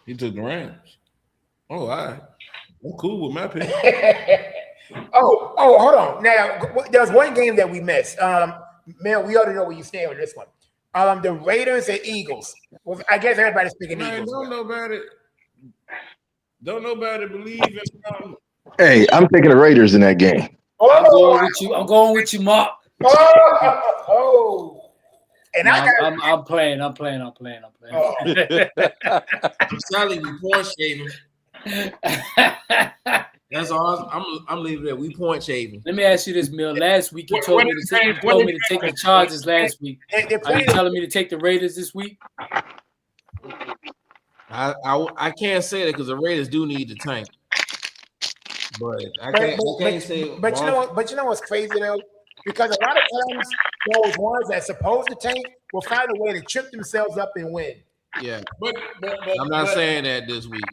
He took the Rams. Oh, all right. I'm cool with my pick. oh, hold on. Now, there's one game that we missed. Man, we already know where you stand with this one. The Raiders and Eagles. Well, I guess everybody's picking Man, Eagles. don't nobody believe in Hey, I'm taking the Raiders in that game. I'm going with you, Mark. Oh. And No, I got I'm playing. Oh. I'm telling you, point shaving. That's all. I'm leaving it. We point shaving. Let me ask you this, Mill. Last week you told me to take the Chargers last week. Are you telling me to take the Raiders this week? I can't say that because the Raiders do need the tank. But I can't say. But you know what? But you know what's crazy though? Because a lot of times those ones that supposed to tank will find a way to trip themselves up and win. Yeah, but I'm not saying that this week.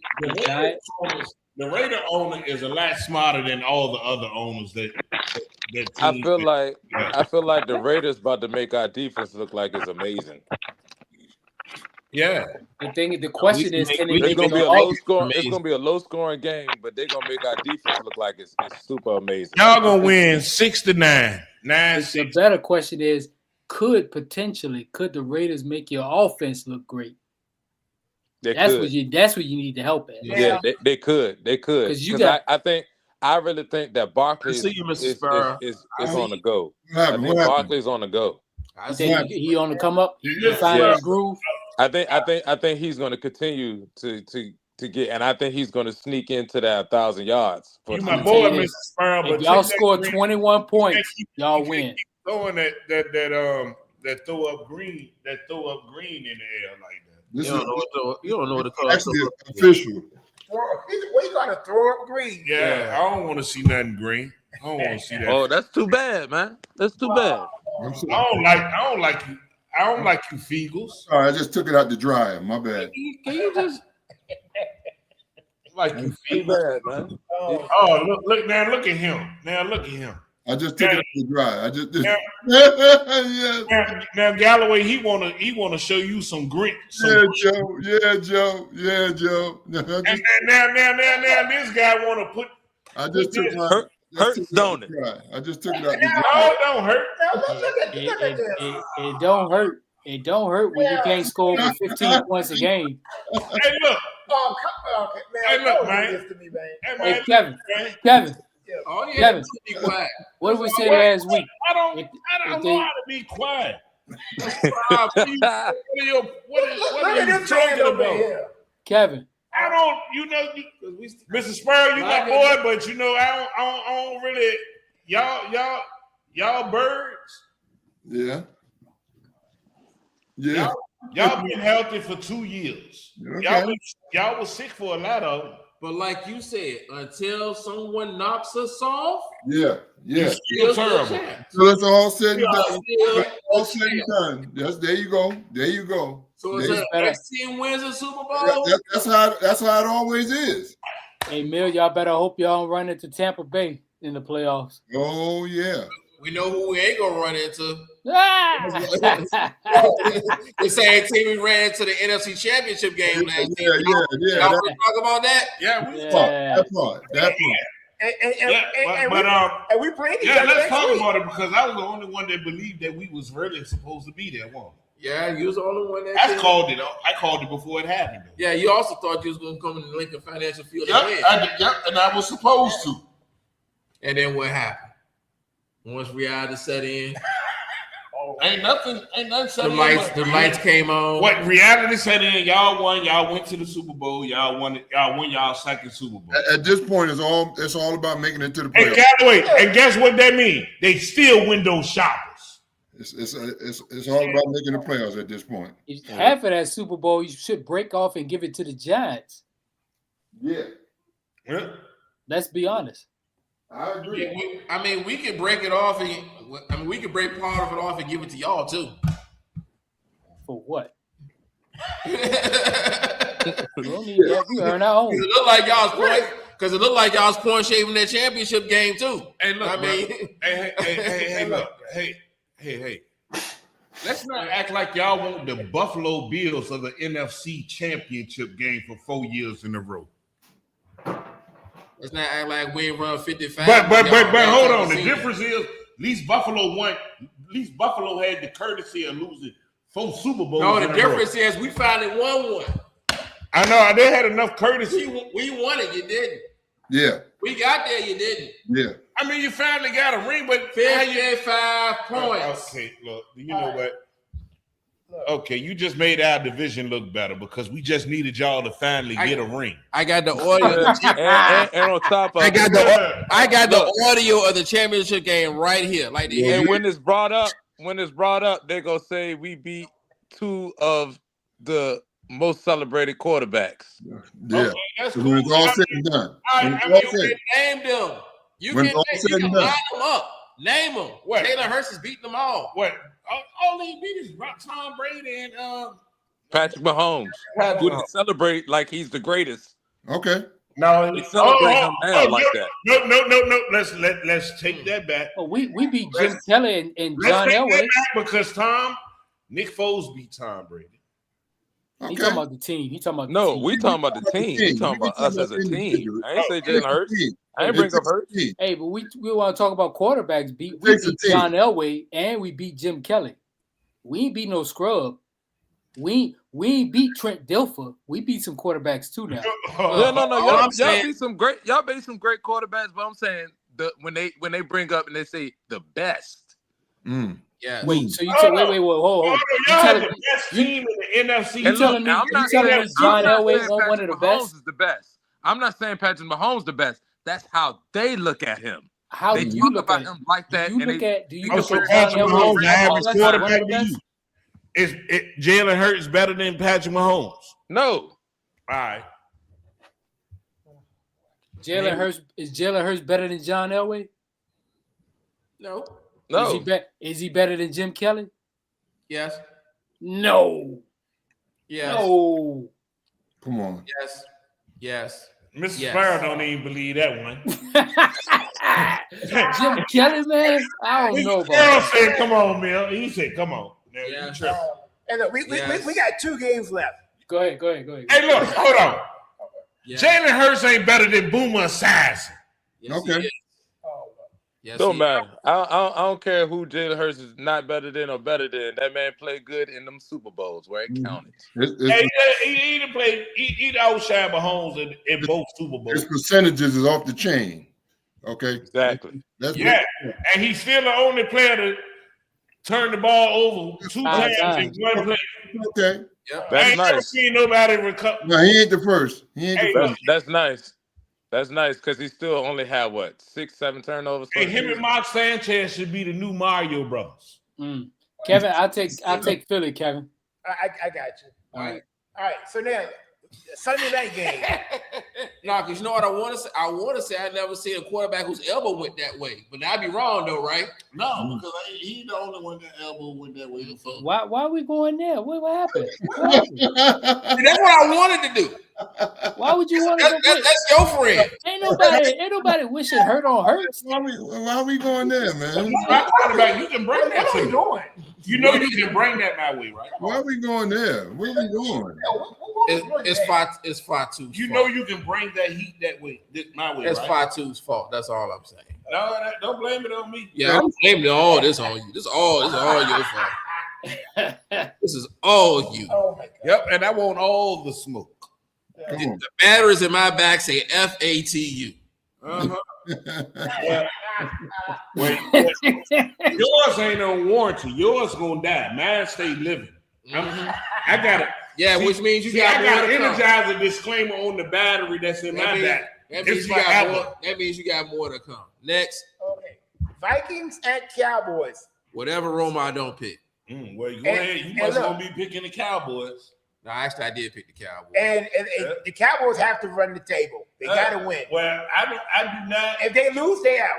The Raider owner is a lot smarter than all the other owners that I feel like the Raiders about to make our defense look like it's amazing. Yeah. The question is, can it's gonna be a low score. It's gonna be a low scoring game, but they're gonna make our defense look like it's super amazing. Y'all gonna win 6-9. The better question is, could the Raiders make your offense look great? That's what you need to help at. Yeah, they could. Because I really think that Barkley is on the go. I think Barkley's on the go. I think he on the come up. He find his groove. I think he's going to continue to to get, and I think he's going to sneak into that 1,000 yards. You my boy, Mr. Sparrow, but if y'all score 21 points, y'all win. Throwing that throw up green in the air like that. This You don't know what to call it. actually official. We gotta throw up green. Yeah, I don't want to see nothing green. I don't want to see that. Oh, that's too bad, man. That's too bad. I don't like you. I don't like you, Feagles. All right, I just took it out the dryer. My bad. Can you just Like you, too Feagles. bad, man? Oh, look now! Look at him. Now look at him. I just took it out the dryer. I just Yeah. Now Galloway, he wanna show you some grit. Joe. Yeah, Joe. And now this guy wanna put. I just took my Hurts, don't it? I just took it out the No, dryer. it don't hurt. It don't hurt. It don't hurt when you can't score over 15 points a game. Hey, look. Oh, okay, man. Hey, look, don't man. do this to me, man. Hey, Hey, man, Kevin, man. Kevin, Oh yeah, Kevin. be quiet. what did we say last week? I don't know how to be quiet. What are you talking about? Kevin, I don't, Mr. Spurrier, you my boy, but I don't really, y'all birds. Yeah. Y'all been healthy for 2 years. Okay. Y'all was sick for a lot of them. But like you said, until someone knocks us off, Yeah. Still terrible. So it's all said and done. Still All said and done. Yes, there you go. So it's There a you next team wins a Super Bowl. That's how it always is. hey Mill, y'all better hope y'all don't run into Tampa Bay in the playoffs. Oh yeah. We know who we ain't gonna run into. Ah! The same team we ran into the NFC Championship game last year. Yeah. Y'all want to talk about that? Yeah, That part. And we played each Yeah, other let's next talk week. about it because I was the only one that believed that we was really supposed to be there. One, Yeah, you was the only one that I did. called it. I called it before it happened. Though. Yeah, you also thought you was gonna come in the Lincoln Financial Field Yep, and win. I did, and I was supposed to. And then what happened? Once reality set in, Ain't nothing. the lights came on. What reality set in? Y'all won. Y'all went to the Super Bowl. Y'all won y'all second Super Bowl. At this point, it's all about making it to the Hey, playoffs. Galloway, and guess what that means? They still window shoppers. It's all about making the playoffs at this point. Half of that Super Bowl, you should break off and give it to the Giants. Yeah. Let's be honest. I agree. We can break it off, and we can break part of it off and give it to y'all too. For what? Because We don't need that. We earn our own. it looked like y'all was point shaving that championship game too. Hey, look, hey, look, hey. Let's not act like y'all want the Buffalo Bills of the NFC Championship game for 4 years in a row. Let's not act like we ain't run 55. But hold on. The difference is, at least Buffalo won. At least Buffalo had the courtesy of losing 4 Super Bowls. No, the difference is we finally won one. I know they had enough courtesy. We won it. You didn't. Yeah. We got there. You didn't. Yeah. I mean, you finally got a ring, but 55 points. Okay, look. You know what? Okay, you just made our division look better because we just needed y'all to finally get a ring. I got the audio. and on top of I got the audio of the championship game right here. Like and when it's brought up, they're gonna say we beat 2 of the most celebrated quarterbacks. Yeah. Okay, that's So cool. when it's all said and done. Name them. You When can all said and line done. them up. Name them. What? Taylor Hurst is beating them all. What? All he beat is Tom Brady and Patrick Mahomes, who they celebrate like he's the greatest. Okay. No, they celebrate him now like that. No. Let's take that back. Oh, we beat Jim Kelly and John Elway because Nick Foles beat Tom Brady. He talking about the team. He talking about no, the team. we talking about the team. We talking about us as a team. I ain't say Jalen Hurts. I ain't bring up Hurts. Hey, but we want to talk about quarterbacks. We beat John Elway and we beat Jim Kelly. We ain't beat no scrub. We ain't beat Trent Dilfer. We beat some quarterbacks too now. Y'all beat some great quarterbacks. But I'm saying when they bring up and they say the best, Yeah. Wait, so you tell wait, hold. Y'all have the best team in the NFC. You telling me John Elway one of the best? Is the best. I'm not saying Patrick Mahomes the best. That's how they look at him. How they do you look at him like that? Do you look at Patrick Mahomes, the average quarterback to you? Is Jalen Hurts better than Patrick Mahomes? No. All right. Is Jalen Hurts better than John Elway? No. Is he better than Jim Kelly? Yes. No. Yes. No. Come on. Yes. Mr. Sparrow don't even believe that one. Jim Kelly, man, I don't know about that. Said, "Come on, Mill." He said, "Come on." Yeah. And look, we got 2 games left. Go ahead. Hey, look, hold on. Yeah. Jalen Hurts ain't better than Boomer Esiason. Yes, okay. Yes, don't matter. I don't care who Jalen Hurts is not better than or better than. That man played good in them Super Bowls where it counted. He didn't play. He outshined Mahomes in both Super Bowls. His percentages is off the chain. Okay. Exactly. And he's still the only player to turn the ball over 2 times in one play. Okay. Yep. That's I ain't never nice. seen nobody recover. No, he ain't the first. That's nice. That's nice because he still only had 6-7 turnovers. Hey, him and Mark Sanchez should be the new Mario brothers. Kevin, I'll take Philly, Kevin. I got you. All right. So now, Sunday night game. No, because you know what I want to say? I want to say I never seen a quarterback whose elbow went that way. But I'd be wrong, though, right? No, because he's the only one that elbow went that way before. Why are we going there? What happened? That's what I wanted to do. Why would you want to? That's your friend. Ain't nobody wishing hurt on Hurts. Why are we going there, man? You can bring that to me. You know you can bring that my way, right? Why are we going there? Where are we going? It's Fatu's. You know you can bring that heat that way, my way. It's right? Fatu's fault. That's all I'm saying. No, don't blame it on me. Yeah, I'm blaming all this on you. This is all your fault. This is all you. Oh my God. Yep, and I want all the smoke. The batteries in my back say FATU. Wait, yours ain't on warranty. Yours gonna die. Mine stay living. I got it. Yeah, which means you got to energize a disclaimer on the battery that's in my back. That means you got more. That means you got more to come. Next. Okay. Vikings at Cowboys. Whatever Roma I don't pick. Well, you must gonna be picking the Cowboys. No, actually, I did pick the Cowboys. And the Cowboys have to run the table. They got to win. Well, I do not. If they lose, they out.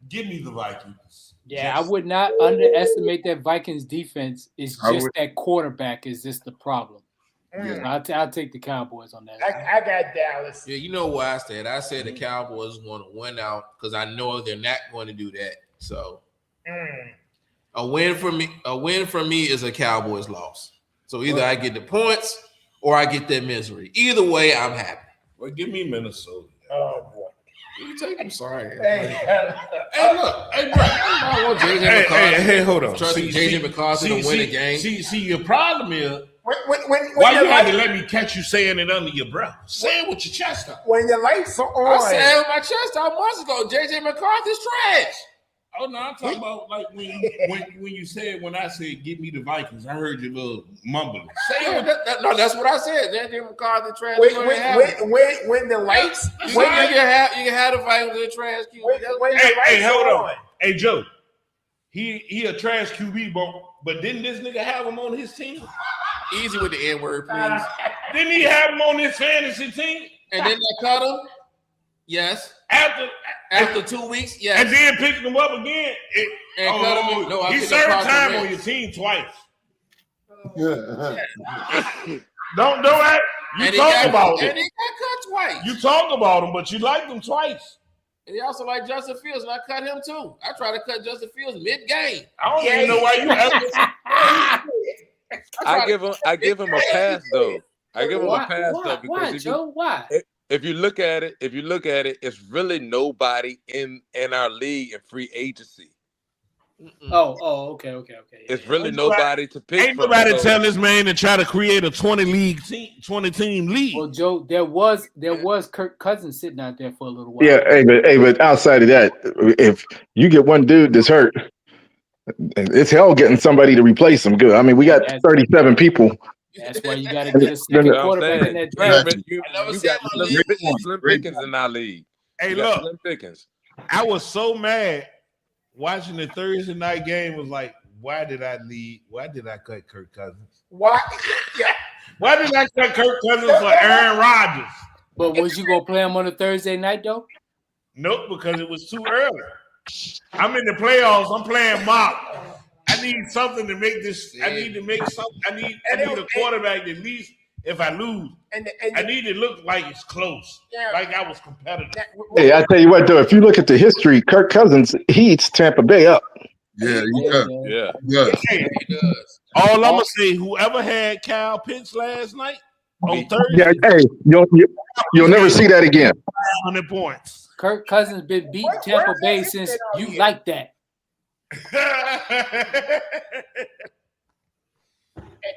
Give me the Vikings. Yeah, I would not underestimate that Vikings defense. It's just that quarterback is just the problem. I'll take the Cowboys on that. I got Dallas. Yeah, you know what I said? I said the Cowboys want to win out because I know they're not going to do that. So a win for me is a Cowboys loss. So either I get the points or I get that misery. Either way, I'm happy. Well, give me Minnesota. Oh boy. You take them. Sorry. Hey, look. Hey, bro. I want JJ McCarthy. Hey, hold on. Trusting JJ McCarthy to win a game. See, your problem is why you had to let me catch you saying it under your breath? Say it with your chest out. When your lights are on. I said it with my chest out months ago. JJ McCarthy's trash. Oh no, I'm talking about like when you said when I said give me the Vikings, I heard your little mumbling. Say it. No, that's what I said. JJ McCarthy trash. When the lights, you can have the Vikings in trash QB. Hey, hold on. Hey Joe, he a trash QB, but didn't this nigga have him on his team? Easy with the N-word, please. Didn't he have him on his fantasy team? And then they cut him? Yes. After 2 weeks, yes. And then picked him up again. He served time on your team twice. Don't act. You talk about it. And he got cut twice. You talk about him, but you liked him twice. And he also liked Justin Fields, and I cut him too. I tried to cut Justin Fields mid-game. I don't even know why you ever. I give him a pass though. I give him a pass though because why, Joe? Why? If you look at it, it's really nobody in our league in free agency. Oh, okay. It's really nobody to pick. Ain't nobody tell this man to try to create a 20 team league. Well, Joe, there was Kirk Cousins sitting out there for a little while. Yeah, but outside of that, if you get one dude that's hurt, It's hell getting somebody to replace him. Good. I mean, we got 37 people. That's why you got to get a second quarterback in that draft. You got Slim Pickens in our league. Hey, look, Slim Pickens. I was so mad watching the Thursday night game. Was like, why did I cut Kirk Cousins? Why? Yeah. Why did I cut Kirk Cousins for Aaron Rodgers? But was you gonna play him on a Thursday night though? Nope, because it was too early. I'm in the playoffs. I'm playing mock. I need something to make this. I need to make something. I need a quarterback that at least if I lose, I need to look like it's close, like I was competitive. Hey, I tell you what, though, if you look at the history, Kirk Cousins he eats Tampa Bay up. Yeah, he does. Yeah. Hey, all I'm gonna say, whoever had Kyle Pitts last night on Thursday, Yeah, hey, you'll never see that again. 100 points. Kirk Cousins been beating Tampa Bay since you like that.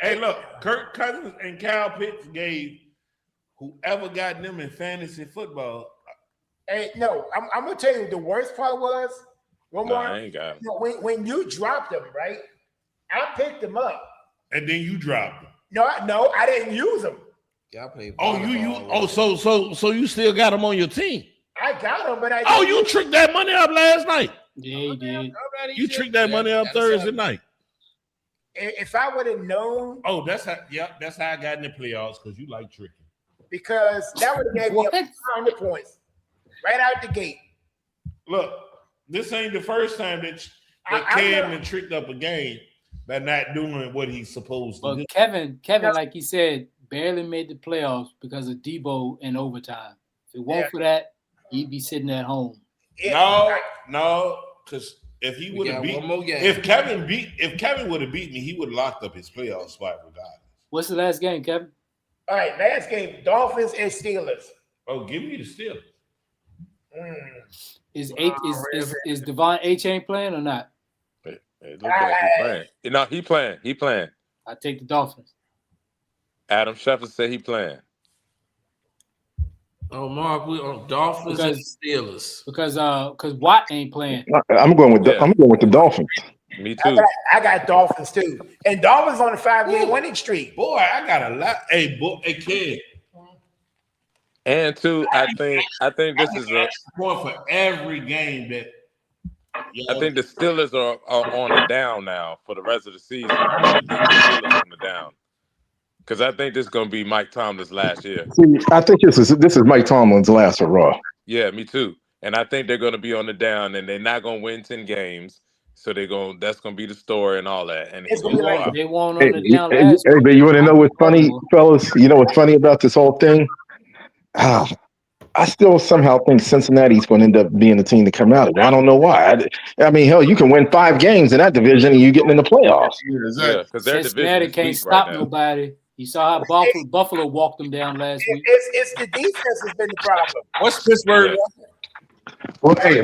Hey, look, Kirk Cousins and Kyle Pitts gave whoever got them in fantasy football. Hey, no, I'm gonna tell you the worst part was I ain't got him. when you dropped them, right? I picked them up, and then you dropped them. No, I didn't use them. Y'all play. So you still got them on your team? I got them, but you tricked that money up last night. Yeah, he did. You tricked that money up Thursday night. If I would have known, that's how I got in the playoffs because you like tricking. Because that would have gave me 100 points right out the gate. Look, this ain't the first time that Kevin tricked up a game by not doing what he's supposed to do. Kevin, like he said, barely made the playoffs because of Debo in overtime. If it weren't for that, he'd be sitting at home. No, because if he would have beat, if Kevin would have beat me, he would have locked up his playoff spot regardless. What's the last game, Kevin? All right, last game, Dolphins and Steelers. Oh, give me the Steelers. Is Devon A-Chain playing or not? It looks like he's playing. No, he playing. I take the Dolphins. Adam Schefter said he playing. Oh, Mark, we on Dolphins and Steelers because Watt ain't playing. I'm going with the Dolphins. Me too. I got Dolphins too, and Dolphins on a 5-game winning streak. Boy, I got a lot. Hey, kid. And two, I think this is going for every game that. I think the Steelers are on the down now for the rest of the season. I think the Steelers on the down. Because I think this is going to be Mike Tomlin's last year. See, I think this is Mike Tomlin's last hurrah. Yeah, me too. And I think they're going to be on the down, and they're not going to win 10 games. So that's going to be the story and all that. And it's going to be like they won't on the down last. Hey, but you want to know what's funny, fellas? You know what's funny about this whole thing? I still somehow think Cincinnati's going to end up being the team to come out of it. I don't know why. I mean, hell, you can win 5 games in that division and you getting in the playoffs. Yeah, because Cincinnati can't stop nobody. You saw how Buffalo walked them down last week. It's the defense has been the problem. What's Pittsburgh? Well, hey,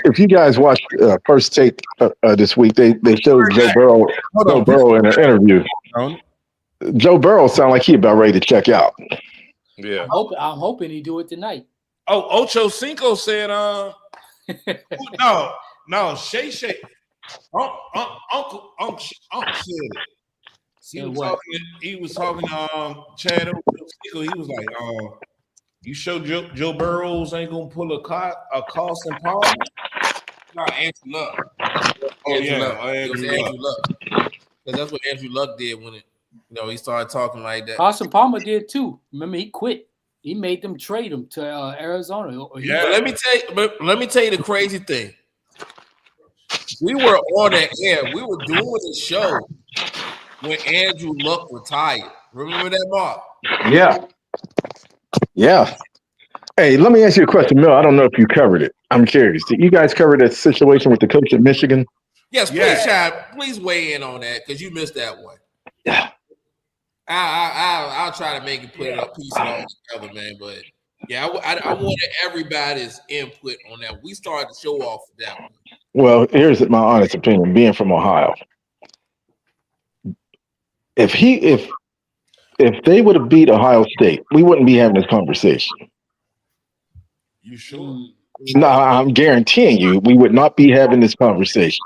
if you guys watched First Take this week, they showed Joe Burrow in an interview. Joe Burrow sounded like he about ready to check out. Yeah, I'm hoping he do it tonight. Oh, Ocho Cinco said, no, Shay, Uncle said it. He was talking to Chad Ochocinco. He was like, you sure Joe Burrows ain't gonna pull a Carson Palmer? No, Andrew Luck. Andrew Luck. Because that's what Andrew Luck did when he started talking like that. Carson Palmer did too. Remember, he quit. He made them trade him to Arizona. Yeah. But let me tell you the crazy thing. We were on the air. We were doing the show when Andrew Luck retired. Remember that, Mark? Yeah. Hey, let me ask you a question, Mel. I don't know if you covered it. I'm curious. Did you guys cover that situation with the coach at Michigan? Yes, please, Chad. Please weigh in on that because you missed that one. Yeah. I'll try to make it put it up, piece it all together, man. But yeah, I wanted everybody's input on that. We started the show off with that one. Well, here's my honest opinion, being from Ohio. If they would have beat Ohio State, we wouldn't be having this conversation. You sure? No, I'm guaranteeing you, we would not be having this conversation.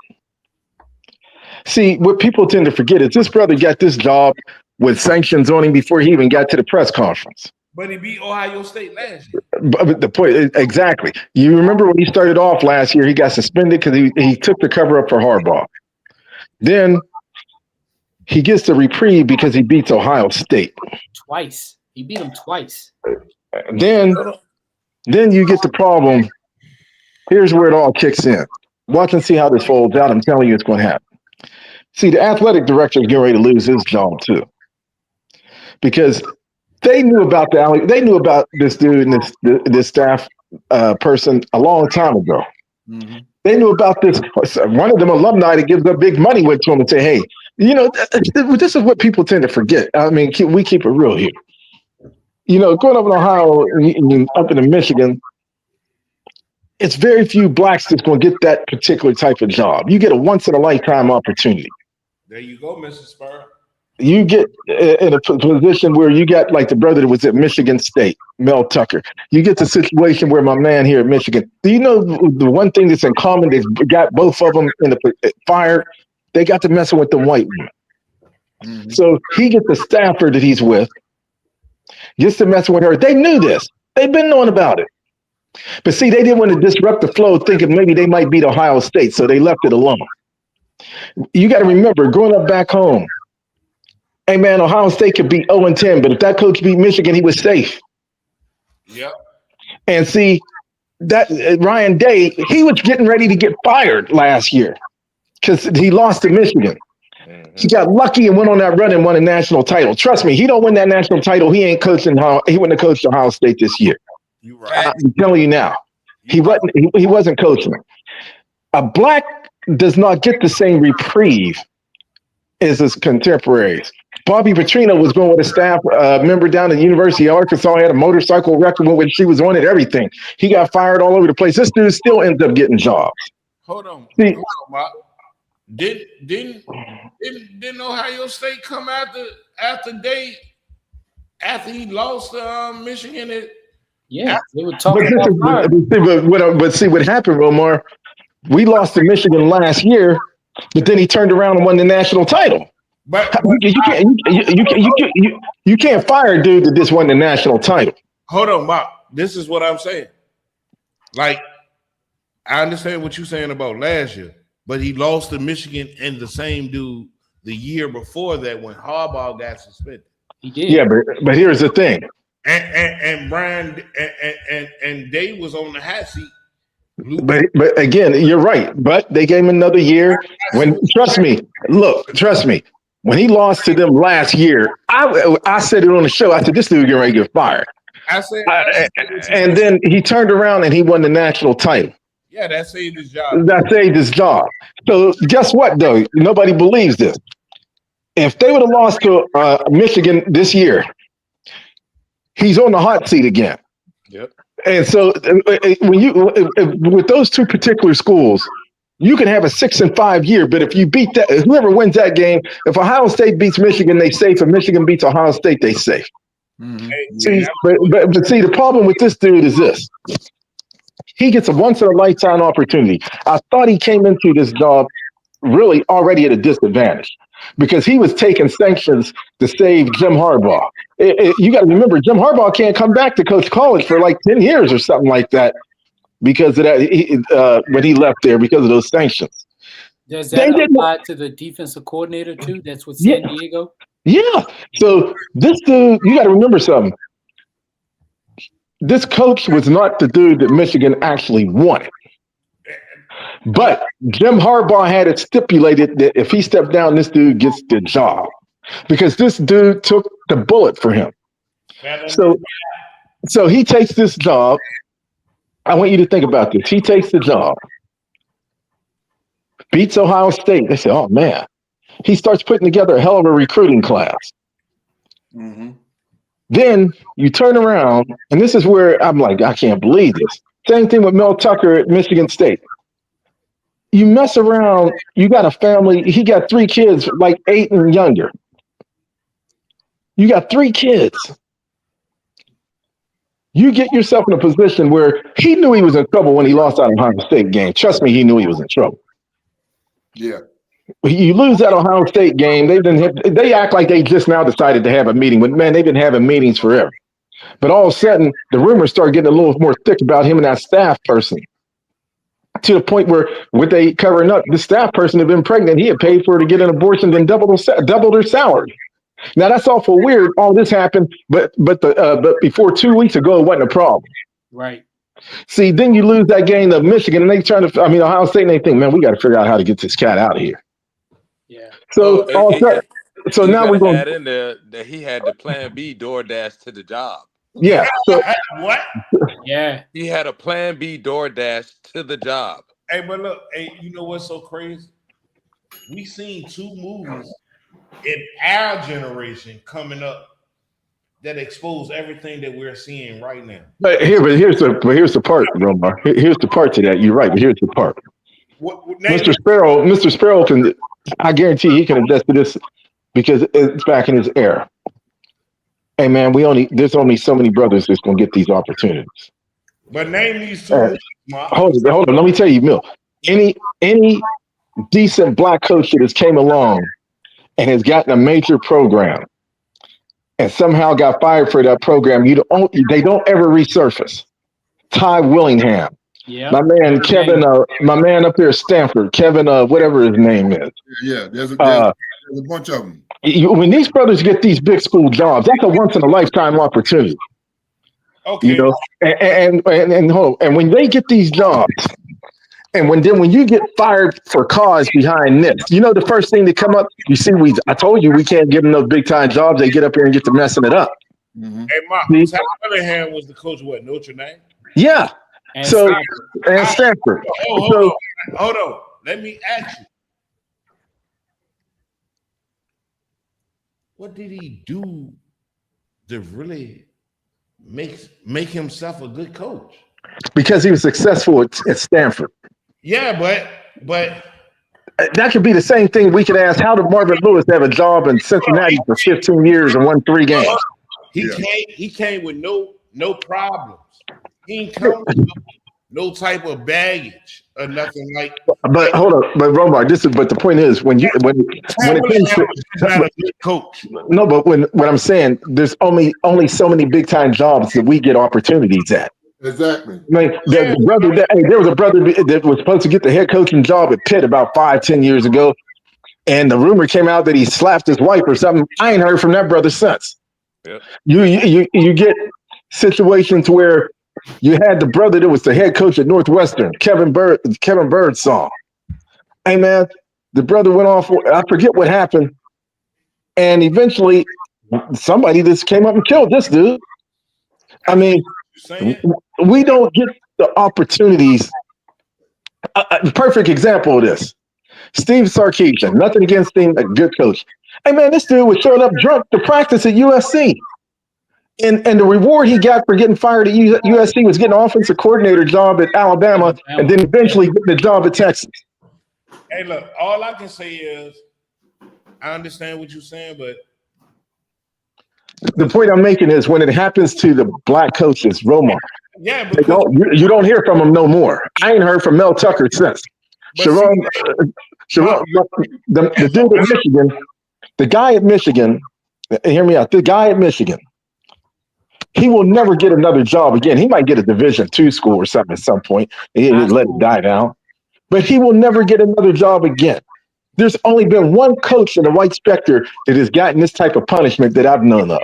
See, what people tend to forget is this brother got this job with sanctions on him before he even got to the press conference. But he beat Ohio State last year. But the point, exactly. You remember when he started off last year, he got suspended because he took the cover up for Harbaugh. Then he gets the reprieve because he beats Ohio State. Twice. He beat him twice. Then you get the problem. Here's where it all kicks in. Watch and see how this folds out. I'm telling you it's going to happen. See, the athletic director is getting ready to lose his job too. Because they knew about this dude and this staff person a long time ago. Mm-hmm. They knew about this. One of them alumni that gives up big money went to him and say, "Hey, you know, this is what people tend to forget. I mean, we keep it real here. You know, growing up in Ohio and up in Michigan, it's very few blacks that's going to get that particular type of job. You get a once in a lifetime opportunity. There you go, Mr. Spur. You get in a position where you got like the brother that was at Michigan State, Mel Tucker. You get the situation where my man here at Michigan. Do you know the one thing that's in common that's got both of them in the fire? They got to messing with the white women. Mm-hmm. So he gets the staffer that he's with, gets to messing with her. They knew this. They've been knowing about it. But see, they didn't want to disrupt the flow, thinking maybe they might beat Ohio State, so they left it alone. You got to remember, growing up back home, hey man, Ohio State could beat 0-10, but if that coach beat Michigan, he was safe. Yep. And see, that Ryan Day, he was getting ready to get fired last year because he lost to Michigan. Mm-hmm. He got lucky and went on that run and won a national title. Trust me, he don't win that national title. He ain't coaching. He wouldn't have coached Ohio State this year. You're right. I'm telling you now, he wasn't coaching. A black does not get the same reprieve as his contemporaries. Bobby Petrino was going with a staff member down at the University of Arkansas. He had a motorcycle record when she was on it, everything. He got fired all over the place. This dude still ends up getting jobs. Hold on. See, hold on, Mark. Didn't Ohio State come after he lost Michigan? Yeah, they were talking about but see what happened, Romar. We lost to Michigan last year, but then he turned around and won the national title. But you can't fire a dude that just won the national title. Hold on, Mark. This is what I'm saying. Like, I understand what you're saying about last year, but he lost to Michigan and the same dude the year before that when Harbaugh got suspended. He did. Yeah, but here's the thing. And Brian and Day was on the hot seat. But again, you're right. But they gave him another year. Trust me. When he lost to them last year, I said it on the show. I said this dude getting ready to get fired. And then he turned around and he won the national title. Yeah, that saved his job. That saved his job. So guess what, though? Nobody believes this. If they would have lost to Michigan this year, he's on the hot seat again. Yep. And so with those two particular schools, you can have a 6-5 year, but if you beat that, whoever wins that game, if Ohio State beats Michigan, they safe. If Michigan beats Ohio State, they safe. Mm-hmm. See, but see, the problem with this dude is this. He gets a once-in-a-lifetime opportunity. I thought he came into this job really already at a disadvantage because he was taking sanctions to save Jim Harbaugh. You got to remember, Jim Harbaugh can't come back to coach college for like 10 years or something like that because of that when he left there because of those sanctions. Does that apply to the defensive coordinator too? That's with San Diego? Yeah. So this dude, you got to remember something. This coach was not the dude that Michigan actually wanted. But Jim Harbaugh had it stipulated that if he stepped down, this dude gets the job because this dude took the bullet for him. So he takes this job. I want you to think about this. He takes the job, beats Ohio State. They say, oh, man. He starts putting together a hell of a recruiting class. Mm-hmm. Then you turn around, and this is where I'm like, I can't believe this. Same thing with Mel Tucker at Michigan State. You mess around, you got a family, he got 3 kids, like 8 and younger. You got 3 kids. You get yourself in a position where he knew he was in trouble when he lost out of Ohio State game. Trust me, he knew he was in trouble. Yeah. You lose that Ohio State game. They act like they just now decided to have a meeting. But man, they've been having meetings forever. But all of a sudden, the rumors start getting a little more thick about him and that staff person. To the point where, with they covering up, the staff person had been pregnant. He had paid for her to get an abortion, then doubled her salary. Now that's awful weird. All this happened, but before 2 weeks ago, it wasn't a problem. Right. See, then you lose that game to Michigan, and they Ohio State, and they think, man, we got to figure out how to get this cat out of here. Yeah. So now we're going to add in there that he had the Plan B DoorDash to the job. Yeah. So, what? Yeah. He had a Plan B DoorDash to the job. Hey, but look, you know what's so crazy? We seen 2 movies in our generation coming up that expose everything that we're seeing right now. But here's the part, Romar. Here's the part to that. You're right, but here's the part. Mr. Sparrow can, I guarantee he can attest to this because it's back in his era. Hey man, there's only so many brothers that's gonna get these opportunities. But name these 2 movies, Hold on. Let me tell you, Mill. Any decent black coach that has came along and has gotten a major program and somehow got fired for that program, they don't ever resurface. Ty Willingham, my man Kevin, my man up there at Stanford, Kevin, whatever his name is. Yeah, there's a bunch of them. When these brothers get these big school jobs, that's a once in a lifetime opportunity. Okay. You know, and when they get these jobs, and when you get fired for cause behind this, you know the first thing that come up, you see, I told you we can't give them those big time jobs. They get up here and get to messing it up. Mm-hmm. Hey, Mark, Ty Willingham was the coach of what, Notre Dame? Yeah. And Stanford. Hold on. Let me ask you. What did he do to really make himself a good coach? Because he was successful at Stanford. Yeah, but that could be the same thing we could ask. How did Marvin Lewis have a job in Cincinnati for 15 years and won 3 games? He came with no problems. He didn't come with no type of baggage or nothing like. But hold on, but Romar, but the point is when it comes to not a good coach. No, but what I'm saying, there's only so many big time jobs that we get opportunities at. Exactly. I mean, there was a brother that was supposed to get the head coaching job at Pitt about 5-10 years ago, and the rumor came out that he slapped his wife or something. I ain't heard from that brother since. Yep. You get situations where you had the brother that was the head coach at Northwestern, Kevin Birdsong. Hey man, the brother went off. I forget what happened, and eventually somebody just came up and killed this dude. I mean, we don't get the opportunities. A perfect example of this: Steve Sarkisian. Nothing against him, a good coach. Hey man, this dude was showing up drunk to practice at USC. And the reward he got for getting fired at USC was getting an offensive coordinator job at Alabama and then eventually getting the job at Texas. Hey, look, all I can say is I understand what you're saying, but the point I'm making is when it happens to the black coaches, Romar, you don't hear from them no more. I ain't heard from Mel Tucker since. Sharon, the dude at Michigan, the guy at Michigan, hear me out, the guy at Michigan, he will never get another job again. He might get a Division II school or something at some point. He let it die down. But he will never get another job again. There's only been one coach in the white spectrum that has gotten this type of punishment that I've known of.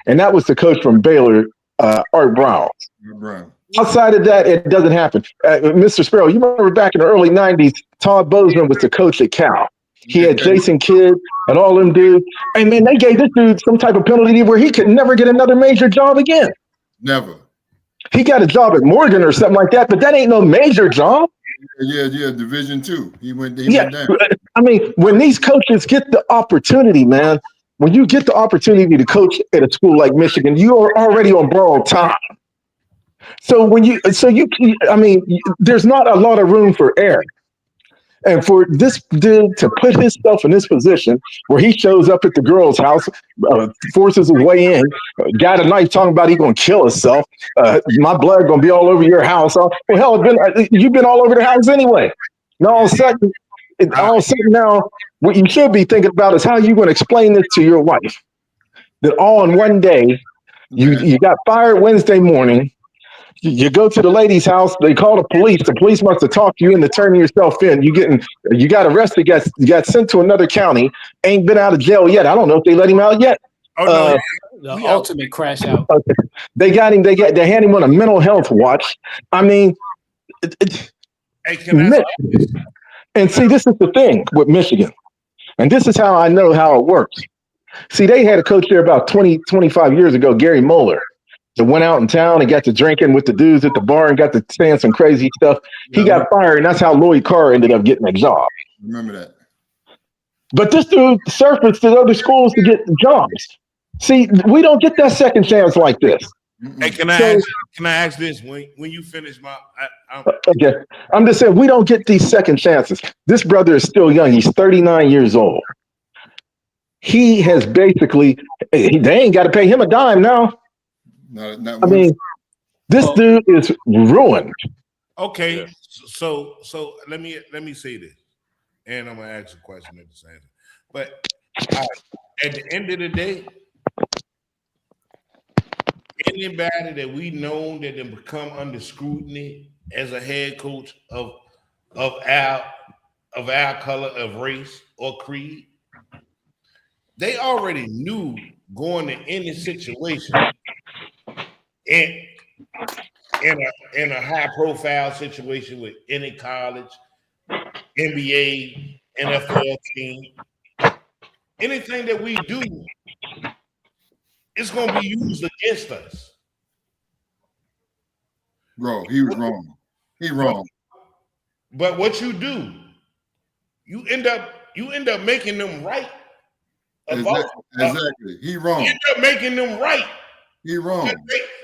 And that was the coach from Baylor, Art Brown. Outside of that, it doesn't happen. Mr. Sparrow, you remember back in the early 90s, Todd Bozeman was the coach at Cal. He had Jason Kidd and all them dudes. And man, they gave this dude some type of penalty where he could never get another major job again. Never. He got a job at Morgan or something like that, but that ain't no major job. Yeah, Division II. He went down. I mean, when these coaches get the opportunity, man, when you get the opportunity to coach at a school like Michigan, you are already on borrowed time. So there's not a lot of room for error. And for this dude to put himself in this position where he shows up at the girl's house, forces his way in, got a knife talking about he going to kill himself, my blood going to be all over your house. Well, hell, you've been all over the house anyway. And all of a sudden, All of a sudden now, what you should be thinking about is how you going to explain this to your wife. That all in one day, you got fired Wednesday morning. You go to the lady's house. They call the police. The police must have talked you into turning yourself in. You got arrested. You got sent to another county. Ain't been out of jail yet. I don't know if they let him out yet. Oh The ultimate crash out. They got him. They had him on a mental health watch. I mean, Hey, can I and see, this is the thing with Michigan, and this is how I know how it works. See, they had a coach there about 20, 25 years ago, Gary Moeller, that went out in town and got to drinking with the dudes at the bar and got to saying some crazy stuff. He got fired, and that's how Lloyd Carr ended up getting a job. Remember that. But this dude surfaced to other schools to get jobs. See, we don't get that second chance like this. Hey, can I ask this when you finish my? Okay, I'm just saying we don't get these second chances. This brother is still young. He's 39 years old. He has basically, they ain't got to pay him a dime now. Not I mean, this dude is ruined. Okay, so let me say this, and I'm gonna ask a question at the same time. But at the end of the day, anybody that we know that have become under scrutiny as a head coach of our color of race or creed, they already knew going to any situation in a high profile situation with any college, NBA, NFL team, anything that we do, it's gonna be used against us. Bro, he was wrong. He wrong. But what you do, you end up making them right. Exactly. He wrong. You end up making them right. He wrong.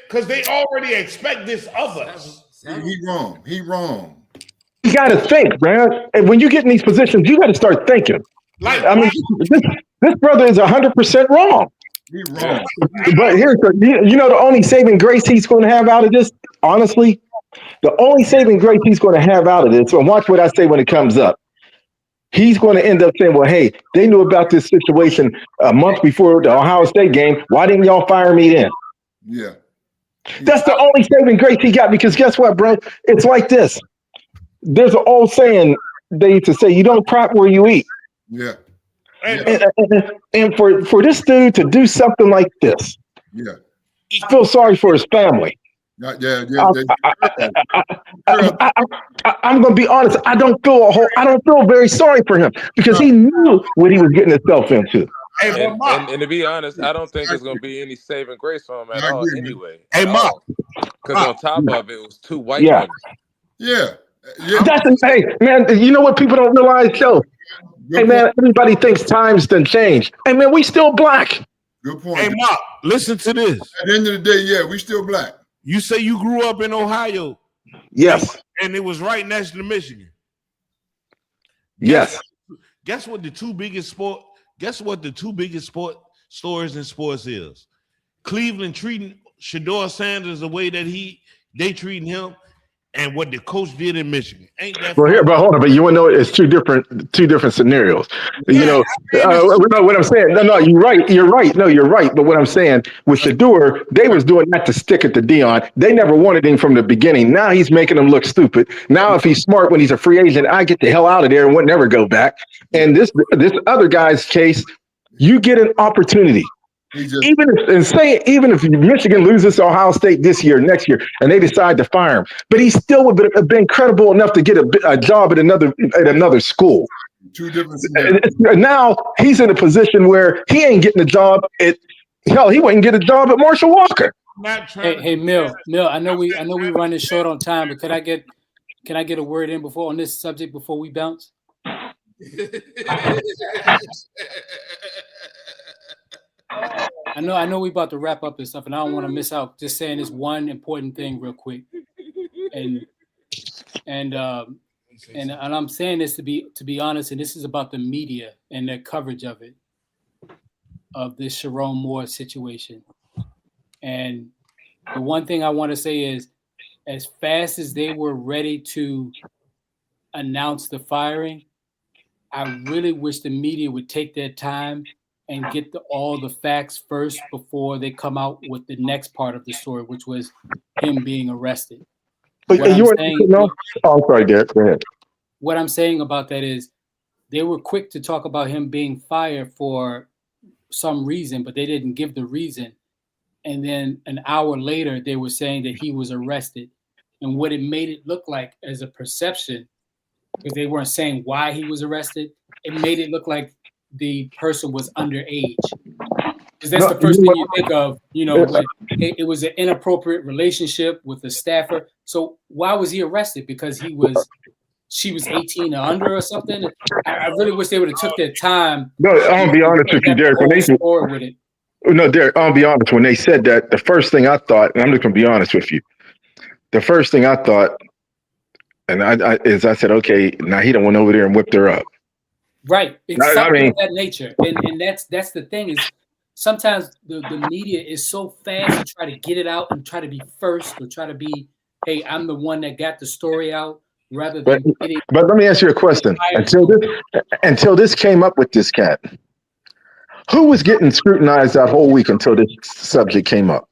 Because they already expect this of us. He wrong. He wrong. You got to think, man. And when you get in these positions, you got to start thinking. I mean, this brother is 100% wrong. He wrong. But here's the only saving grace he's going to have out of this, honestly, the only saving grace he's going to have out of this, and watch what I say when it comes up. He's going to end up saying, well, hey, they knew about this situation a month before the Ohio State game. Why didn't y'all fire me then? Yeah. That's the only saving grace he got, because guess what, bro? It's like this. There's an old saying they used to say, you don't crop where you eat. Yeah. And for this dude to do something like this, yeah, I feel sorry for his family. I'm going to be honest. I don't feel very sorry for him, because he knew what he was getting himself into. And to be honest, I don't think there's going to be any saving grace for him at all anyway. Hey, Mark. Because on top of it was two white Yeah. women. Yeah. Hey, man, you know what people don't realize, Joe? Hey, man, everybody thinks times done changed. Hey, man, we still black. Good point. Hey, Mark, listen to this. At the end of the day, yeah, we still black. You say you grew up in Ohio. Yes. And it was right next to Michigan. Yes. Guess what the two biggest sport stores in sports is? Cleveland treating Shedeur Sanders the way that they treating him, and what the coach did in Michigan. Ain't that Well, here, but hold on, but you want to know it's two different scenarios. You know what I'm saying? No, you're right. No, you're right. But what I'm saying with Shedeur, they was doing that to stick it to Deion. They never wanted him from the beginning. Now he's making them look stupid. Now, if he's smart when he's a free agent, I get the hell out of there and would never go back. And this other guy's case, you get an opportunity. Even if Michigan loses to Ohio State this year, next year, and they decide to fire him, but he still would have been credible enough to get a job at another school. Two different now he's in a position where he ain't getting a job he wouldn't get a job at Marshall Walker. Hey, Mill, I know we running short on time, but can I get a word in on this subject before we bounce? I know we about to wrap up and stuff, and I don't want to miss out. Just saying this one important thing real quick, and I'm saying this to be honest, and this is about the media and their coverage of it, of this Sherrone Moore situation. And the one thing I want to say is, as fast as they were ready to announce the firing, I really wish the media would take their time and get all the facts first before they come out with the next part of the story, which was him being arrested. But What I'm you weren't saying, no. Oh, I'm sorry, Derek. Go ahead. what I'm saying about that is they were quick to talk about him being fired for some reason, but they didn't give the reason. And then an hour later, they were saying that he was arrested. And what it made it look like as a perception, because they weren't saying why he was arrested, it made it look like the person was underage. Because that's the first thing you think of, when it was an inappropriate relationship with a staffer. So why was he arrested? Because she was 18 or under or something? I really wish they would have took their time. No, I'll be honest with you, Derek. When Derek, I'll be honest. When they said that, the first thing I thought, and I'm just going to be honest with you, the first thing I thought, and I said, okay, now he done went over there and whipped her up. Right. It's something of that nature. And that's the thing is sometimes the media is so fast to try to get it out and try to be first or try to be, hey, I'm the one that got the story out rather than But let me ask you a question. Until this came up with this cat, who was getting scrutinized that whole week until this subject came up?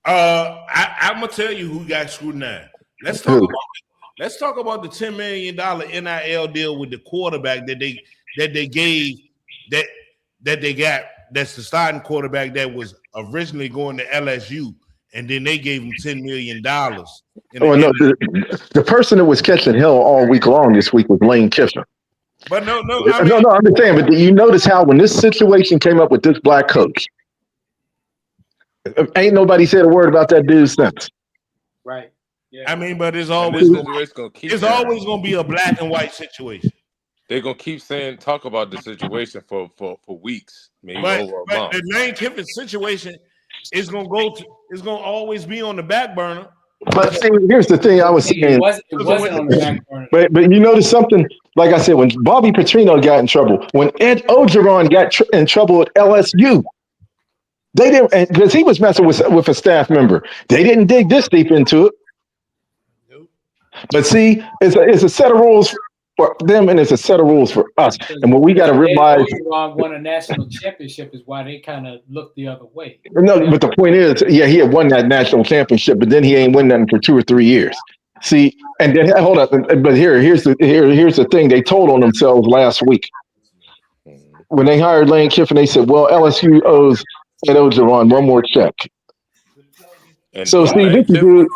I'm gonna tell you who got scrutinized. Let's talk about the $10 million NIL deal with the quarterback that they gave that they got. That's the starting quarterback that was originally going to LSU, and then they gave him $10 million. The person that was catching hell all week long this week was Lane Kiffin. But no, I'm just saying. But you notice how when this situation came up with this black coach, ain't nobody said a word about that dude since. Right. Yeah. I mean, but it's always going to be a black and white situation. They're gonna keep talk about the situation for weeks, maybe over a month. The Lane Kiffin situation is gonna always be on the back burner. But see, here's the thing I was saying. It wasn't on the back burner. But you notice something, like I said, when Bobby Petrino got in trouble, when Ed Ogeron got in trouble at LSU, they didn't, because he was messing with a staff member. They didn't dig this deep into it. But see, it's a set of rules for them, and it's a set of rules for us. And what we got to realize, won a national championship is why they kind of looked the other way. No, but the point is, yeah, he had won that national championship, but then he ain't win nothing for 2 or 3 years. See, and then hold up, but here's the thing they told on themselves last week when they hired Lane Kiffin. They said, "Well, LSU owes Ed Ogeron one more check." And so see, this dude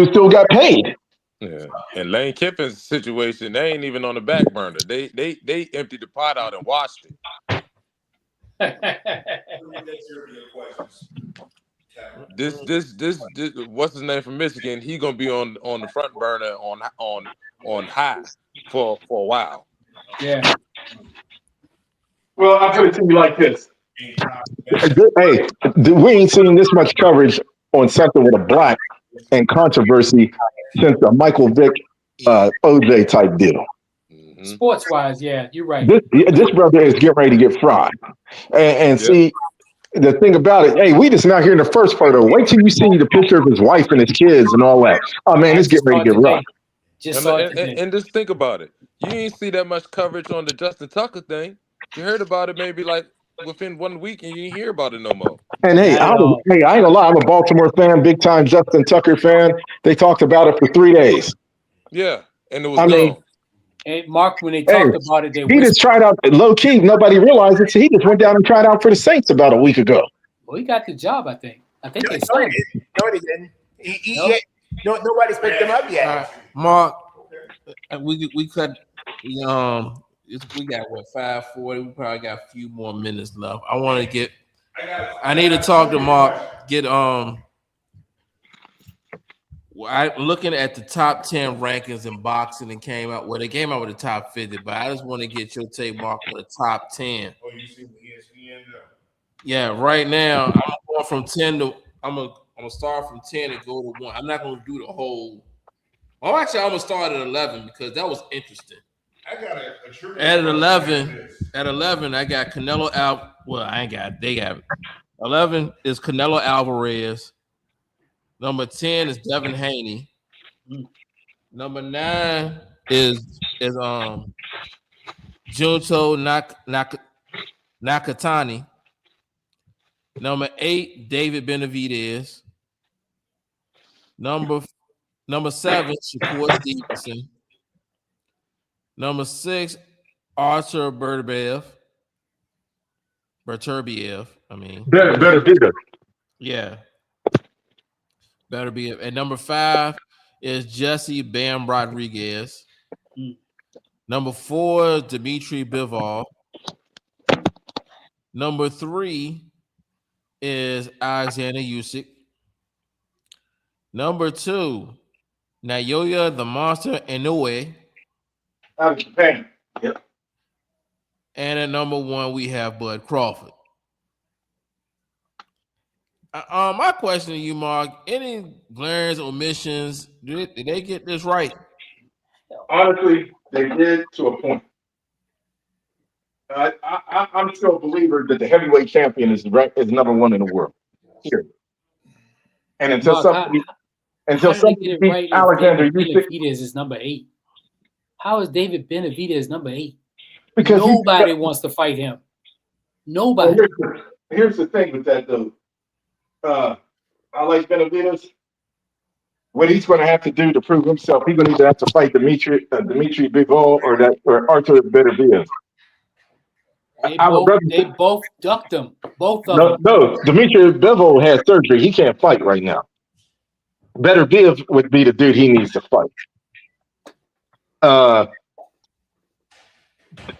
still got paid. Yeah, and Lane Kiffin's situation, they ain't even on the back burner. They emptied the pot out and washed it. This what's his name from Michigan? He gonna be on the front burner on high for a while. Yeah. Well, I'll put it to you like this. Hey, we ain't seen this much coverage on something with a black and controversy since the Michael Vick OJ type deal. Sports wise, yeah, you're right. This brother is getting ready to get fried. And see, the thing about it, hey, we just not hearing the first part of it. Wait till you see the picture of his wife and his kids and all that. Oh man, it's getting ready to get rough. And just think about it. You didn't see that much coverage on the Justin Tucker thing. You heard about it maybe like within 1 week, and you didn't hear about it no more. And hey, I ain't gonna lie, I'm a Baltimore fan, big time Justin Tucker fan. They talked about it for 3 days. Yeah, and it was gone. And Mark, when they talked about it, he just tried out low key. Nobody realized it. So he just went down and tried out for the Saints about a week ago. Well, he got the job, I think. They started. No, he didn't. Nobody's picked him up yet. Mark, we cut. We got 5:40. We probably got a few more minutes left. I need to talk to Mark. I'm looking at the top 10 rankings in boxing and they came out with the top 50, but I just want to get your take, Mark, on the top 10. Oh, you see the ESPN though? Yeah, right now I'm going from 10 to I'm gonna start from 10 and go to 1. I'm not gonna do the whole. Oh, actually, I'm gonna start at 11 because that was interesting. I got at 11. At 11, I got Canelo Well, I ain't got. They got it. 11 is Canelo Alvarez. Number 10 is Devin Haney. Number 9 is Junto Nakatani. Number 8, David Benavidez. Number 7, Shakur Stevenson. Number 6, Artur Beterbiev. I mean, Better be there. yeah, Beterbiev. And number 5 is Jesse Bam Rodriguez. Number 4, Dmitry Bivol. Number 3 is Alexander Usyk. Number 2, Naoya the Monster Inoue. Out of Japan. Yep. And at number 1, we have Bud Crawford. My question to you, Mark, any glaring omissions? Did they get this right? Honestly, they did to a point. I'm still a believer that the heavyweight champion is number 1 in the world. Here. And until somebody beats Alexander Usyk, Benavidez is number 8. How is David Benavidez number 8? Because nobody wants to fight him. Nobody. Well, here's the thing with that though. I like Benavidez. What he's going to have to do to prove himself, he's going to either have to fight Dmitry Bivol or Artur Beterbiev. They both ducked him. Both of them. No, Dmitry Bivol has surgery. He can't fight right now. Beterbiev would be the dude he needs to fight.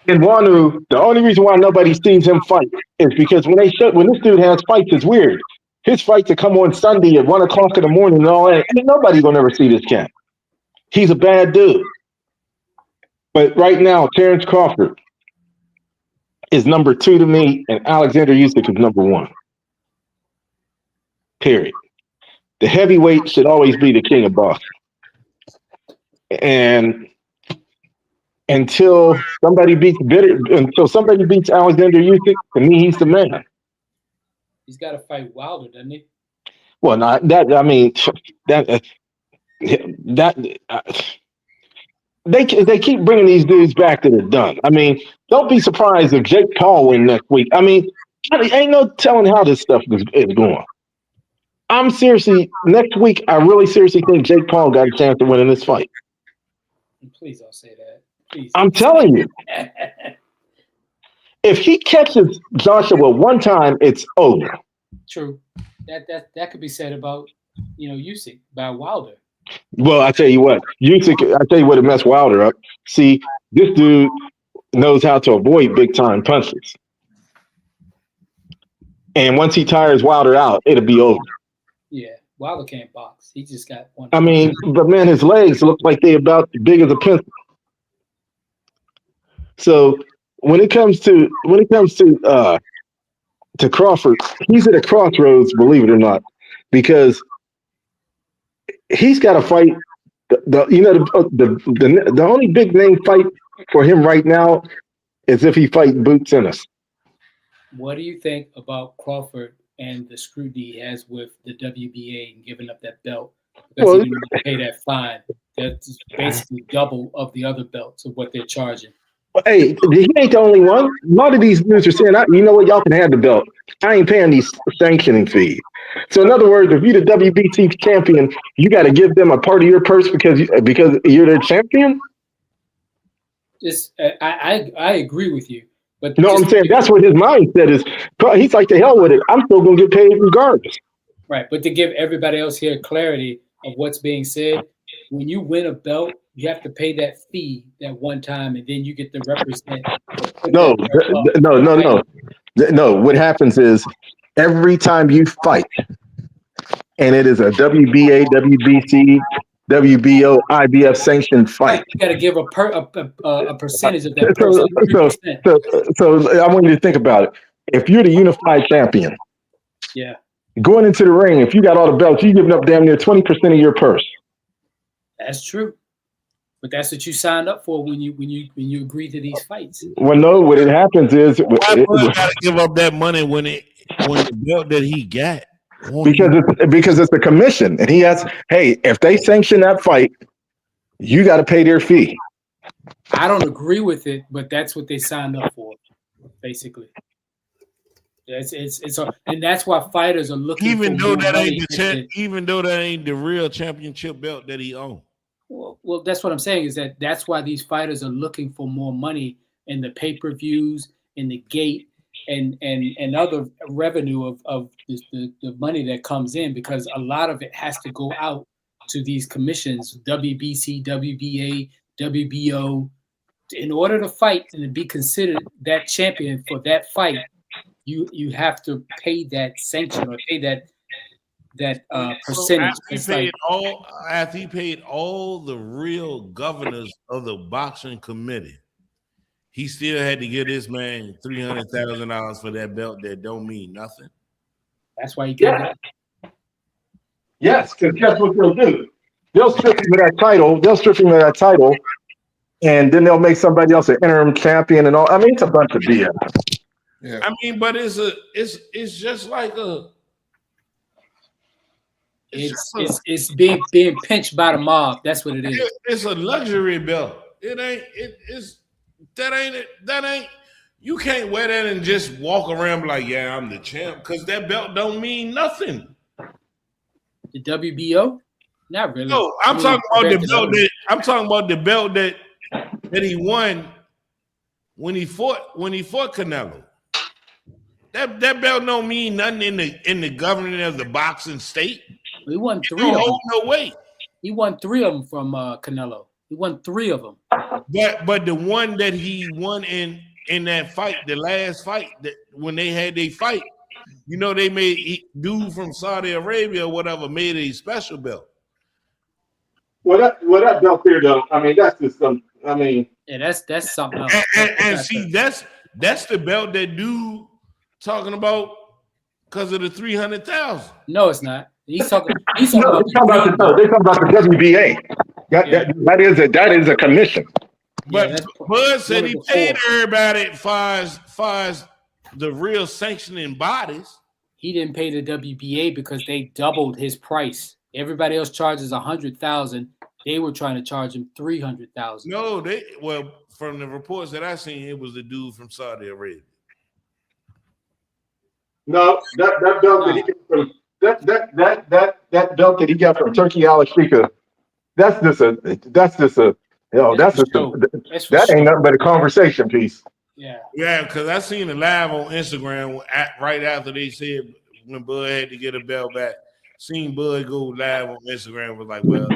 Ngannou, the only reason why nobody sees him fight is because when this dude has fights, it's weird. His fights that come on Sunday at 1:00 in the morning and all that, ain't nobody gonna ever see this cat. He's a bad dude. But right now, Terrence Crawford is number 2 to me, and Alexander Usyk is number 1. Period. The heavyweight should always be the king of boxing. And until somebody beats Alexander Usyk, to me, he's the man. He's got to fight Wilder, doesn't he? Well, not that. I mean, they keep bringing these dudes back that are done. I mean, don't be surprised if Jake Paul win next week. I mean, ain't no telling how this stuff is going. Next week, I really seriously think Jake Paul got a chance to win in this fight. Please don't say that. Please. I'm telling you. If he catches Joshua one time, it's over. True. That could be said about Usyk by Wilder. Well, I tell you what, Usyk. I tell you what, it messed Wilder up. See, this dude knows how to avoid big time punches, and once he tires Wilder out, it'll be over. Yeah, Wilder can't box. He just got one. I mean, but man, his legs look like they're about as big as a pencil. So when it comes to Crawford, he's at a crossroads, believe it or not, because he's got to fight. The only big name fight for him right now is if he fights Boots Ennis. What do you think about Crawford and the scrutiny he has with the WBA and giving up that belt because he didn't want to pay that fine? That's basically double of the other belts of what they're charging. Hey, he ain't the only one. A lot of these dudes are saying, you know what, y'all can have the belt. I ain't paying these sanctioning fees. So in other words, if you're the WBC champion, you got to give them a part of your purse because you're their champion? I agree with you. But you know what I'm saying? That's what his mindset is. He's like, the hell with it. I'm still going to get paid regardless. Right. But to give everybody else here clarity of what's being said, when you win a belt, you have to pay that fee that one time, and then you get to represent. No. What happens is every time you fight, and it is a WBA, WBC, WBO, IBF sanctioned fight, you got to give a percentage of that person. So I want you to think about it. If you're the unified champion, yeah, going into the ring, if you got all the belts, you're giving up damn near 20% of your purse. That's true. But that's what you signed up for when you agree to these fights. Well, no, what it happens is why Bud got to give up that money when the belt that he got? Because it's a commission, and he has. Hey, if they sanction that fight, you got to pay their fee. I don't agree with it, but that's what they signed up for, basically. And that's why fighters are looking. Even for though more that money ain't even though that ain't the real championship belt that he owned. Well, that's what I'm saying is that's why these fighters are looking for more money in the pay-per-views, in the gate, and other revenue of the money that comes in, because a lot of it has to go out to these commissions, WBC, WBA, WBO. In order to fight and to be considered that champion for that fight, you have to pay that sanction or pay that percentage. After he paid all the real governors of the boxing committee, he still had to give this man $300,000 for that belt that don't mean nothing. That's why he gave it. Yes, because guess what they'll do? They'll strip him of that title. And then they'll make somebody else an interim champion and all. I mean, it's a bunch of BS. Yeah. I mean, but it's just like a. It's being pinched by the mob. That's what it is. It's a luxury belt. It ain't. That ain't. You can't wear that and just walk around like, yeah, I'm the champ, because that belt don't mean nothing. The WBO? Not really. No, I'm talking about the belt that. I'm talking about the belt that he won when he fought Canelo. That belt don't mean nothing in the governing of the boxing state. He won 3 of them. No weight. He won 3 of them from Canelo. He won 3 of them. But the one that he won in that fight, the last fight, that when they had their fight, you know, they made dude from Saudi Arabia or whatever made a special belt. Well, that belt there, though, I mean, that's just some. I mean, yeah, that's something else. And see, that's the belt that dude talking about because of the 300,000. No, it's not. He's talking about the WBA. That is a commission. But Bud said he paid everybody as far as the real sanctioning bodies. He didn't pay the WBA because they doubled his price. Everybody else charges $100,000. They were trying to charge him $300,000. No, from the reports that I seen, it was the dude from Saudi Arabia. No, that belt that he got from that belt that he got from Turkey Al Ashika, that ain't nothing but a conversation piece. Yeah, because I seen it live on Instagram right after they said when Bud had to get a belt back. Seen Bud go live on Instagram, was like, well,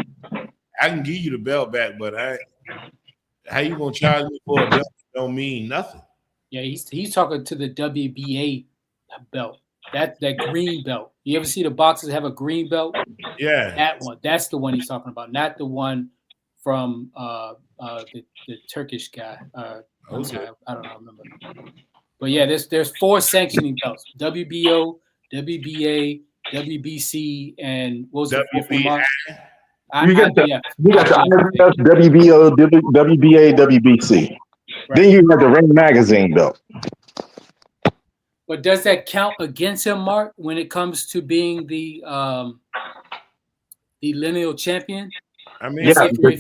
I can give you the belt back, but how you gonna charge me for a belt that don't mean nothing? Yeah, he's talking to the WBA belt. That green belt. You ever see the boxers have a green belt? Yeah. That one. That's the one he's talking about, not the one from the Turkish guy. Okay. I don't remember. But yeah, there's 4 sanctioning belts: WBO, WBA, WBC, and what was it? WBA. You got the IBF, WBO, WBA, WBC. Right. Then you have the Ring Magazine belt. But does that count against him, Mark, when it comes to being the lineal champion? I mean, yeah, because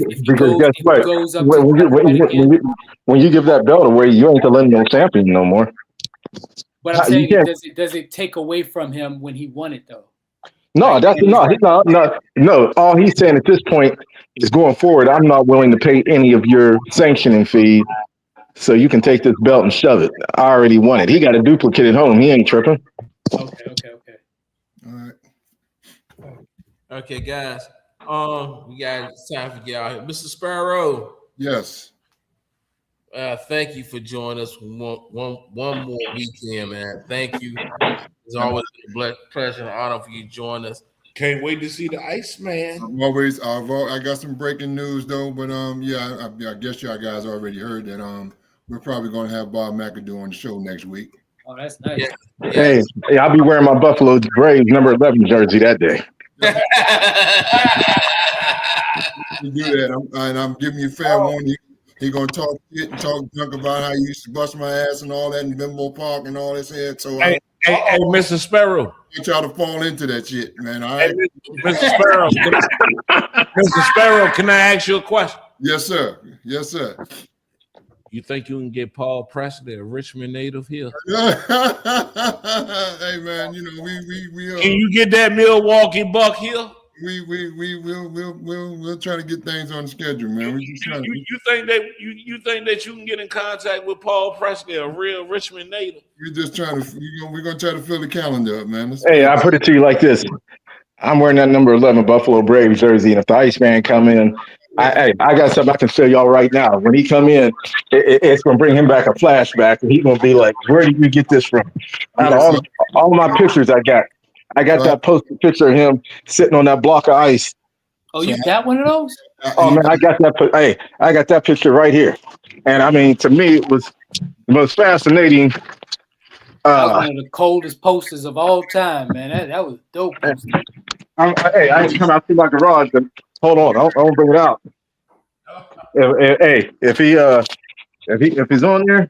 guess what? When you give that belt away, you ain't the lineal champion no more. But I'm saying, does it take away from him when he won it though? No, no. All he's saying at this point is going forward, I'm not willing to pay any of your sanctioning fees. So you can take this belt and shove it. I already won it. He got a duplicate at home. He ain't tripping. Okay. All right. Okay, guys. We got time for get out here. Mr. Sparrow. Yes. Thank you for joining us one more weekend, man. Thank you. It's always a pleasure and honor for you to join us. Can't wait to see the Iceman. I got some breaking news though, but I guess y'all guys already heard that we're probably going to have Bob McAdoo on the show next week. Oh, that's nice. Yeah. Hey, I'll be wearing my Buffalo Braves number 11 jersey that day. You do that, and I'm giving you fair warning. He gonna talk shit and talk junk about how you used to bust my ass and all that in Bimbo Park and all this head. So hey, Mr. Sparrow, get y'all to fall into that shit, man. All right, Mr. Sparrow. Mr. Sparrow, can I ask you a question? Yes, sir. Yes, sir. You think you can get Paul Presley, a Richmond native, here? Hey man, you know we Can you get that Milwaukee Buck here? we'll try to get things on the schedule, man. We just trying to, You think that you think that you can get in contact with Paul Presley, a real Richmond native? we're just trying to we're gonna try to fill the calendar up, man. Hey, I put it to you like this. I'm wearing that number 11 Buffalo Braves jersey, and if the Iceman come in, I got something I can tell y'all right now. When he come in, it's going to bring him back a flashback, and he's going to be like, where did you get this from? Out of all my pictures I got that posted picture of him sitting on that block of ice. Oh, you got one of those? Oh, man, I got that. Hey, I got that picture right here. And, I mean, to me, it was the most fascinating. That was one of the coldest posters of all time, man. That was dope poster. Hey, I ain't come out through my garage, but hold on, I won't bring it out. If he's on there,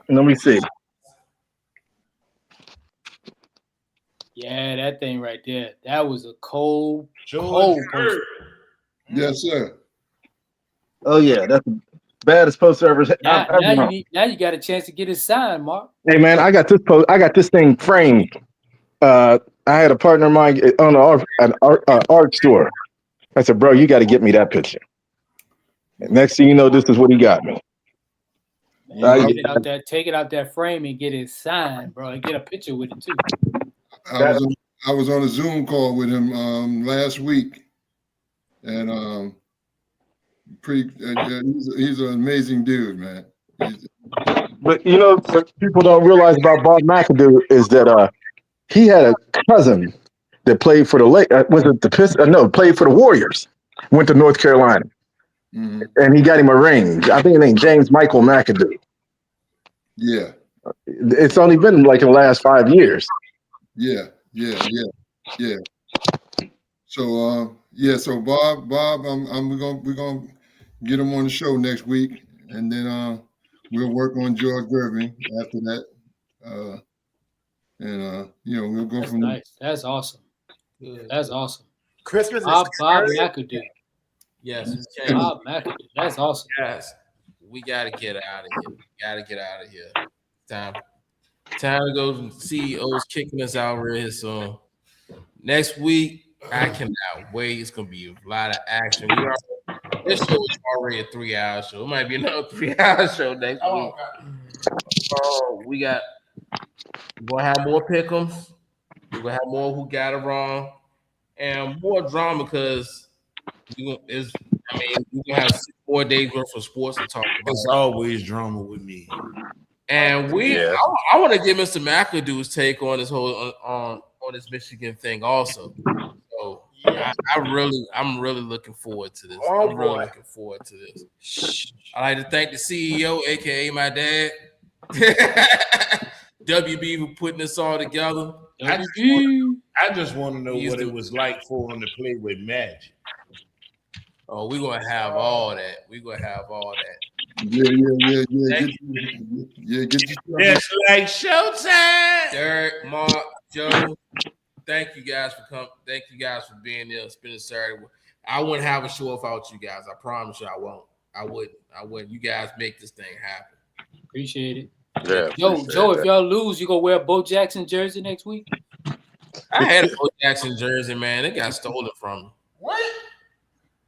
let me see. Yeah, that thing right there. That was a cold poster. Yes, sir. Oh yeah, that's the baddest poster ever. Now you got a chance to get it signed, Mark. Hey man, I got this thing framed. I had a partner of mine on an art store. I said, bro, you got to get me that picture. And next thing you know, this is what he got me. Take it out that frame and get it signed, bro, and get a picture with it too. I was on a Zoom call with him last week, and he's an amazing dude, man. But you know what people don't realize about Bob McAdoo is that he had a cousin that played for the played for the Warriors. Went to North Carolina, and he got him a ring. I think his name James Michael McAdoo. Yeah, it's only been like in the last 5 years. Yeah. So so Bob, we're gonna get him on the show next week, and then we'll work on George Gervin after that. We'll go from there. That's awesome. That's awesome. Christmas Bob McAdoo. Yes. Bob McAdoo. That's awesome. Yes. We gotta get out of here. Time to go from CEOs kicking us out real soon. Next week, I cannot wait. It's gonna be a lot of action. This show is already a 3-hour show. It might be another 3-hour show next week. We're gonna have more pick'ems. We're gonna have more who got it wrong, and more drama because we're gonna have 6 more days worth of sports to talk about. It's always drama with me. And I want to get Mr. McAdoo's take on this whole on this Michigan thing also. So I'm really looking forward to this. Looking forward to this. I'd like to thank the CEO, aka my dad, WB, for putting this all together. I just want to know what it was like for him to play with Magic. Oh, we're gonna have all that. Yeah. It's like showtime. Derek, Mark, Joe, thank you guys for coming. Thank you guys for being there, spending Saturday. I wouldn't have a show without you guys. I promise you I won't. I wouldn't. You guys make this thing happen. Appreciate it. Yeah. Joe, if y'all lose, you gonna wear a Bo Jackson jersey next week? I had a Bo Jackson jersey, man. It got stolen from me. What?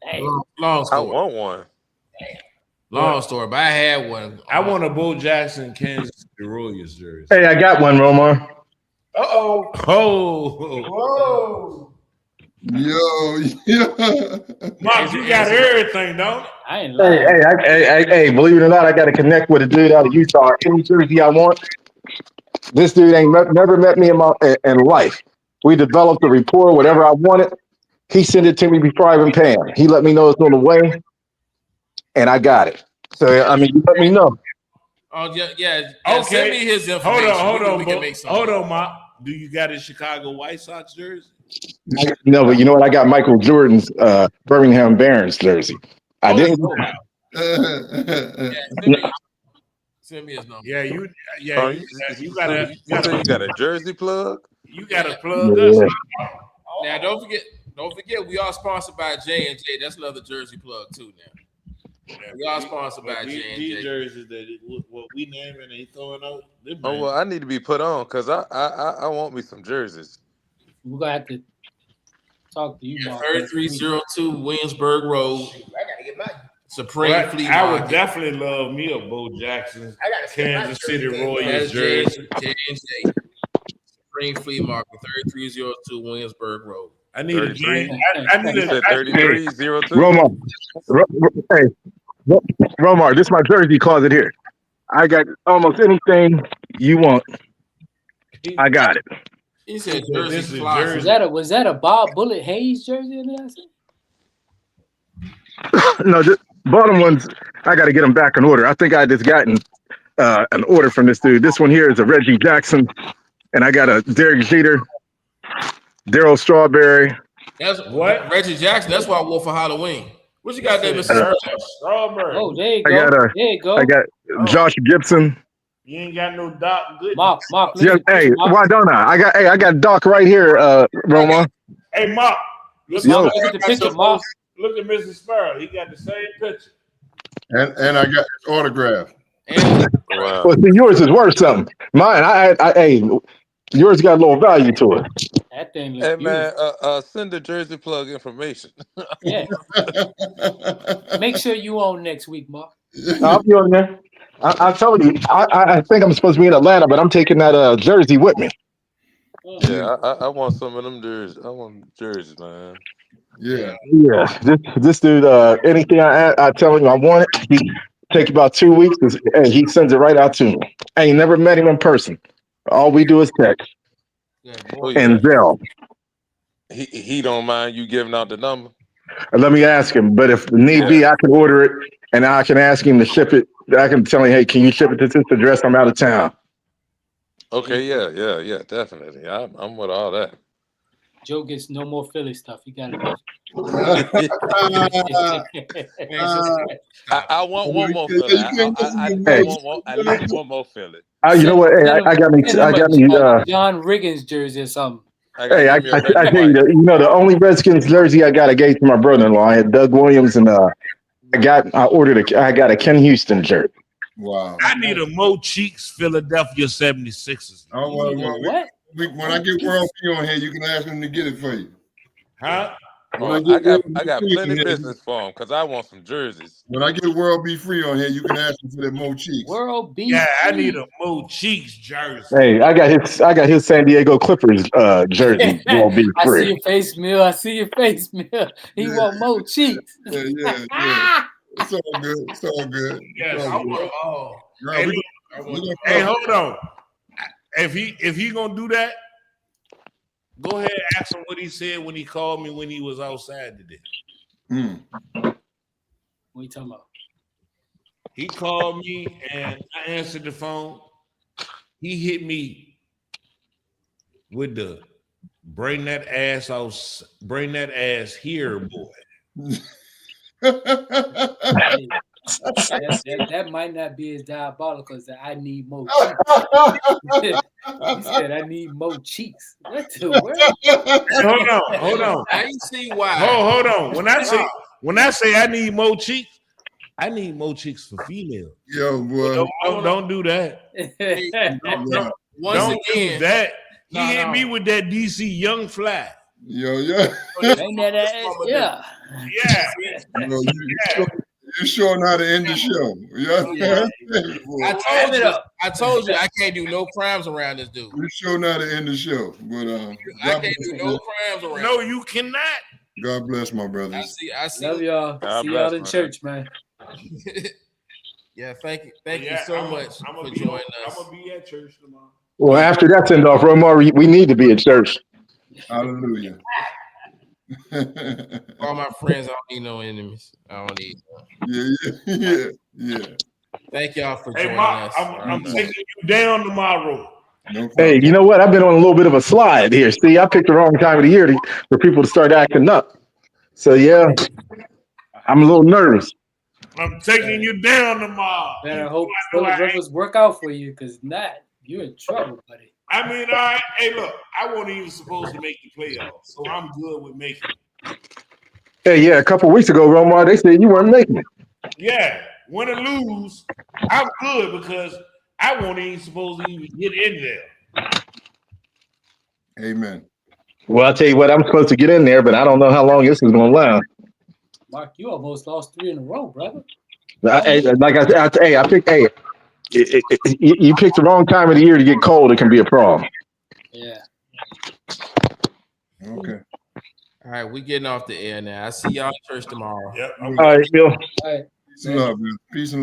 Hey. Long story. I want one. Long story, but I had one. I want a Bo Jackson Kansas City Royals jersey. Hey, I got one, Romar. Whoa. Yo. Mark, you got everything, don't you? I ain't lying. Hey, believe it or not, I got to connect with a dude out of Utah. Any jersey I want. This dude ain't never met me in life. We developed a rapport, whatever I wanted. He sent it to me before I even pay him. He let me know it's on the way, and I got it. So, you let me know. Oh, yeah. Okay. Send me his information. Hold on, Mark. Do you got a Chicago White Sox jersey? No, but you know what? I got Michael Jordan's Birmingham Barons jersey. I didn't. Send me his number. Yeah, you got a jersey plug. You got to plug us. Now don't forget Don't forget, we are sponsored by J&J. That's another jersey plug too. Now we are sponsored by J&J. These jerseys that what we name and they throwing out. Oh well, I need to be put on because I want me some jerseys. We're gonna have to talk to you, Mark. 3302 Williamsburg Road. I gotta get mine. Supreme Flea I would Market. definitely love me a Bo Jackson, I gotta see my Kansas City jersey. Royals That's jersey. J&J. Supreme Flea Market, 3302 Williamsburg Road. I need a 33. game. I need You a said 3302. Romar, Romar, this is my jersey closet here. I got almost anything you want. I got it. He said This jersey is closet. jersey. Was that a Bob Bullet Hayes jersey in there? No, the bottom ones, I got to get them back in order. I think I just gotten an order from this dude. This one here is a Reggie Jackson, and I got a Derek Jeter, Darryl Strawberry. That's What? Reggie Jackson. That's what I wore for Halloween. What you got there, Mr. Strawberry. Oh, there you I go. got a- There you go. I got Josh Gibson. You ain't got no Doc Good. Mark. Yeah, hey, why don't I? I got Doc right here, Romar. Hey, Mark. Look, Yo. Look at the picture, Mark. Look at Mr. Sparrow. He got the same picture. And I got his autograph. Wow. Well, see, yours is worth something. Mine, hey, yours got a little value to it. That thing Hey looks man, beautiful. send the jersey plug information. Yeah. Make sure you on next week, Mark. I'll be on there. I told you, I think I'm supposed to be in Atlanta, but I'm taking that jersey with me. Yeah, I want some of them jerseys. I want jerseys, man. Yeah. Yeah, this dude, anything I tell him I want it, he take about 2 weeks, and he sends it right out to me. I ain't never met him in person. All we do is text Oh, yeah. and Zelle. He don't mind you giving out the number. Let me ask him, but if need be, I can order it, and I can ask him to ship it. I can tell him, hey, can you ship it to this address? I'm out of town. Okay, yeah, definitely. I'm with all that. Joe gets no more Philly stuff. You got it. I want one more Philly. I need one more Philly. You know what? Hey, I got me. John Riggins jersey or something. Hey, I tell you, the only Redskins jersey I got, I gave to my brother-in-law. I had Doug Williams, and I got a Ken Houston jersey. Wow. I need a Mo Cheeks Philadelphia 76ers. Oh, well, What? when I get World P on here, you can ask him to get it for you. Huh? I got plenty of business for him because I want some jerseys. When I get World B Free on here, you can ask him for that Mo Cheeks. World B. Yeah, I need a Mo Cheeks jersey. Hey, I got his San Diego Clippers jersey. Won't be I see free. your face, Mill. I see your face, Mill. He want more cheeks. Yeah. It's all good. It's all good. Yes, It's I all want good. all. No, Hey, we look, gonna- hey, hold on. If he gonna do that, go ahead and ask him what he said when he called me when he was outside today. What you talking about? He called me and I answered the phone. He hit me with the bring that ass here, boy. That might not be as diabolical as I need more cheeks. He said I need more cheeks. What the world? Hold on. I ain't see why. Hold on. When I say I need more cheeks, I need more cheeks for females. Yo, boy. Don't do that. Once Don't again, do that. He No, hit no. me with that DC Young Fly. Yeah. Ain't that ass? Yeah. Yeah. You're showing how to end the show. Yeah. I told you I can't do no crimes around this dude. You're showing how to end the show. But I can't do no crimes around. No, you cannot. God bless my brothers. I see. Love y'all. God See bless, y'all in man. church, man. Yeah, thank you so much for I'm joining us. gonna be at church tomorrow. Well, after that send off, Romar, we need to be at church. Hallelujah. All my friends, I don't need no enemies. I don't need. Yeah. Thank y'all for Hey, joining Mark, us. I'm taking you down tomorrow. Hey, you know what? I've been on a little bit of a slide here. See, I picked the wrong time of the year for people to start acting up. So yeah, I'm a little nervous. I'm taking you down tomorrow. Better hope Phillip Rivers work out for you, because not you in trouble, buddy. I mean, all right. Hey, look, I wasn't even supposed to make the playoffs, so I'm good with making it. Hey, yeah, a couple weeks ago, Romar, they said you weren't making it. Yeah, win or lose, I'm good because I won't even supposed to even get in there. Amen. Well, I'll tell you what, I'm supposed to get in there, but I don't know how long this is going to last. Mark, you almost lost 3 in a row, brother. Like I said, I picked. Hey, you picked the wrong time of the year to get cold. It can be a problem. Yeah. Okay. All right, we getting off the air now. I see y'all in church tomorrow. Yep. All right, Bill. All right. Peace and love, man. Peace and love.